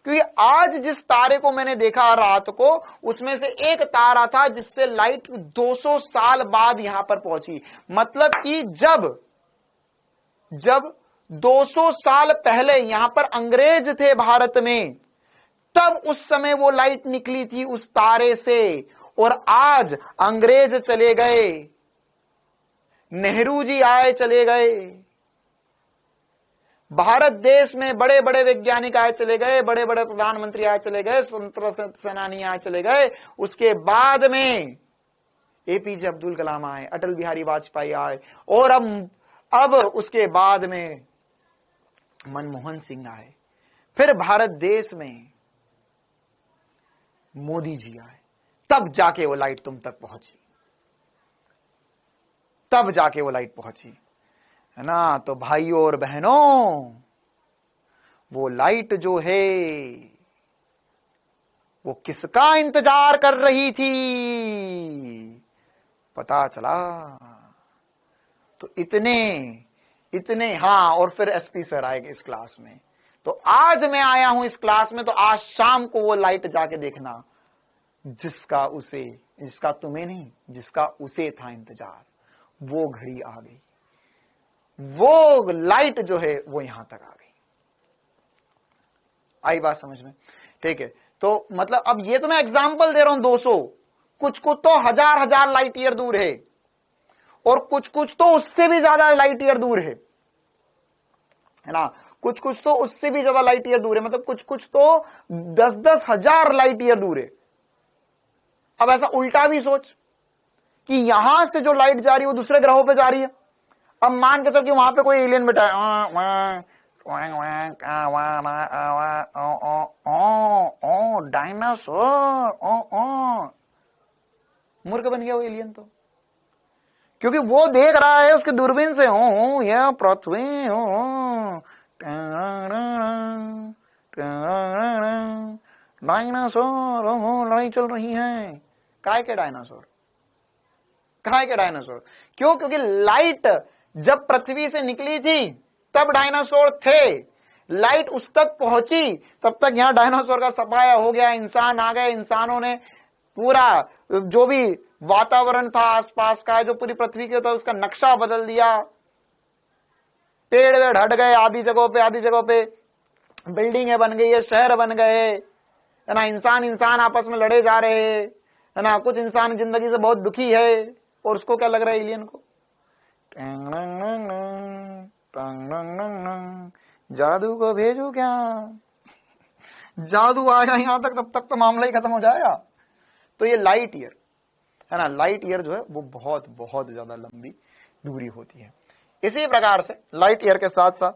क्योंकि आज जिस तारे को मैंने देखा रात को, उसमें से एक तारा था जिससे लाइट 200 साल बाद यहां पर पहुंची। मतलब कि जब 200 साल पहले यहां पर अंग्रेज थे भारत में, तब उस समय वो लाइट निकली थी उस तारे से, और आज अंग्रेज चले गए, नेहरू जी आए चले गए, भारत देश में बड़े बड़े वैज्ञानिक आए चले गए, बड़े बड़े प्रधानमंत्री आए चले गए, स्वतंत्रता सेनानी आए चले गए, उसके बाद में एपीजे अब्दुल कलाम आए, अटल बिहारी वाजपेयी आए, और अब उसके बाद में मनमोहन सिंह आए, फिर भारत देश में मोदी जी आए, तब जाके वो लाइट तुम तक पहुंची, तब जाके वो लाइट पहुंची, है ना। तो भाइयों और बहनों, वो लाइट जो है वो किसका इंतजार कर रही थी, पता चला। तो इतने हाँ, और फिर एसपी सर आएंगे इस क्लास में। तो आज मैं आया हूं इस क्लास में, तो आज शाम को वो लाइट जाके देखना जिसका तुम्हें नहीं, जिसका उसे था इंतजार, वो घड़ी आ गई, वो लाइट जो है वो यहां तक आ गई। आई बात समझ में? ठीक है। तो मतलब अब ये तो मैं एग्जांपल दे रहा हूं 200, कुछ तो हजार लाइट ईयर दूर है, और कुछ तो उससे भी ज्यादा लाइट ईयर दूर है ना। कुछ तो उससे भी ज्यादा लाइट ईयर दूर है, मतलब कुछ तो 10 हजार लाइट ईयर दूर है। अब ऐसा उल्टा भी सोच कि यहां से जो लाइट जा रही है वो दूसरे ग्रहों पे जा रही है। अब मान के चल कि वहां पे कोई एलियन बैठा है, डायनासोर, मूर्ख बन गया वो एलियन तो, क्योंकि वो देख रहा है उसके दूरबीन से, यह पृथ्वी, डायनासोर, लड़ाई चल रही है। काय के डायनासोर? क्यों? क्योंकि लाइट जब पृथ्वी से निकली थी तब डायनासोर थे, लाइट उस तक पहुंची तब तक यहां डायनासोर का सफाया हो गया, इंसान आ गए, इंसानों ने पूरा जो भी वातावरण था आसपास का, जो पूरी पृथ्वी के था, उसका नक्शा बदल दिया। पेड़ वेड़ हट गए आधी जगहों पे बिल्डिंगें बन गई है, शहर बन गए, है ना, इंसान आपस में लड़े जा रहे हैं, है ना, कुछ इंसान जिंदगी से बहुत दुखी है, और उसको क्या लग रहा है एलियन को, जादू को भेजू क्या, जादू आएगा यहां तक, तब तक तो मामला ही खत्म हो जाएगा। तो ये लाइट ईयर, है ना, लाइट ईयर जो है वो बहुत बहुत ज्यादा लंबी दूरी होती है। इसी प्रकार से लाइट ईयर के साथ साथ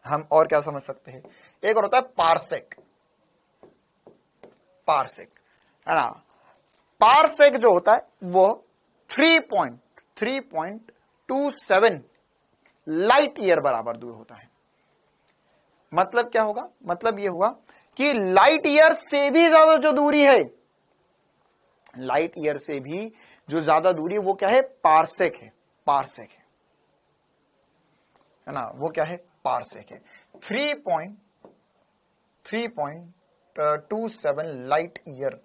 हम और क्या समझ सकते हैं, एक और होता है पारसेक। पारसेक, है ना, पारसेक जो होता है वो 3.27 लाइट ईयर बराबर दूर होता है। मतलब क्या होगा, मतलब ये हुआ कि लाइट ईयर से भी ज्यादा जो दूरी है, लाइट ईयर से भी जो ज्यादा दूरी है वो क्या है, पारसेक है, पारसेक है ना, वो क्या है, पारसेक है। 3.27 लाइट ईयर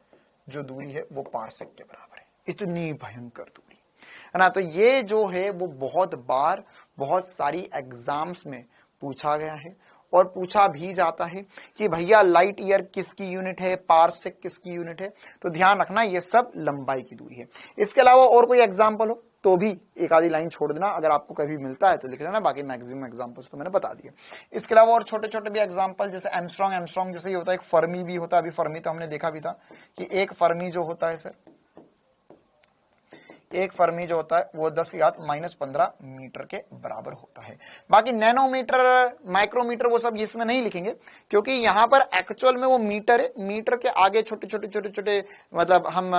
जो दूरी है वो पारसेक के बराबर है। इतनी भयंकर दूरी, है ना। तो ये जो है वो बहुत बार बहुत सारी एग्जाम्स में पूछा गया है, और पूछा भी जाता है कि भैया लाइट ईयर किसकी यूनिट है, पारसेक किसकी यूनिट है। तो ध्यान रखना ये सब लंबाई की दूरी है। इसके अलावा और कोई एग्जाम्पल हो तो भी एक आधी लाइन छोड़ देना, अगर आपको कभी मिलता है तो लिख लेना, बाकी मैक्सिमम एग्जाम्पल्स तो मैंने बता दिए। इसके अलावा और छोटे छोटे भी एग्जाम्पल, जैसे एमस्ट्रॉन्ग जैसे ये होता है, एक फर्मी भी होता है। अभी फर्मी तो हमने देखा भी था कि एक फर्मी जो होता है सर, एक फर्मी जो होता है वो 10⁻⁻15 मीटर के बराबर होता है। बाकी नैनोमीटर, माइक्रोमीटर वो सब इसमें नहीं लिखेंगे, क्योंकि यहां पर एक्चुअल में वो मीटर है, मीटर के आगे छोटे छोटे मतलब हम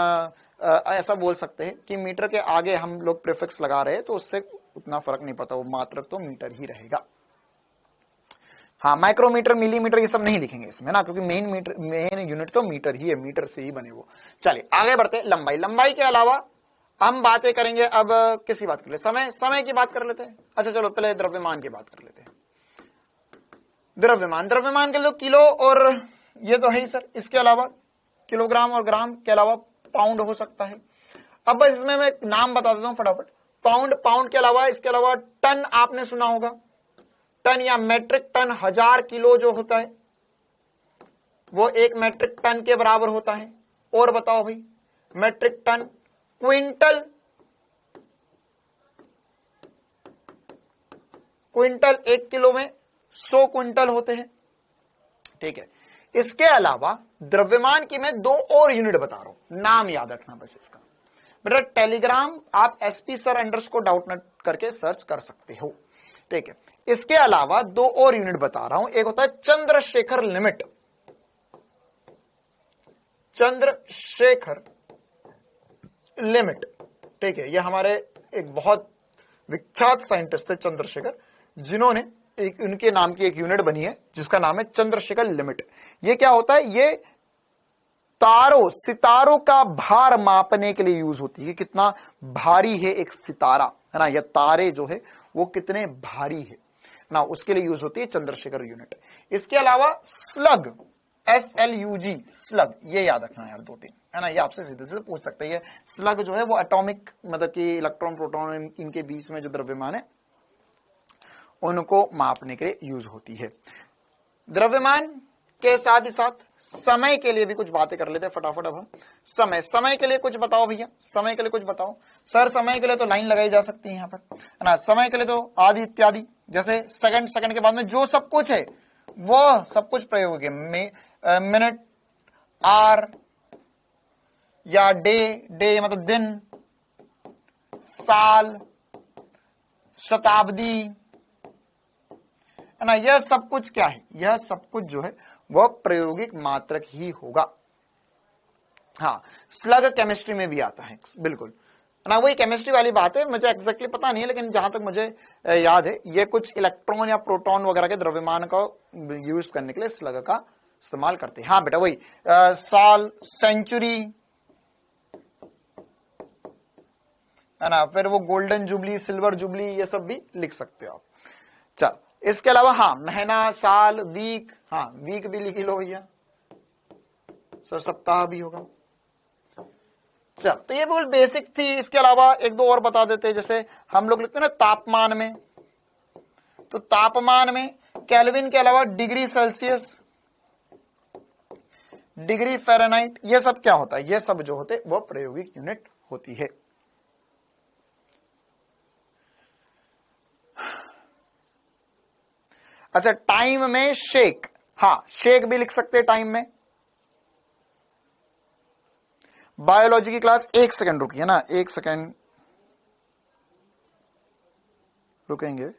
ऐसा बोल सकते हैं कि मीटर के आगे हम लोग प्रीफिक्स लगा रहे हैं, तो उससे उतना फर्क नहीं पड़ता, वो मात्रक तो मीटर ही रहेगा। हाँ, माइक्रोमीटर, मिलीमीटर ये सब नहीं लिखेंगे इसमें ना, क्योंकि मेन यूनिट तो मीटर ही है, मीटर से ही बने वो। चलिए आगे बढ़ते, लंबाई के अलावा हम बातें करेंगे। अब किसकी बात कर ले, समय की बात कर लेते हैं। अच्छा चलो पहले द्रव्यमान की बात कर लेते हैं। द्रव्यमान के लिए किलो और ये तो है ही सर, इसके अलावा किलोग्राम और ग्राम के अलावा पाउंड हो सकता है। अब बस इसमें मैं नाम बता देता हूं फटाफट। पाउंड के अलावा, इसके अलावा टन आपने सुना होगा, टन या मेट्रिक टन, 1000 किलो जो होता है वो 1 मेट्रिक टन के बराबर होता है। और बताओ भाई, मेट्रिक टन, क्विंटल 1 किलो में 100 क्विंटल होते हैं, ठीक है। इसके अलावा द्रव्यमान की मैं 2 और यूनिट बता रहा हूं, नाम याद रखना बस इसका। बेटा टेलीग्राम आप SP सर अंडरस्कोर डाउटनेट करके सर्च कर सकते हो, ठीक है। इसके अलावा 2 और यूनिट बता रहा हूं, एक होता है चंद्रशेखर लिमिट। चंद्रशेखर लिमिट, ठीक है, ये हमारे एक बहुत विख्यात साइंटिस्ट है चंद्रशेखर, जिन्होंने उनके नाम की एक यूनिट बनी है जिसका नाम है चंद्रशेखर लिमिट। ये क्या होता है, ये सितारों का भार मापने के लिए यूज होती है, कितना भारी है एक सितारा, है ना, या तारे जो है वो कितने भारी है ना, उसके लिए यूज होती है चंद्रशेखर यूनिट। इसके अलावा स्लग, SLUG, स्लग, ये याद रखना यार 2-3, है ना, ये आपसे सीधे से पूछ सकते हैं। स्लग जो है वो एटॉमिक, मतलब कि इलेक्ट्रॉन प्रोटॉन इनके बीच में जो द्रव्यमान है उनको मापने के लिए यूज होती है। द्रव्यमान के साथ ही साथ समय के लिए भी कुछ बातें कर लेते हैं फटाफट। अब हम समय के लिए कुछ बताओ भैया, समय के लिए कुछ बताओ सर। समय के लिए तो लाइन लगाई जा सकती है यहाँ पर, है ना। समय के लिए तो आदि इत्यादि, जैसे सेकंड के बाद में जो सब कुछ है वो सब कुछ प्रयोग है। मिनट, आर या डे मतलब दिन, साल, शताब्दी, है ना, यह सब कुछ क्या है, यह सब कुछ जो है वह प्रायोगिक मात्रक ही होगा। हाँ, स्लग केमिस्ट्री में भी आता है, बिल्कुल, है ना, वही केमिस्ट्री वाली बात है, मुझे एग्जैक्टली पता नहीं है, लेकिन जहां तक मुझे याद है ये कुछ इलेक्ट्रॉन या प्रोटॉन वगैरह के द्रव्यमान को यूज करने के लिए स्लग का इस्तेमाल करते हैं। हाँ बेटा वही साल, सेंचुरी, है ना, फिर वो गोल्डन जुबली, सिल्वर जुबली, ये सब भी लिख सकते हो आप। चल, इसके अलावा हाँ, महीना, साल, वीक, हाँ वीक भी लिख लो भैया सर, सप्ताह भी होगा। चल, तो ये बिल्कुल बेसिक थी। इसके अलावा 1-2 और बता देते, जैसे हम लोग लिखते हैं ना तापमान में, तो तापमान में केल्विन के अलावा डिग्री सेल्सियस, डिग्री फ़ारेनहाइट, ये सब क्या होता है, ये सब जो होते वो प्रायोगिक यूनिट होती है। अच्छा, टाइम में शेक, हाँ शेक भी लिख सकते हैं टाइम में। बायोलॉजी की क्लास 1 सेकंड रुकी है ना, 1 सेकंड रुकेंगे।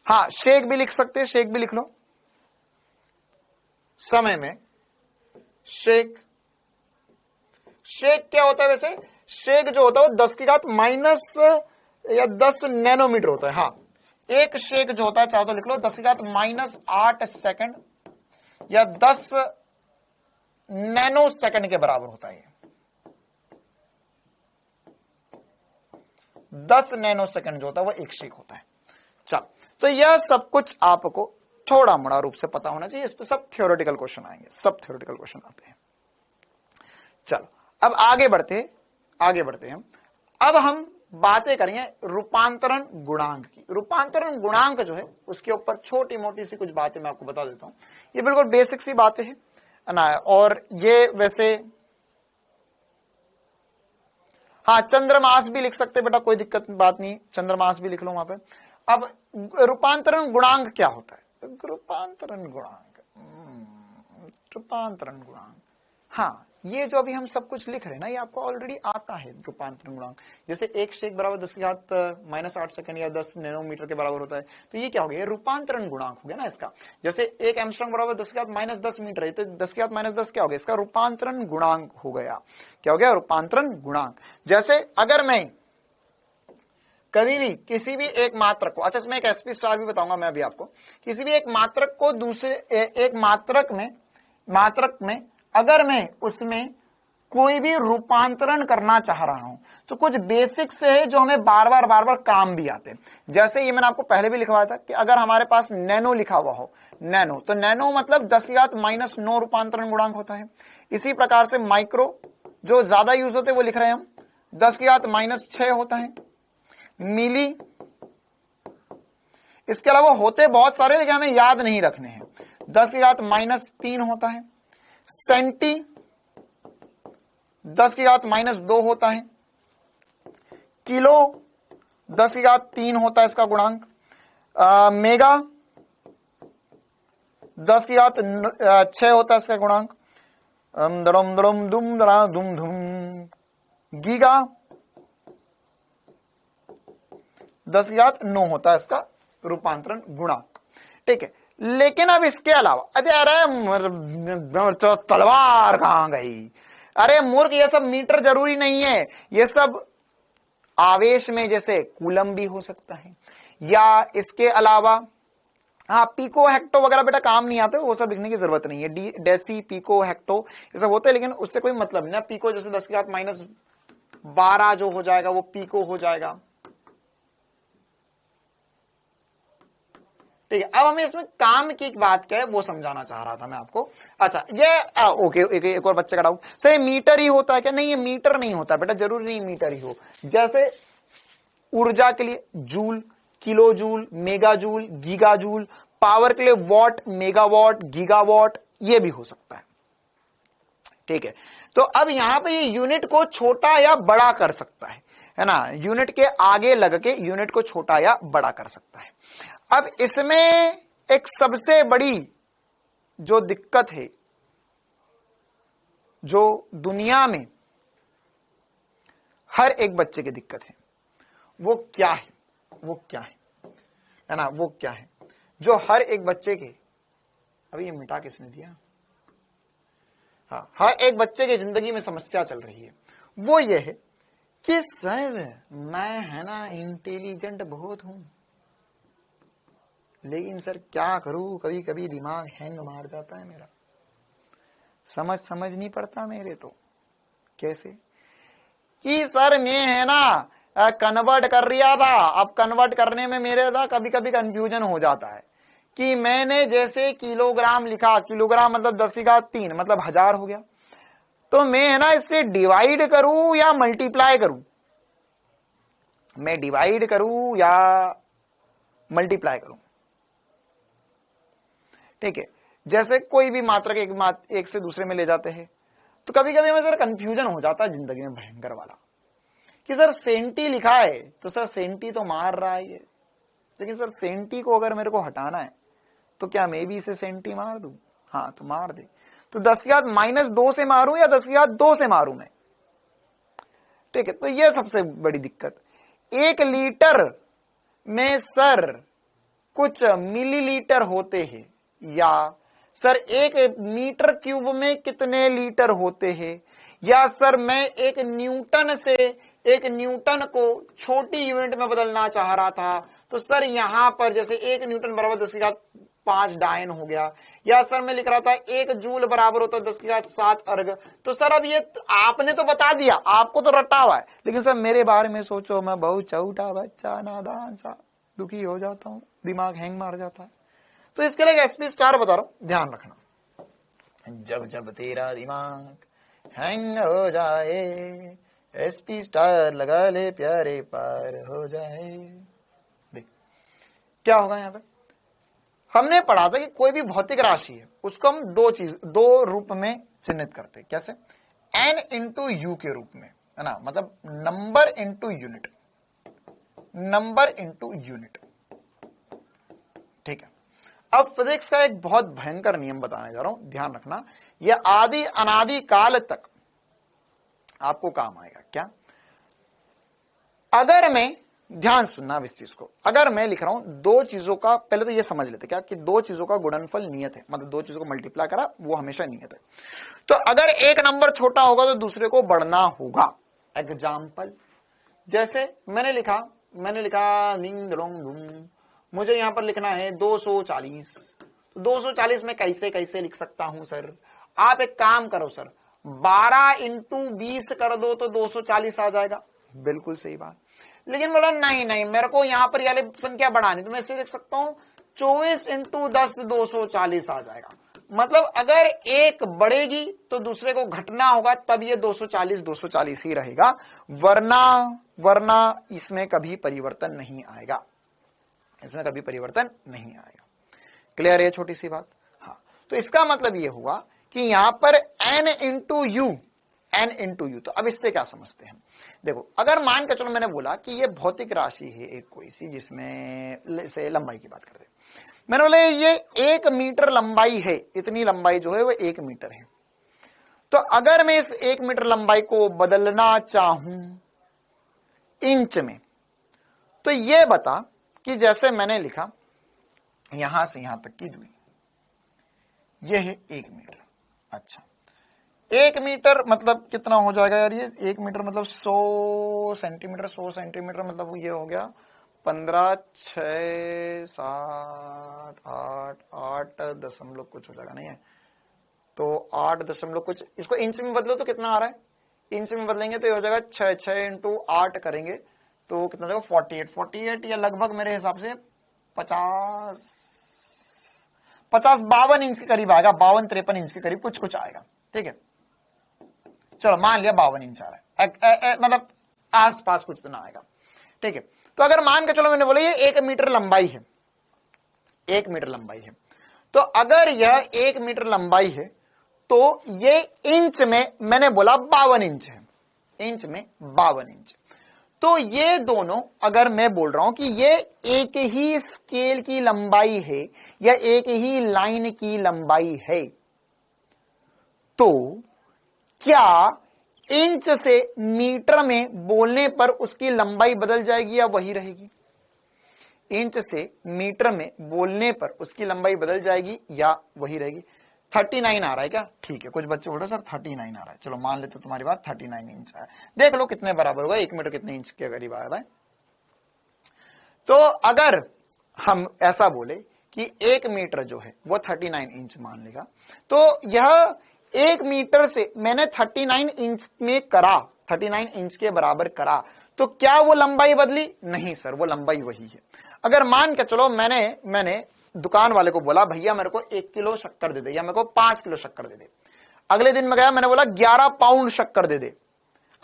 हाँ शेक भी लिख सकते हैं, शेक भी लिख लो। समय में शेक, शेक क्या होता है वैसे, शेक जो होता है वो 10 की घात माइनस या 10 नैनोमीटर होता है। हाँ एक शेक जो होता है, चाहो तो लिख लो 10 की घात माइनस 8 सेकंड या 10 नैनो सेकंड के बराबर होता है। 10 नैनो सेकंड जो होता है वो एक शेक होता है। चल, तो यह सब कुछ आपको थोड़ा मोड़ा रूप से पता होना चाहिए। इस पे सब थ्योरेटिकल क्वेश्चन आएंगे, सब थ्योरेटिकल क्वेश्चन आते हैं। चलो अब आगे बढ़ते हैं। अब हम बातें करेंगे रूपांतरण गुणांक की। रूपांतरण गुणांक जो है उसके ऊपर छोटी मोटी सी कुछ बातें मैं आपको बता देता हूं। ये बिल्कुल बेसिक सी बातें हैं ना, और ये वैसे हाँ चंद्रमास भी लिख सकते बेटा, कोई दिक्कत बात नहीं, चंद्रमास भी लिख लो वहां पे। अब रूपांतरण गुणांक क्या होता है, रूपांतरण गुणांक, हाँ ये जो अभी हम सब कुछ लिख रहे हैं ना, ये आपको ऑलरेडी आता है रूपांतरण गुणांक। जैसे एक शेक बराबर 10 की घात माइनस 8 सेकंड या 10 नैनोमीटर के बराबर होता है, तो ये क्या हो गया, रूपांतरण गुणांक हो गया ना इसका। जैसे एक एंगस्ट्रॉम बराबर 10 की घात माइनस 10 मीटर है, तो 10 की घात माइनस 10 क्या हो गया, इसका रूपांतरण गुणांक हो गया। क्या हो गया, रूपांतरण गुणांक। जैसे अगर मैं कभी भी किसी भी एक मात्रक को, अच्छा इसमें एक एसपी स्टार भी बताऊंगा मैं अभी आपको, किसी भी एक मात्रक को दूसरे एक मात्रक में अगर मैं उसमें कोई भी रूपांतरण करना चाह रहा हूं, तो कुछ बेसिक से है जो हमें बार बार काम भी आते हैं। जैसे ये मैंने आपको पहले भी लिखवाया था कि अगर हमारे पास नैनो लिखा हुआ हो, नैनो, तो नैनो मतलब 10 की घात माइनस 9 रूपांतरण गुणांक होता है। इसी प्रकार से माइक्रो जो ज्यादा यूज होते हैं वो लिख रहे हैं हम, 10 की घात माइनस 6 होता है। मिली, इसके अलावा होते बहुत सारे लेकिन हमें याद नहीं रखने हैं, 10 की घात माइनस 3 होता है। सेंटी 10 की घात माइनस 2 होता है। किलो 10 की घात 3 होता है इसका गुणांक। मेगा 10 की घात 6 होता है इसका गुणांक। दड़म दड़म दुम दड़ा दुम धुम। गीगा 10 की घात 9 होता है इसका रूपांतरण गुणांक। ठीक है, लेकिन अब इसके अलावा अरे तलवार कहां गई, अरे मूर्ख, ये सब मीटर जरूरी नहीं है, ये सब आवेश में जैसे कूलम भी हो सकता है, या इसके अलावा हाँ पीको हेक्टो वगैरह बेटा काम नहीं आते, वो सब लिखने की जरूरत नहीं है। डेसी पीको हेक्टो ये सब होते हैं, लेकिन उससे कोई मतलब नहीं ना। पीको जैसे 10 की घात माइनस 12 जो हो जाएगा वो पीको हो जाएगा। ठीक है, अब हमें इसमें काम की बात क्या है वो समझाना चाह रहा था मैं आपको। अच्छा ये ओके, एक और बच्चे का डाउट, सर मीटर ही होता है क्या? नहीं, ये मीटर नहीं होता बेटा, जरूरी नहीं मीटर ही हो। जैसे ऊर्जा के लिए joule, kilo joule, mega joule, giga joule, power के लिए वॉट, मेगावाट, गीगावाट, ये भी हो सकता है। ठीक है, तो अब यहां पे ये यूनिट को छोटा या बड़ा कर सकता है ना, यूनिट के आगे लग के यूनिट को छोटा या बड़ा कर सकता है। अब इसमें एक सबसे बड़ी जो दिक्कत है, जो दुनिया में हर एक बच्चे की दिक्कत है, वो क्या है, वो क्या है ना, वो क्या है जो हर एक बच्चे के, अभी ये मिटा किसने दिया, हाँ हर एक बच्चे की जिंदगी में समस्या चल रही है, वो ये है कि सर मैं है ना इंटेलिजेंट बहुत हूं, लेकिन सर क्या करूं, कभी कभी दिमाग हैंग मार जाता है मेरा, समझ नहीं पड़ता मेरे तो। कैसे कि सर मैं है ना कन्वर्ट कर रिया था, अब कन्वर्ट करने में मेरे था कभी कभी कंफ्यूजन हो जाता है कि मैंने जैसे किलोग्राम लिखा, किलोग्राम मतलब 10 की घात 3 मतलब 1000 हो गया, तो मैं है ना इससे डिवाइड करूं या मल्टीप्लाई करूं, मैं डिवाइड करूं या मल्टीप्लाई करूं। ठीक है, जैसे कोई भी मात्रक एक से दूसरे में ले जाते हैं तो कभी कभी हमें सर कंफ्यूजन हो जाता है जिंदगी में भयंकर वाला कि सर सेंटी लिखा है तो सर सेंटी तो मार रहा है ये, लेकिन सर सेंटी को अगर मेरे को हटाना है तो क्या मैं भी इसे सेंटी मार दूं? हाँ तो मार दे। तो 10 की घात -2 से मारूं या 10 की घात 2 से मारूं मैं? ठीक है, तो ये सबसे बड़ी दिक्कत। 1 लीटर में सर कुछ मिलीलीटर होते हैं, या सर 1 मीटर क्यूब में कितने लीटर होते हैं, या सर मैं 1 न्यूटन से 1 न्यूटन को छोटी यूनिट में बदलना चाह रहा था, तो सर यहां पर जैसे 1 न्यूटन बराबर 10 की घात 5 डायन हो गया, या सर मैं लिख रहा था 1 जूल बराबर होता है 10 की घात 7 अर्ग। तो सर अब ये आपने तो बता दिया, आपको तो रटा हुआ है, लेकिन सर मेरे बारे में सोचो, मैं बहुत छोटा बच्चा नादान सा, दुखी हो जाता हूं, दिमाग हैंग मार जाता है। तो इसके लिए एसपी स्टार बता रहा हूं, ध्यान रखना। जब जब तेरा दिमाग हैंग हो जाए, एसपी स्टार लगा ले प्यारे, पार हो जाए। देख क्या होगा यहां पे, हमने पढ़ा था कि कोई भी भौतिक राशि है उसको हम दो रूप में चिन्हित करते हैं। कैसे? n इंटू यू के रूप में, है ना, मतलब number into unit, number into unit. ठीक है, अब फिजिक्स का एक बहुत भयंकर नियम बताने जा रहा हूं, ध्यान रखना, यह आदि अनादि काल तक आपको काम आएगा। क्या? अगर मैं, ध्यान सुनना इस चीज को, अगर मैं लिख रहा हूं 2 चीजों का, पहले तो ये समझ लेते क्या कि 2 चीजों का गुणनफल नियत है, मतलब 2 चीजों को मल्टीप्लाई करा वो हमेशा नियत है। तो अगर एक नंबर छोटा होगा तो दूसरे को बढ़ना होगा। एग्जाम्पल, जैसे मैंने लिखा डिंग डोंग डूम, मुझे यहां पर लिखना है 240। 240 में कैसे लिख सकता हूं सर? आप एक काम करो सर, 12 इंटू 20 कर दो तो 240 आ जाएगा। बिल्कुल सही बात, लेकिन बोला नहीं मेरे को यहां पर ये संख्या बढ़ानी, तो मैं इसे लिख सकता हूं 24 इंटू 10 240 आ जाएगा। मतलब अगर एक बढ़ेगी तो दूसरे को घटना होगा, तब ये 240 ही रहेगा, वरना इसमें कभी परिवर्तन नहीं आएगा, इसमें कभी परिवर्तन नहीं आएगा। क्लियर है छोटी सी बात? हाँ, तो इसका मतलब ये हुआ कि यहां पर n इंटू यू, तो अब इससे क्या समझते हैं? देखो, अगर मान के चलो मैंने बोला कि ये भौतिक राशि है एक कोई सी, जिसमें से लंबाई की बात करते हैं, मैंने बोला ये 1 मीटर लंबाई है, इतनी लंबाई जो है वो 1 मीटर है। तो अगर मैं इस 1 मीटर लंबाई को बदलना चाहूं इंच में, तो ये बता कि जैसे मैंने लिखा यहां से यहां तक की दूरी, यह है 1 मीटर। अच्छा, 1 मीटर मतलब कितना हो जाएगा यार? ये 1 मीटर मतलब 100 सेंटीमीटर, 100 सेंटीमीटर मतलब ये हो गया 15, 6, 7, 8 दशमलव कुछ हो जाएगा, नहीं है तो 8 दशमलव कुछ। इसको इंच में बदलो तो कितना आ रहा है? इंच में बदलेंगे तो ये हो जाएगा 6 इंटू 8 करेंगे तो कितना हो जाएगा 48 या लगभग मेरे हिसाब से 52 इंच के करीब आएगा, 52-53 इंच के करीब कुछ आएगा। ठीक है, चलो मान लिया 52 इंच आ रहा है, मतलब आसपास कुछ तो ना आएगा। ठीक है, तो अगर मान के चलो मैंने बोला ये 1 मीटर लंबाई है, 1 मीटर लंबाई है, तो अगर यह 1 मीटर लंबाई है तो ये इंच में मैंने बोला 52 इंच है, इंच में 52 इंच। तो ये दोनों, अगर मैं बोल रहा हूं कि ये एक ही स्केल की लंबाई है या एक ही लाइन की लंबाई है, तो क्या इंच से मीटर में बोलने पर उसकी लंबाई बदल जाएगी या वही रहेगी? इंच से मीटर में बोलने पर उसकी लंबाई बदल जाएगी या वही रहेगी? 39 आ रहा है क्या? ठीक है, कुछ बच्चे बोल रहे सर 39 आ रहा है, चलो मान लेते तुम्हारी बात, 39 इंच आ रहा है। देख लो कितने बराबर होगा, 1 मीटर कितने इंच के करीब आ रहा है। तो अगर हम ऐसा बोले कि 1 मीटर जो है वो 39 इंच मान लेगा, तो यह 1 मीटर से मैंने 39 इंच में करा, 39 इंच के बराबर करा, तो क्या वो लंबाई बदली? नहीं सर, वो लंबाई वही है। अगर मान के चलो मैंने दुकान वाले को बोला भैया मेरे को 1 किलो शक्कर दे दे या मेरे को 5 किलो शक्कर दे दे। अगले दिन मैं गया, मैंने बोला 11 पाउंड शक्कर दे दे।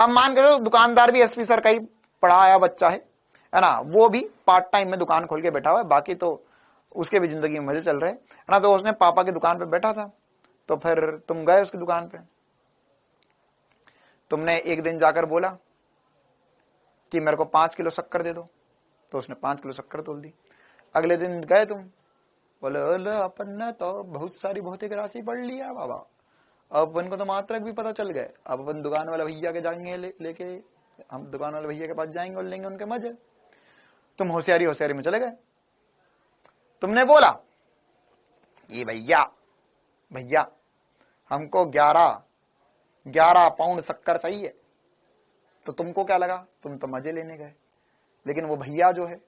अब मान के चलो दुकानदार भी एसपी सर का ही पढ़ा आया बच्चा है ना, वो भी पार्ट टाइम में दुकान खोल के बैठा हुआ है, बाकी तो उसके भी जिंदगी में मजे चल रहे हैं ना। तो उसने पापा की दुकान पे बैठा था, तो फिर तुम गए उसकी दुकान पे, तुमने एक दिन जाकर बोला कि मेरे को 5 किलो शक्कर दे दो, तो उसने 5 किलो शक्कर तोल दी। अगले दिन गए तुम, बोले अपन ने तो बहुत सारी भौतिक राशि पढ़ लिया बाबा, अब अपन को तो मात्रक भी पता चल गए, अब अपन दुकान वाले भैया के जाएंगे लेके हम दुकान वाले भैया के पास जाएंगे और लेंगे उनके मजे। तुम होशियारी होशियारी में चले गए, तुमने बोला ये भैया भैया हमको 11 पाउंड शक्कर चाहिए, तो तुमको क्या लगा, तुम तो मजे लेने गए। लेकिन वो भैया जो है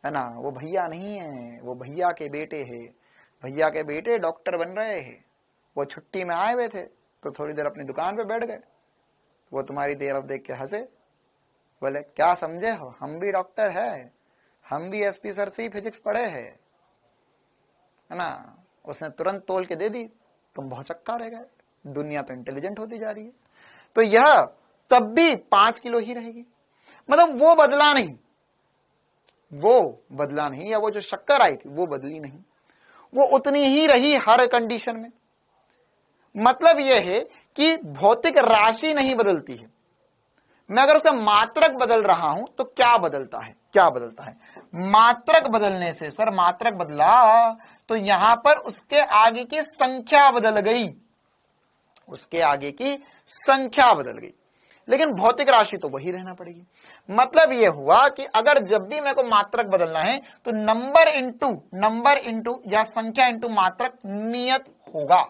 ना, वो भैया नहीं है, वो भैया के बेटे है, भैया के बेटे डॉक्टर बन रहे हैं, वो छुट्टी में आए हुए थे, तो थोड़ी देर अपनी दुकान पे बैठ गए, वो तुम्हारी तरफ देख के हंसे, बोले क्या समझे हो, हम भी डॉक्टर है, हम भी एसपी सर से फिजिक्स पढ़े है ना। उसने तुरंत तोल के दे दी, तुम बहुत चक्का रह गए, दुनिया तो इंटेलिजेंट होती जा रही है। तो यह तब भी 5 किलो ही रहेगी, मतलब वो बदला नहीं, वो बदला नहीं, या वो जो शक्कर आई थी वो बदली नहीं, वो उतनी ही रही हर कंडीशन में। मतलब यह है कि भौतिक राशि नहीं बदलती है, मैं अगर उसका मात्रक बदल रहा हूं तो क्या बदलता है, क्या बदलता है, मात्रक बदलने से। सर मात्रक बदला तो यहां पर उसके आगे की संख्या बदल गई, उसके आगे की संख्या बदल गई, लेकिन भौतिक राशि तो वही रहना पड़ेगी। मतलब यह हुआ कि अगर जब भी मेरे को मात्रक बदलना है तो नंबर इंटू या संख्या इंटू मात्रक नियत होगा,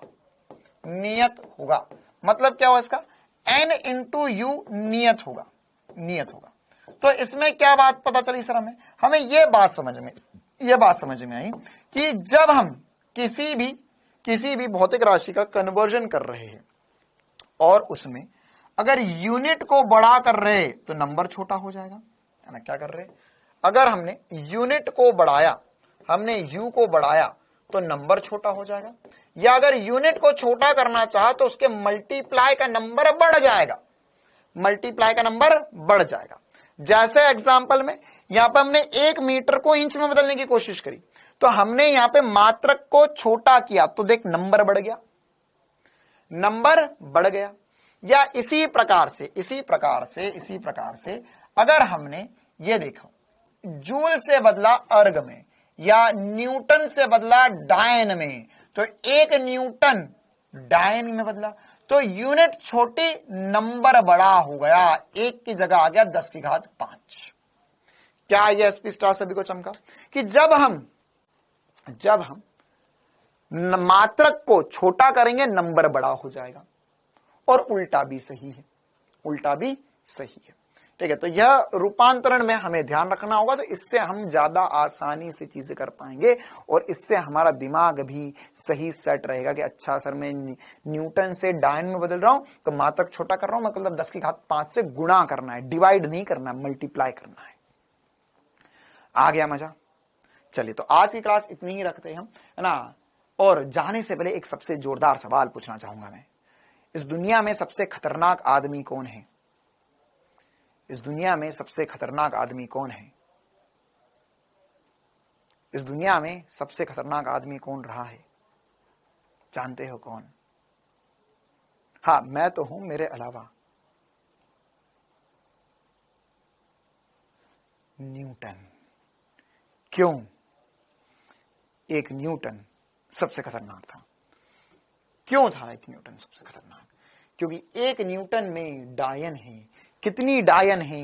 नियत होगा। मतलब क्या हुआ इसका, n इंटू यू नियत होगा, नियत होगा। तो इसमें क्या बात पता चली सर, हमें यह बात समझ में आई कि जब हम किसी भी भौतिक राशि का कन्वर्जन कर रहे हैं और उसमें अगर यूनिट को बड़ा कर रहे हैं तो नंबर छोटा हो जाएगा, है ना। क्या कर रहे हैं, अगर हमने यूनिट को बढ़ाया, हमने यू को बढ़ाया तो नंबर छोटा हो जाएगा, या अगर यूनिट को छोटा करना चाहा तो उसके मल्टीप्लाई का नंबर बढ़ जाएगा, मल्टीप्लाई का नंबर बढ़ जाएगा। जैसे एग्जांपल में यहां पर हमने 1 मीटर को इंच में बदलने की कोशिश करी, तो हमने यहां पे मात्रक को छोटा किया तो देख नंबर बढ़ गया, नंबर बढ़ गया। या इसी प्रकार से अगर हमने ये देखो जूल से बदला अर्ग में या न्यूटन से बदला डायन में, तो 1 न्यूटन डायन में बदला तो यूनिट छोटी नंबर बड़ा हो गया, 1 की जगह आ गया 10 की घात 5। क्या यह एसपी स्टार सभी को चमका कि जब हम मात्रक को छोटा करेंगे नंबर बड़ा हो जाएगा, और उल्टा भी सही है, उल्टा भी सही है। ठीक है, तो यह रूपांतरण में हमें ध्यान रखना होगा, तो इससे हम ज्यादा आसानी से चीजें कर पाएंगे और इससे हमारा दिमाग भी सही सेट रहेगा कि अच्छा सर मैं न्यूटन से डायन में बदल रहा हूं तो मात्रक छोटा कर रहा हूं, मतलब 10 की घात 5 से गुणा करना है, डिवाइड नहीं करना है, मल्टीप्लाई करना है। आ गया मजा। चलिए तो आज की क्लास इतनी ही रखते हैं हम, है ना। और जाने से पहले एक सबसे जोरदार सवाल पूछना चाहूंगा मैं, इस दुनिया में सबसे खतरनाक आदमी कौन है, इस दुनिया में सबसे खतरनाक आदमी कौन है, इस दुनिया में सबसे खतरनाक आदमी कौन रहा है, जानते हो कौन? हाँ मैं तो हूं, मेरे अलावा न्यूटन। क्यों? एक न्यूटन सबसे खतरनाक था। क्यों था एक न्यूटन सबसे खतरनाक? क्योंकि एक न्यूटन में डायन है। कितनी डायन है?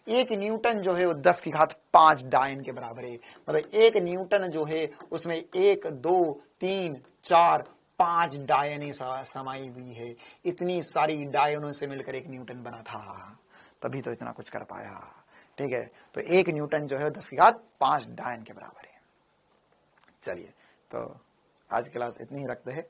एक न्यूटन जो है वो 10 की घात 5 डायन के बराबर है। मतलब एक न्यूटन जो है उसमें 1 2 3 4 5 डायनें समाई हुई है। इतनी सारी डायनों से मिलकर एक न्यूटन बना था, तभी तो इतना कुछ कर पाया। ठीक है, तो एक न्यूटन जो है 10 की घात 5 डायन के बराबर है। चलिए तो आज की क्लास इतनी ही रखते हैं।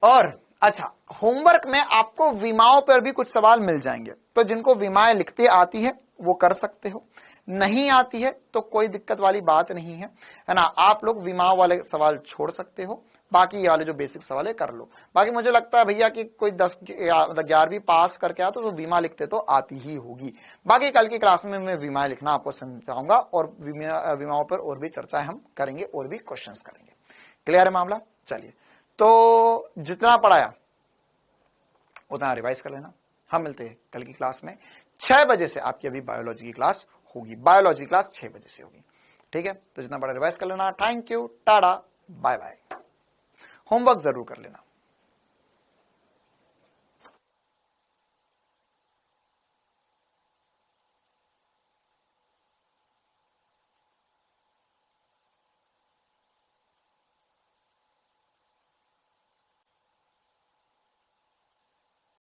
और अच्छा, होमवर्क में आपको विमाओं पर भी कुछ सवाल मिल जाएंगे, तो जिनको विमाएं लिखते आती है वो कर सकते हो, नहीं आती है तो कोई दिक्कत वाली बात नहीं है ना। आप लोग विमाओं वाले सवाल छोड़ सकते हो, बाकी ये वाले जो बेसिक सवाल है कर लो। बाकी मुझे लगता है भैया कि कोई 11वीं पास करके आया तो विमा लिखते तो आती ही होगी। बाकी कल की क्लास में मैं विमा लिखना आपको समझाऊंगा और विमाओं पर और भी चर्चाएं हम करेंगे और भी क्वेश्चंस करेंगे। क्लियर है मामला? चलिए, तो जितना पढ़ाया उतना रिवाइज कर लेना। हम मिलते हैं कल की क्लास में 6 बजे से। आपकी अभी बायोलॉजी की क्लास होगी, बायोलॉजी क्लास 6 बजे से होगी। ठीक है, तो जितना बड़ा रिवाइज कर लेना। Thank you, tata, bye bye. Homework जरूर कर लेना।